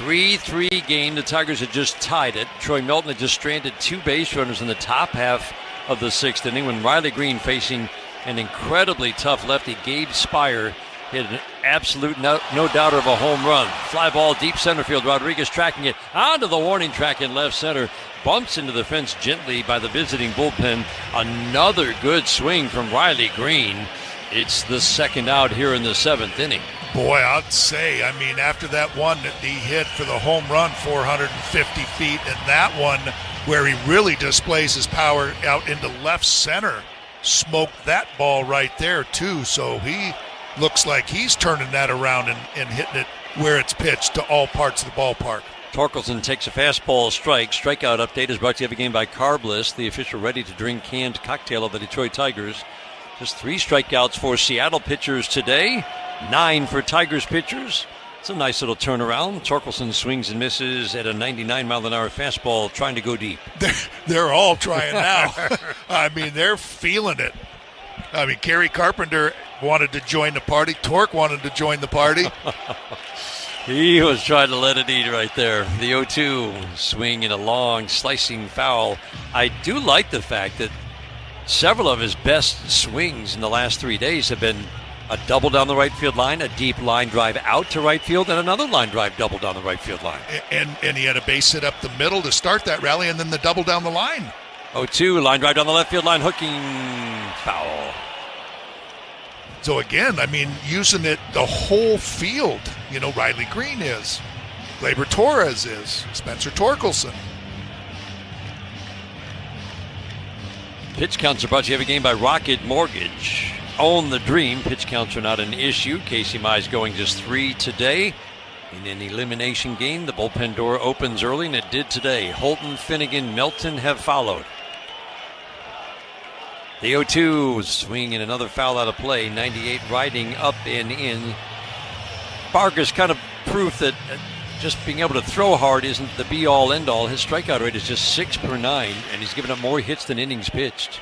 A 3-3 game. The Tigers had just tied it. Troy Melton had just stranded 2 base runners in the top half of the 6th inning when Riley Green, facing an incredibly tough lefty, Gabe Spire, hit an absolute no doubter of a home run. Fly ball deep center field. Rodriguez tracking it onto the warning track in left center. Bumps into the fence gently by the visiting bullpen. Another good swing from Riley Green. It's the second out here in the 7th inning. Boy, I'd say, I mean, after that one that he hit for the home run 450 feet, and that one where he really displays his power out into left center, smoked that ball right there, too. So he looks like he's turning that around and hitting it where it's pitched to all parts of the ballpark. Torkelson takes a fastball strike. Strikeout update is brought to you every game by Carbless, the official ready-to-drink canned cocktail of the Detroit Tigers. Just 3 strikeouts for Seattle pitchers today, 9 for Tigers pitchers. It's a nice little turnaround. Torkelson swings and misses at a 99-mile-an-hour fastball, trying to go deep. They're all trying now. I mean, they're feeling it. I mean, Kerry Carpenter wanted to join the party. Torque wanted to join the party. He was trying to let it eat right there. The 0-2 swing in a long slicing foul. I do like the fact that several of his best swings in the last 3 days have been a double down the right field line, a deep line drive out to right field, and another line drive double down the right field line. And he had a base hit up the middle to start that rally, and then the double down the line. 0-2, line drive down the left field line, hooking, foul. So again, I mean, using it the whole field. You know, Riley Green is, Gleyber Torres is, Spencer Torkelson. Pitch counts are brought to you every game by Rocket Mortgage. Own the dream. Pitch counts are not an issue. Casey Mize going just 3 today. In an elimination game, the bullpen door opens early, and it did today. Holton, Finnegan, Melton have followed. The 0-2 swing and another foul out of play. 98 riding up and in. Vargas kind of proof that just being able to throw hard isn't the be-all, end-all. His strikeout rate is just 6 per 9, and he's given up more hits than innings pitched.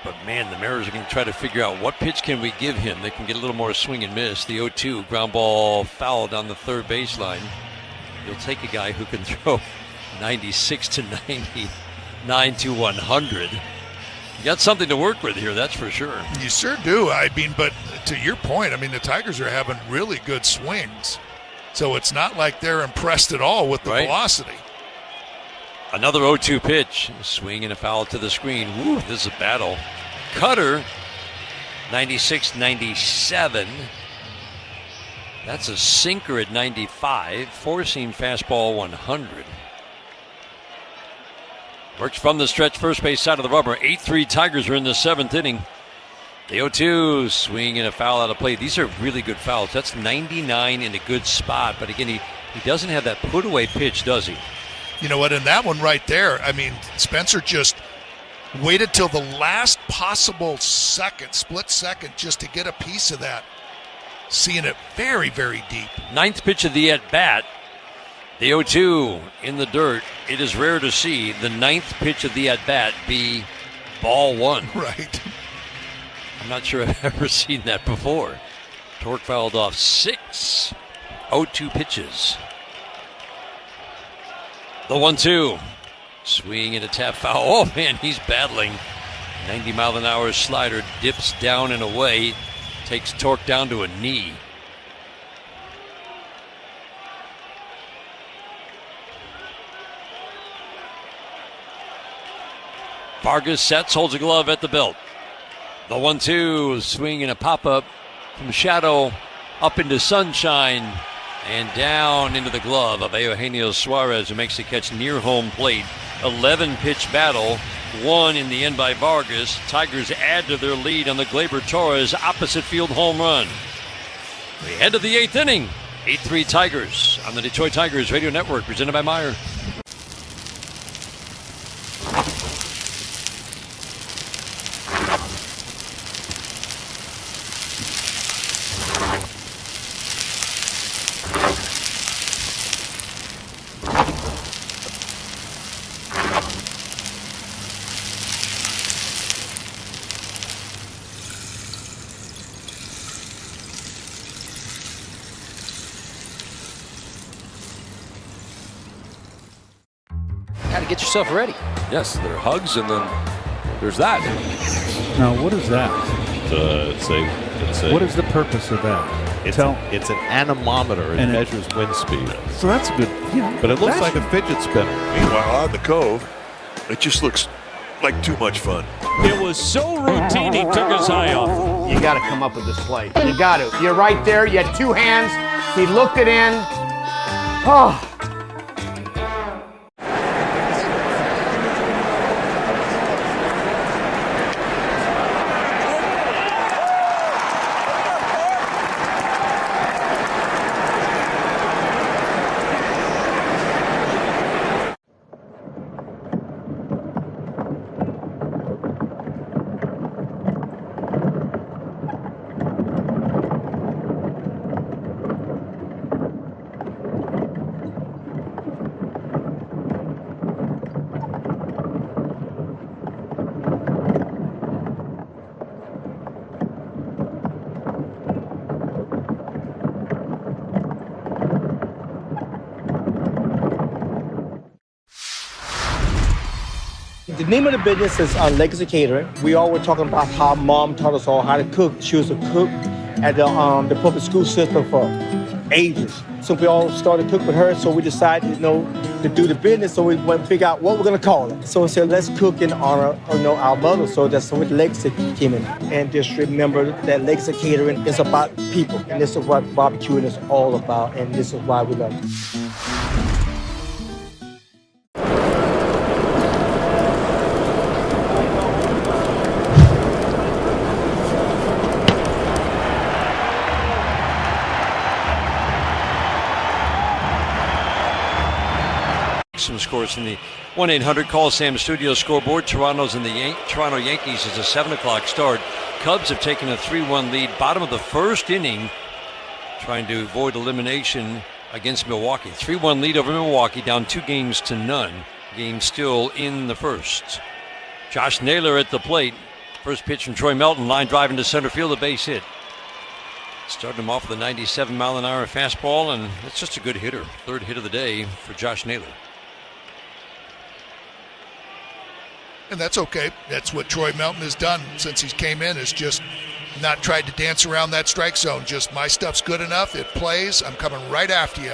But, man, the Mariners are going to try to figure out what pitch can we give him. They can get a little more swing and miss. The 0-2 ground ball foul down the third baseline. You'll take a guy who can throw 96 to 99 to 100. You got something to work with here, that's for sure. You sure do. I mean, but to your point, I mean, the Tigers are having really good swings. So it's not like they're impressed at all with the velocity. Another 0-2 pitch. Swing and a foul to the screen. Woo, this is a battle. Cutter, 96-97. That's a sinker at 95. Four-seam fastball 100. Works from the stretch first base side of the rubber. 8-3 Tigers are in the 7th inning. The 0-2 swing and a foul out of play. These are really good fouls. That's 99 in a good spot. But again, he doesn't have that put-away pitch, does he? You know what? In that one right there, I mean, Spencer just waited till the last possible second, split second, just to get a piece of that. Seeing it very, very deep. 9th pitch of the at-bat. The 0-2 in the dirt. It is rare to see the 9th pitch of the at-bat be ball one. Right. I'm not sure I've ever seen that before. Torque fouled off 6 0-2 pitches. The 1-2. Swing and a tap foul. Oh, man, he's battling. 90-mile-an-hour slider dips down and away. Takes Torque down to a knee. Vargas sets, holds a glove at the belt. The 1-2, swing and a pop-up from shadow up into sunshine and down into the glove of Eugenio Suarez, who makes the catch near home plate. 11-pitch battle, won in the end by Vargas. Tigers add to their lead on the Gleyber Torres opposite field home run. The end of the 8th inning. 8-3 Tigers on the Detroit Tigers Radio Network, presented by Meyer. Get yourself ready. Yes, there are hugs, and then there's that. Now, what is that? What is the purpose of that? It's an anemometer. It measures wind speed. So that's good. But it looks like a fidget spinner. Meanwhile, on the Cove, it just looks like too much fun. It was so routine, he took his eye off. You got to come up with this play. You got to. You're right there. You had two hands. He looked it in. Oh. The name of the business is Legacy Catering. We all were talking about how Mom taught us all how to cook. She was a cook at the public school system for ages. So we all started to cook with her, so we decided, to do the business, so we went and figure out what we're going to call it. So we said, let's cook in honor of, our mother. So that's what Legacy came in. And just remember that Legacy Catering is about people. And this is what barbecuing is all about, and this is why we love it. Some scores in the 1-800-CALL-SAM studio scoreboard. Toronto Yankees is a 7 o'clock start. Cubs have taken a 3-1 lead. Bottom of the first inning, trying to avoid elimination against Milwaukee. 3-1 lead over Milwaukee, down 2-0. Game still in the first. Josh Naylor at the plate. First pitch from Troy Melton. Line drive into center field, a base hit. Starting him off with a 97-mile-an-hour fastball, and it's just a good hitter. Third hit of the day for Josh Naylor. And that's okay. That's what Troy Melton has done since he came in, is just not tried to dance around that strike zone. Just, my stuff's good enough. It plays. I'm coming right after you.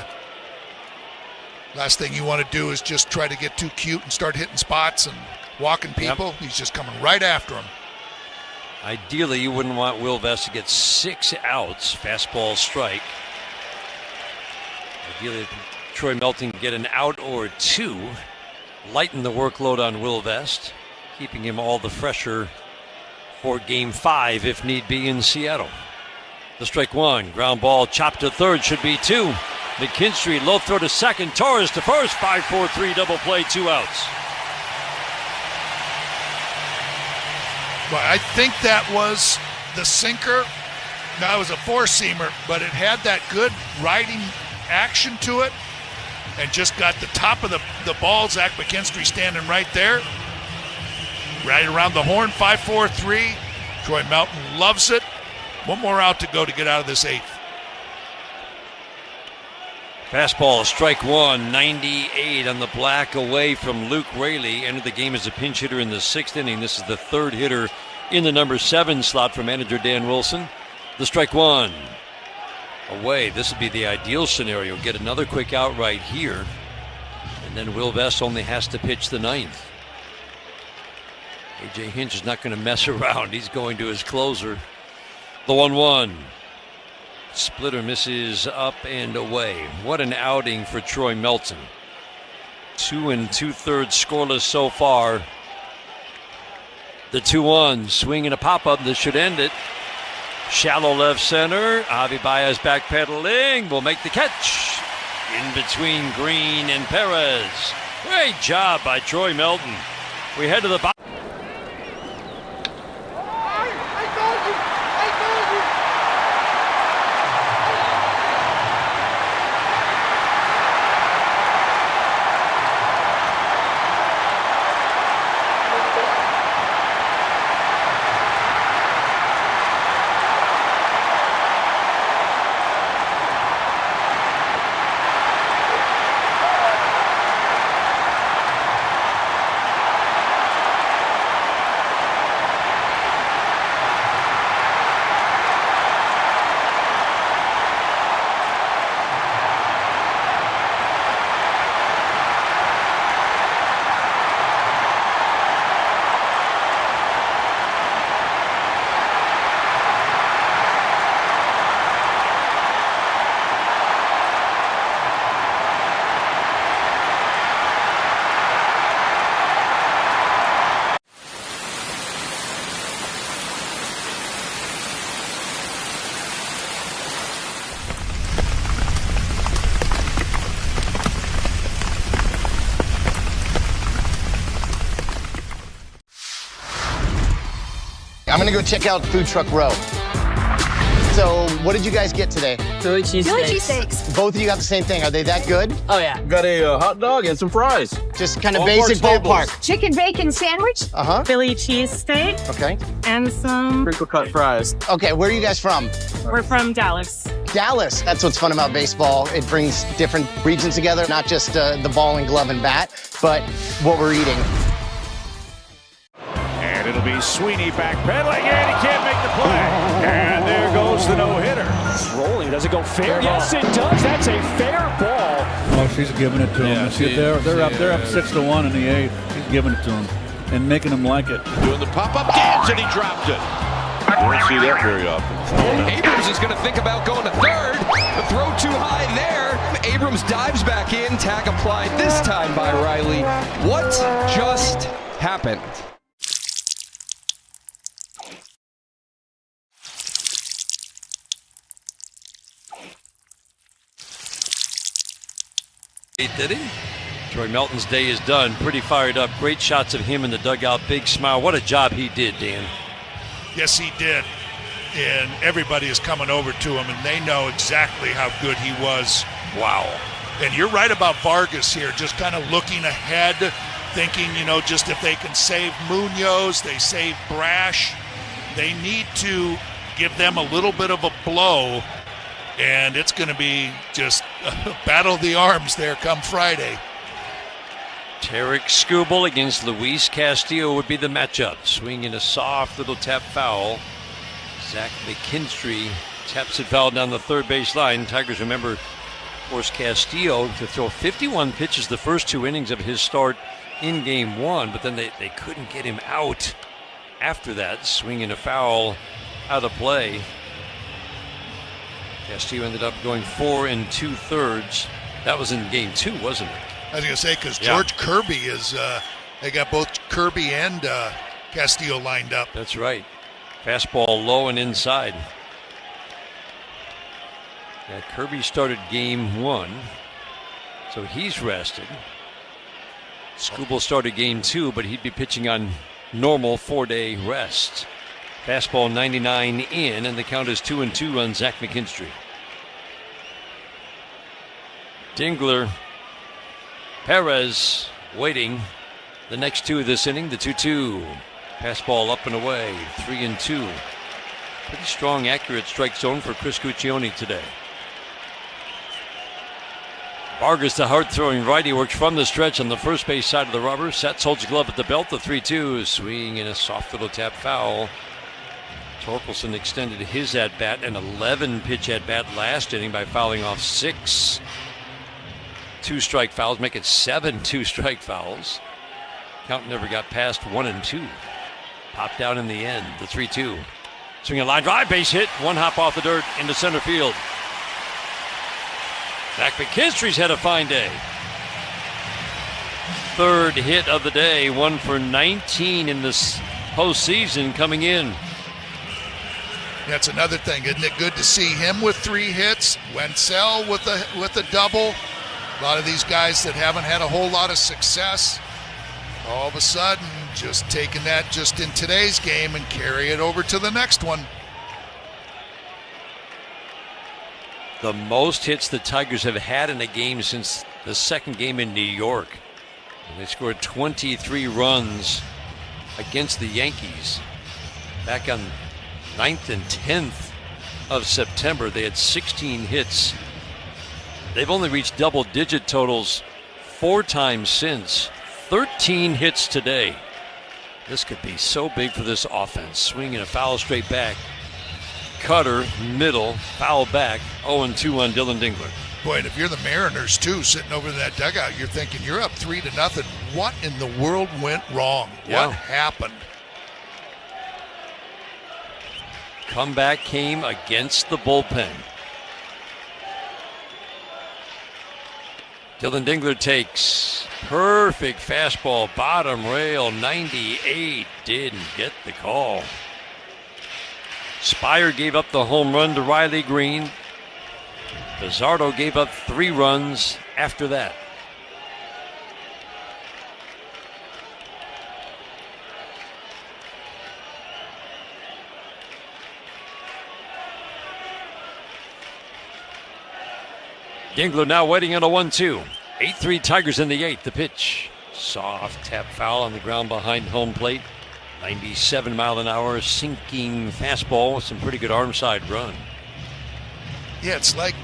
Last thing you want to do is just try to get too cute and start hitting spots and walking people. Yep. He's just coming right after him. Ideally, you wouldn't want Will Vest to get 6 outs. Fastball strike. Ideally, Troy Melton can get an out or 2. Lighten the workload on Will Vest, keeping him all the fresher for Game 5 if need be in Seattle. The strike 1, ground ball chopped to third, should be 2. McKinstry, low throw to second, Torres to first, 5-4-3 double play, 2 outs. Well, I think that was the sinker. Now it was a four-seamer, but it had that good riding action to it. And just got the top of the ball. Zach McKinstry standing right there. Right around the horn, 5-4-3. Troy Melton loves it. One more out to go to get out of this 8th. Fastball, strike 1, 98 on the black away from Luke Raley. Entered the game as a pinch hitter in the 6th inning. This is the 3rd hitter in the number 7 slot for manager Dan Wilson. The strike 1. Away. This would be the ideal scenario. Get another quick out right here. And then Will Vest only has to pitch the 9th. A.J. Hinch is not going to mess around. He's going to his closer. The 1-1. Splitter misses up and away. What an outing for Troy Melton. 2 2/3 scoreless so far. The 2-1. Swing and a pop-up. This should end it. Shallow left center. Javi Baez backpedaling. Will make the catch. In between Green and Perez. Great job by Troy Melton. We head to the bottom. I'm gonna go check out Food Truck Row. So, what did you guys get today? Philly cheesesteaks. Both of you got the same thing. Are they that good? Oh, yeah. Got a hot dog and some fries. Just kind of basic ballpark. Chicken bacon sandwich. Uh-huh. Philly cheesesteak. Okay. And some crinkle cut fries. Okay, where are you guys from? We're from Dallas. Dallas. That's what's fun about baseball. It brings different regions together, not just the ball and glove and bat, but what we're eating. And it'll be Sweeney backpedaling, and he can't make the play. And there goes the no-hitter. It's rolling. Does it go fair? Yes, it does. That's a fair ball. Oh, she's giving it to him. They're up 6-1 in the 8th. She's giving it to him and making him like it. Doing the pop-up dance, and he dropped it. You don't see that very often. Abrams is going to think about going to third. The throw too high there. Abrams dives back in. Tag applied this time by Riley. What just happened? Did he? Troy Melton's day is done. Pretty fired up. Great shots of him in the dugout. Big smile. What a job he did, Dan. Yes, he did. And everybody is coming over to him, and they know exactly how good he was. Wow. And you're right about Vargas here, just kind of looking ahead, thinking, just if they can save Munoz, they save Brash, they need to give them a little bit of a blow, and it's going to be just a battle of the arms there come Friday. Tarek Skubal against Luis Castillo would be the matchup. Swinging a soft little tap foul. Zach McKinstry taps it foul down the third base line. Tigers, remember, forced Castillo to throw 51 pitches the first 2 innings of his start in game 1, but then they couldn't get him out after that. Swinging a foul out of play. Castillo ended up going 4 2/3. That was in game 2, wasn't it? I was going to say, because George Kirby is, they got both Kirby and Castillo lined up. That's right. Fastball low and inside. Yeah, Kirby started game 1, so he's rested. Skubal started game 2, but he'd be pitching on normal 4-day rest. Fastball 99 in, and the count is 2-2 on Zach McKinstry. Dingler, Perez waiting. The next 2 of this inning, the 2-2. Fastball up and away, 3-2. Pretty strong, accurate strike zone for Chris Guccione today. Vargas, the hard-throwing righty, works from the stretch on the first base side of the rubber. Sets, holds a glove at the belt. The 3-2 swing and a soft little tap foul. Torkelson extended his at-bat, an 11-pitch at-bat last inning by fouling off 6 two-strike fouls, make it 7 two-strike fouls. Count never got past 1-2. Popped out in the end, the 3-2. Swing a line drive, base hit, 1 hop off the dirt into center field. Zach McKinstry's had a fine day. 3rd hit of the day, 1 for 19 in this postseason coming in. That's another thing, isn't it good to see him with 3 hits? Wenzel with a double. A lot of these guys that haven't had a whole lot of success, all of a sudden just taking that just in today's game and carry it over to the next one. The most hits the Tigers have had in a game since the second game in New York. They scored 23 runs against the Yankees back on 9th and 10th of September. They had 16 hits. They've only reached double-digit totals 4 times since. 13 hits today. This could be so big for this offense. Swinging a foul straight back. Cutter, middle, foul back. 0-2 on Dylan Dingler. Boy, and if you're the Mariners, too, sitting over in that dugout, you're thinking you're up 3-0. What in the world went wrong? Yeah. What happened? Comeback came against the bullpen. Dylan Dingler takes perfect fastball, bottom rail, 98. Didn't get the call. Spire gave up the home run to Riley Green. Pizzardo gave up 3 runs after that. Dingler now waiting on a 1-2. 8-3 Tigers in the 8th. The pitch. Soft tap foul on the ground behind home plate. 97-mile-an-hour sinking fastball with some pretty good arm side run. Yeah, it's like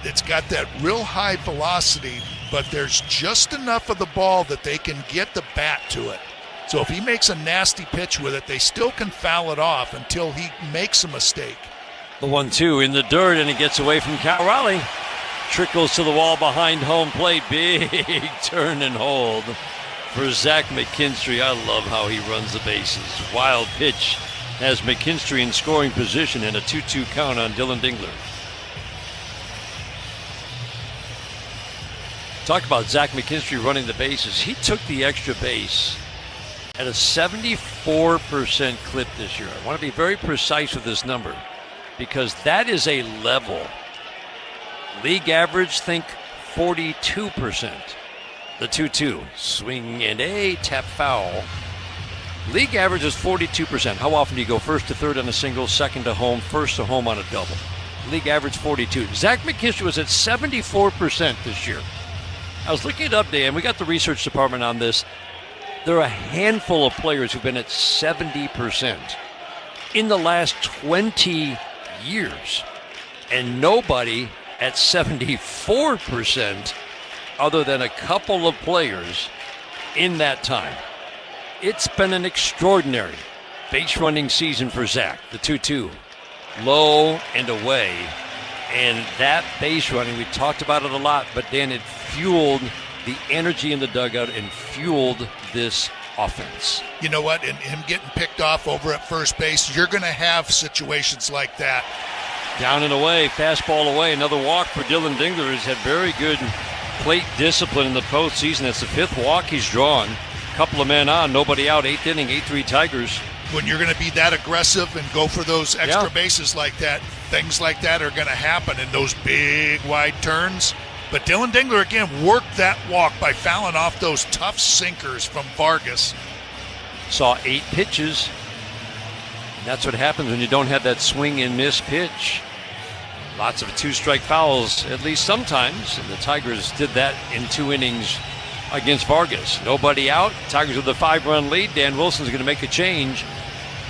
it's got that real high velocity, but there's just enough of the ball that they can get the bat to it. So if he makes a nasty pitch with it, they still can foul it off until he makes a mistake. The 1-2 in the dirt, and it gets away from Cal Raleigh. Trickles to the wall behind home plate. Big turn and hold for Zach McKinstry. I love how he runs the bases. Wild pitch has McKinstry in scoring position, and a 2-2 count on Dylan Dingler. Talk about Zach McKinstry running the bases. He took the extra base at a 74% clip this year. I want to be very precise with this number because that is a level. League average, think 42%. The 2-2, swing and a tap foul. League average is 42%. How often do you go first to third on a single, second to home, first to home on a double? League average 42. Zach McKinstry was at 74% this year. I was looking it up, Dan. We got the research department on this. There are a handful of players who've been at 70% in the last 20 years, and nobody at 74% other than a couple of players in that time. It's been an extraordinary base running season for Zach. The 2-2, low and away. And that base running, we talked about it a lot, but Dan, it fueled the energy in the dugout and fueled this offense. You know what? And him getting picked off over at first base, you're going to have situations like that. Down and away, fastball away. Another walk for Dylan Dingler. He's had very good plate discipline in the postseason. That's the 5th walk he's drawn. Couple of men on, nobody out. 8th inning, 8-3 Tigers. When you're going to be that aggressive and go for those extra bases like that, things like that are going to happen in those big wide turns. But Dylan Dingler, again, worked that walk by fouling off those tough sinkers from Vargas. Saw 8 pitches. That's what happens when you don't have that swing and miss pitch. Lots of 2-strike fouls, at least sometimes. And the Tigers did that in 2 innings against Vargas. Nobody out. Tigers with a 5-run lead. Dan Wilson's going to make a change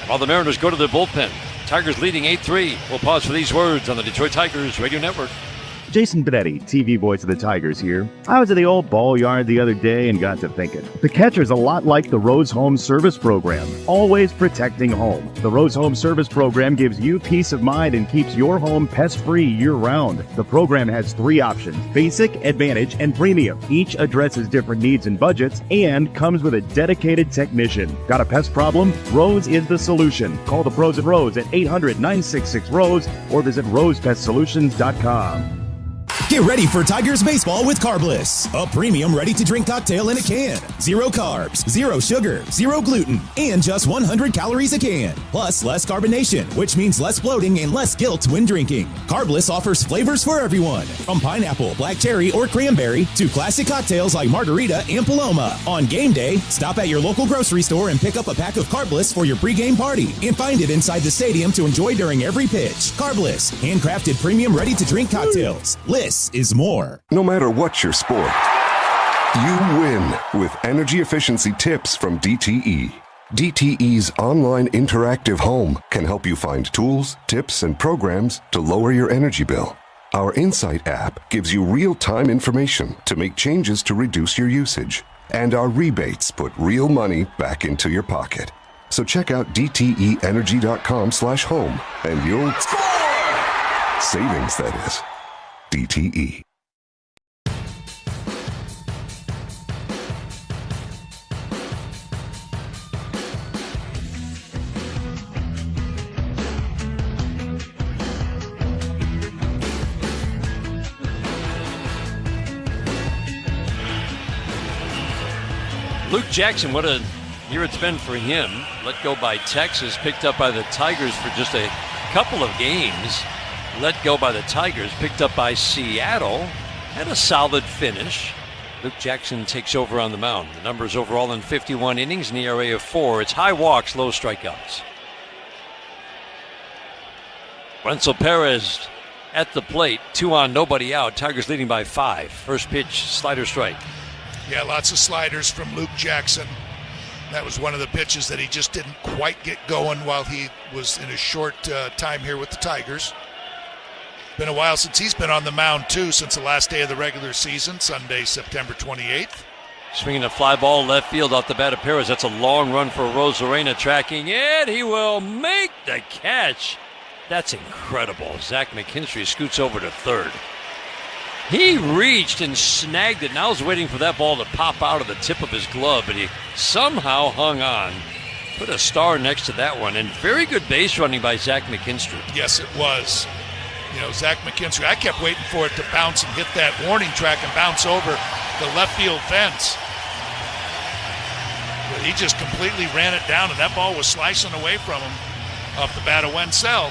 while the Mariners go to their bullpen. Tigers leading 8-3. We'll pause for these words on the Detroit Tigers Radio Network. Jason Benetti, TV voice of the Tigers here. I was at the old ball yard the other day and got to thinking. The catcher's a lot like the Rose Home Service Program, always protecting home. The Rose Home Service Program gives you peace of mind and keeps your home pest-free year-round. The program has 3 options, basic, advantage, and premium. Each addresses different needs and budgets and comes with a dedicated technician. Got a pest problem? Rose is the solution. Call the pros at Rose at 800-966-ROSE or visit rosepestsolutions.com. Get ready for Tigers baseball with Carbliss, a premium ready-to-drink cocktail in a can. 0 carbs, 0 sugar, 0 gluten, and just 100 calories a can. Plus less carbonation, which means less bloating and less guilt when drinking. Carbliss offers flavors for everyone, from pineapple, black cherry, or cranberry to classic cocktails like margarita and Paloma. On game day, stop at your local grocery store and pick up a pack of Carbliss for your pregame party and find it inside the stadium to enjoy during every pitch. Carbliss, handcrafted premium ready-to-drink cocktails. Less is more. No matter what your sport, you win with energy efficiency tips from DTE. DTE's online interactive home can help you find tools, tips, and programs to lower your energy bill. Our Insight app gives you real-time information to make changes to reduce your usage. And our rebates put real money back into your pocket. So check out DTEenergy.com/home and you'll score! Savings, that is. DTE. Luke Jackson, what a year it's been for him. Let go by Texas, picked up by the Tigers for just a couple of games. Let go by the Tigers, picked up by Seattle, had a solid finish. Luke Jackson takes over on the mound. The numbers overall in 51 innings, an ERA of 4. It's high walks, low strikeouts. Wenzel Perez at the plate, 2 on, nobody out. Tigers leading by 5. First pitch, slider strike. Yeah, lots of sliders from Luke Jackson. That was one of the pitches that he just didn't quite get going while he was in a short time here with the Tigers. Been a while since he's been on the mound, too, since the last day of the regular season, Sunday, September 28th. Swinging a fly ball left field off the bat of Perez. That's a long run for Rosarena, tracking it. He will make the catch. That's incredible. Zach McKinstry scoots over to third. He reached and snagged it, and I was waiting for that ball to pop out of the tip of his glove, but he somehow hung on. Put a star next to that one, and very good base running by Zach McKinstry. Yes, it was. You know, Zach McKinstry, I kept waiting for it to bounce and hit that warning track and bounce over the left field fence. But he just completely ran it down, and that ball was slicing away from him off the bat of Wenzel.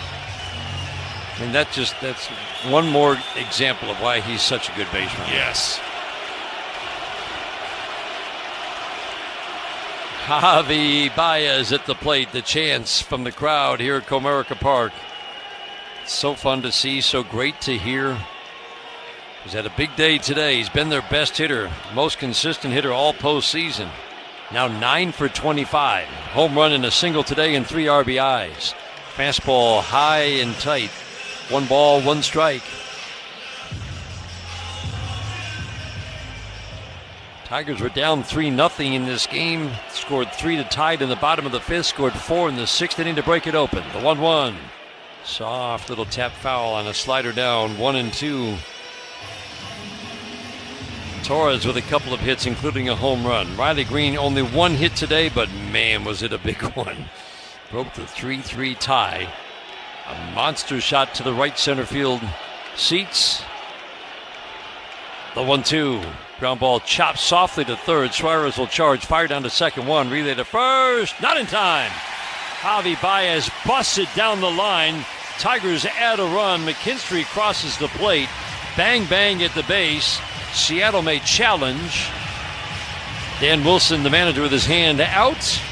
And that's one more example of why he's such a good base runner. Yes. Javi Baez at the plate. The chants from the crowd here at Comerica Park. So fun to see, so great to hear. He's had a big day today. He's been their best hitter, most consistent hitter all postseason. Now 9 for 25. Home run and a single today and 3 RBIs. Fastball high and tight. 1 ball, 1 strike. Tigers were down 3-0 in this game. Scored 3 to tie it in the bottom of the 5th. Scored 4 in the 6th inning to break it open. The 1-1. Soft little tap foul on a slider down. 1-2. Torres with a couple of hits, including a home run. Riley Green only 1 hit today, but man, was it a big one. Broke the 3-3 tie. A monster shot to the right center field seats. The 1-2. Ground ball chopped softly to third. Suarez will charge. Fire down to second. 1. Relay to first. Not in time. Javi Baez busts it down the line. Tigers add a run. McKinstry crosses the plate. Bang, bang at the base. Seattle may challenge. Dan Wilson, the manager, with his hand out.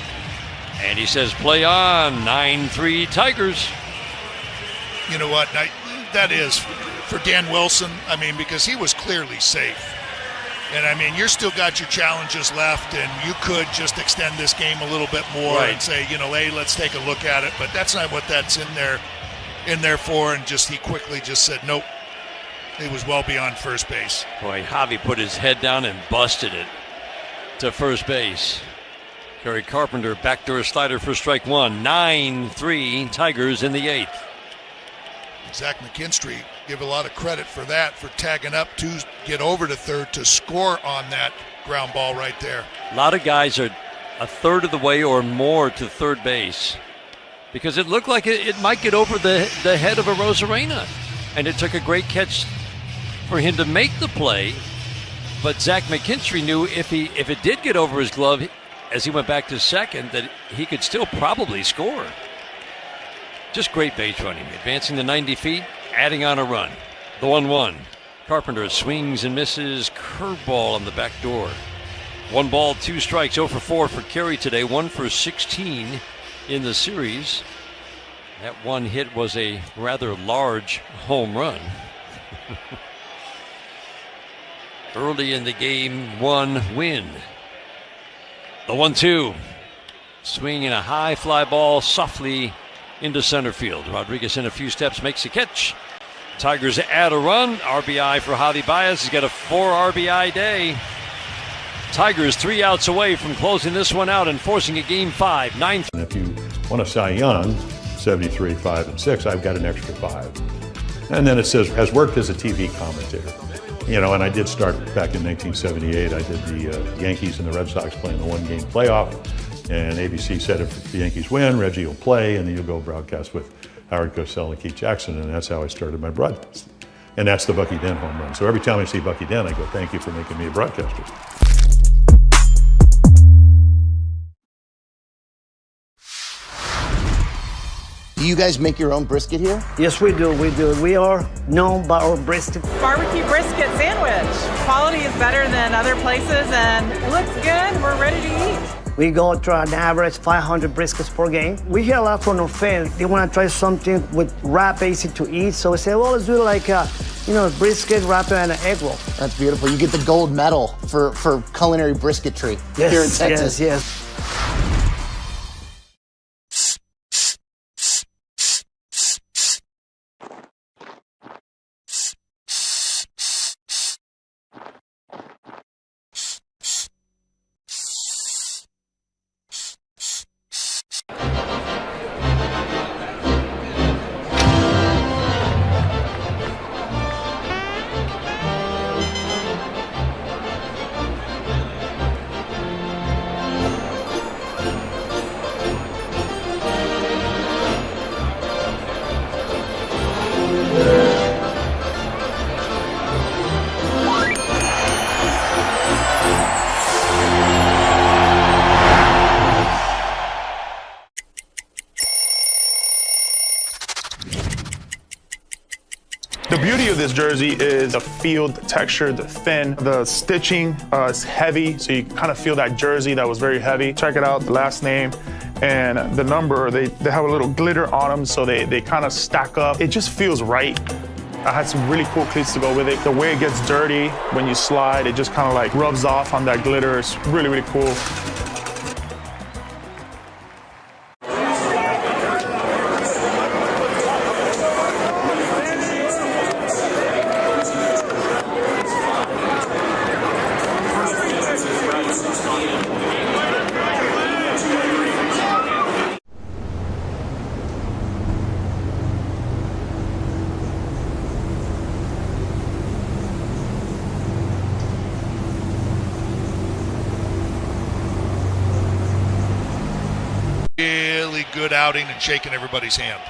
And he says, play on. 9-3 Tigers. You know what? That is for Dan Wilson, I mean, because he was clearly safe. And, I mean, you're still got your challenges left, and you could just extend this game a little bit more and say, you know, hey, let's take a look at it. But that's not what that's in there for. And he quickly just said, nope. He was well beyond first base. Boy, Javi put his head down and busted it to first base. Kerry Carpenter, backdoor slider for strike 1. 9-3 Tigers in the 8th. Zach McKinstry, give a lot of credit for that, for tagging up to get over to third to score on that ground ball right there. A lot of guys are a third of the way or more to third base because it looked like it might get over the head of a Rosarena. And it took a great catch for him to make the play. But Zach McKinstry knew if it did get over his glove as he went back to second, that he could still probably score. Just great base running. Advancing to 90 feet, adding on a run. The 1-1. Carpenter swings and misses. Curveball on the back door. 1 ball, 2 strikes. 0 for 4 for Kerry today. 1 for 16 in the series. That 1 hit was a rather large home run. Early in the game, 1 win. The 1-2. Swinging a high fly ball softly into center field. Rodriguez in a few steps makes a catch. Tigers add a run. RBI for Javi Baez. He's got a 4 RBI day. Tigers 3 outs away from closing this one out and forcing a game 5. 9. And if you want a Cy Young, 73, 5, and 6, I've got an extra 5. And then it says, has worked as a TV commentator. You know, and I did start back in 1978. I did the Yankees and the Red Sox playing the 1-game playoff. And ABC said if the Yankees win, Reggie will play, and then you'll go broadcast with Howard Cosell and Keith Jackson. And that's how I started my broadcast. And that's the Bucky Dent home run. So every time I see Bucky Dent, I go, thank you for making me a broadcaster. Do you guys make your own brisket here? Yes, we do. We are known by our brisket. Barbecue brisket sandwich. Quality is better than other places, and it looks good. We're ready to eat. We go to an average 500 briskets per game. We hear a lot from our fans. They want to try something with wrap, easy to eat. So we say, well, let's do it like brisket, wrap, and an egg roll. That's beautiful. You get the gold medal for culinary brisketry here in Texas. Yes. beauty of this jersey is the feel, the texture, the thin, the stitching is heavy, so you kind of feel that jersey that was very heavy. Check it out, the last name and the number, they have a little glitter on them, so they kind of stack up. It just feels right. I had some really cool cleats to go with it. The way it gets dirty when you slide, it just kind of like rubs off on that glitter. It's really, really cool. Really good outing and shaking everybody's hand.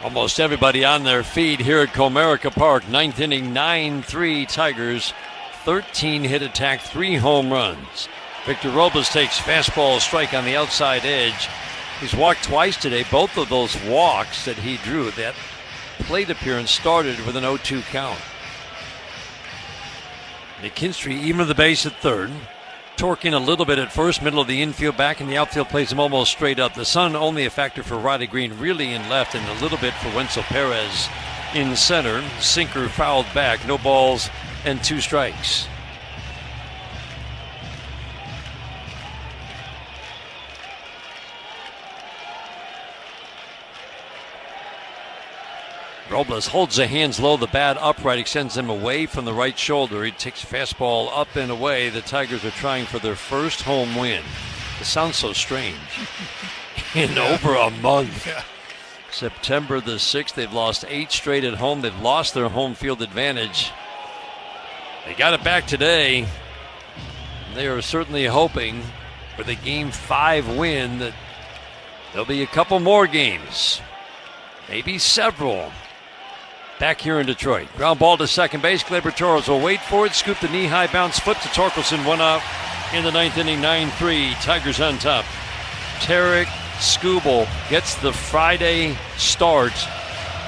Almost everybody on their feet here at Comerica Park. 9th inning, 9-3 Tigers. 13 hit attack, 3 home runs. Victor Robles takes fastball strike on the outside edge. He's walked twice today. Both of those walks that he drew, that plate appearance started with an 0-2 count. McKinstry even the base at third. Torquing a little bit at first, middle of the infield, back in the outfield, plays him almost straight up. The sun only a factor for Riley Green, really in left, and a little bit for Wenzel Perez in center. Sinker fouled back, no balls and 2 strikes. Robles holds the hands low, the bat upright, extends them away from the right shoulder. He takes fastball up and away. The Tigers are trying for their first home win. It sounds so strange. In over a month. Yeah. September the 6th, they've lost 8 straight at home. They've lost their home field advantage. They got it back today. They are certainly hoping with a Game 5 win that there'll be a couple more games. Maybe several. Back here in Detroit. Ground ball to second base. Gleyber Torres will wait for it. Scoop the knee-high bounce foot to Torkelson. 1 out in the 9th inning. 9-3. Tigers on top. Tarek Skubal gets the Friday start.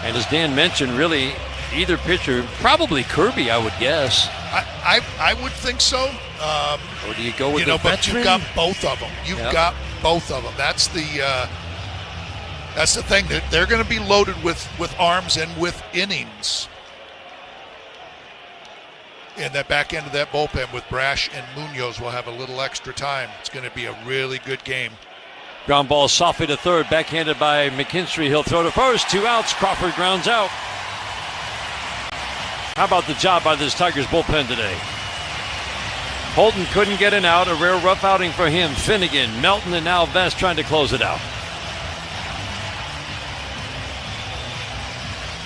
And as Dan mentioned, really either pitcher, probably Kirby, I would guess. I would think so. Or do you go with the veteran? But you've got both of them. You've got both of them. That's the thing. They're going to be loaded with arms and with innings. And that back end of that bullpen with Brash and Munoz will have a little extra time. It's going to be a really good game. Ground ball softly to third, backhanded by McKinstry. He'll throw to first. 2 outs. Crawford grounds out. How about the job by this Tigers bullpen today? Holton couldn't get an out. A rare rough outing for him. Finnegan, Melton, and now Vest trying to close it out.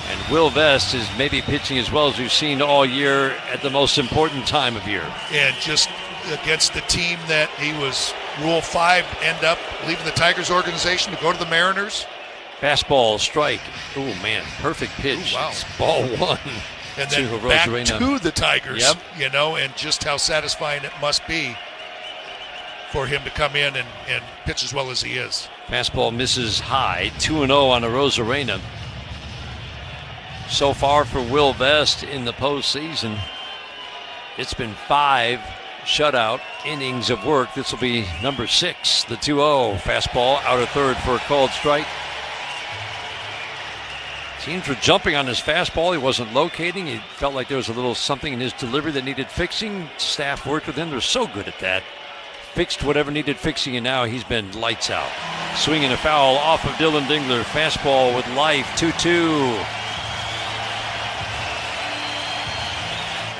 And Will Vest is maybe pitching as well as we've seen all year at the most important time of year. And just against the team that he was Rule 5, end up leaving the Tigers organization to go to the Mariners. Fastball, strike. Oh, man, perfect pitch. Ooh, wow. It's ball 1. And then back to the Tigers, and just how satisfying it must be for him to come in and pitch as well as he is. Fastball misses high, 2-0 on a Rosarena. So far for Will Vest in the postseason, it's been 5 shutout innings of work. This will be number 6, the 2-0. Fastball out of third for a called strike. Teams were jumping on his fastball. He wasn't locating. He felt like there was a little something in his delivery that needed fixing. Staff worked with him. They're so good at that. Fixed whatever needed fixing, and now he's been lights out. Swinging a foul off of Dylan Dingler. Fastball with life, 2-2.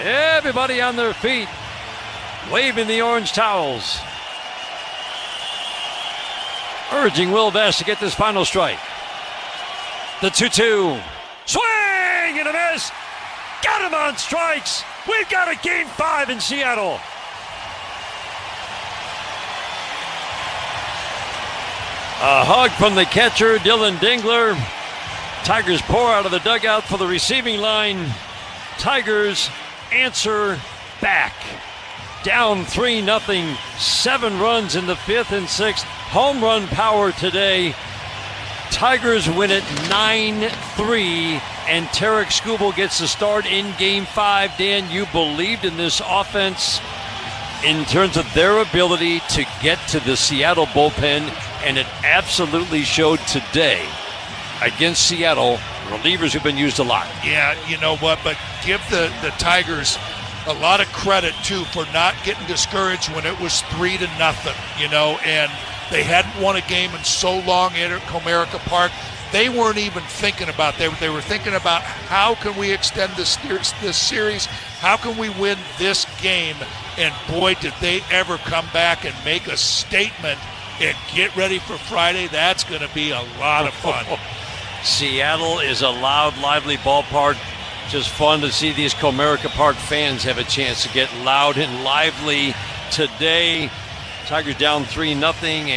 Everybody on their feet, waving the orange towels. Urging Will Vest to get this final strike. The 2-2. Swing and a miss. Got him on strikes. We've got a Game 5 in Seattle. A hug from the catcher, Dylan Dingler. Tigers pour out of the dugout for the receiving line. Tigers answer back. Down 3-0. 7 runs in the 5th and 6th. Home run power today. Tigers win it 9-3, and Tarek Skubal gets the start in Game 5. Dan, you believed in this offense in terms of their ability to get to the Seattle bullpen, and it absolutely showed today against Seattle. Relievers have been used a lot. Yeah, you know what, but give the Tigers a lot of credit, too, for not getting discouraged when it was 3-0, and they hadn't won a game in so long at Comerica Park. They weren't even thinking about that. They were thinking about how can we extend this series? How can we win this game? And boy, did they ever come back and make a statement and get ready for Friday. That's going to be a lot of fun. Seattle is a loud, lively ballpark. Just fun to see these Comerica Park fans have a chance to get loud and lively today. Tigers down 3-0, and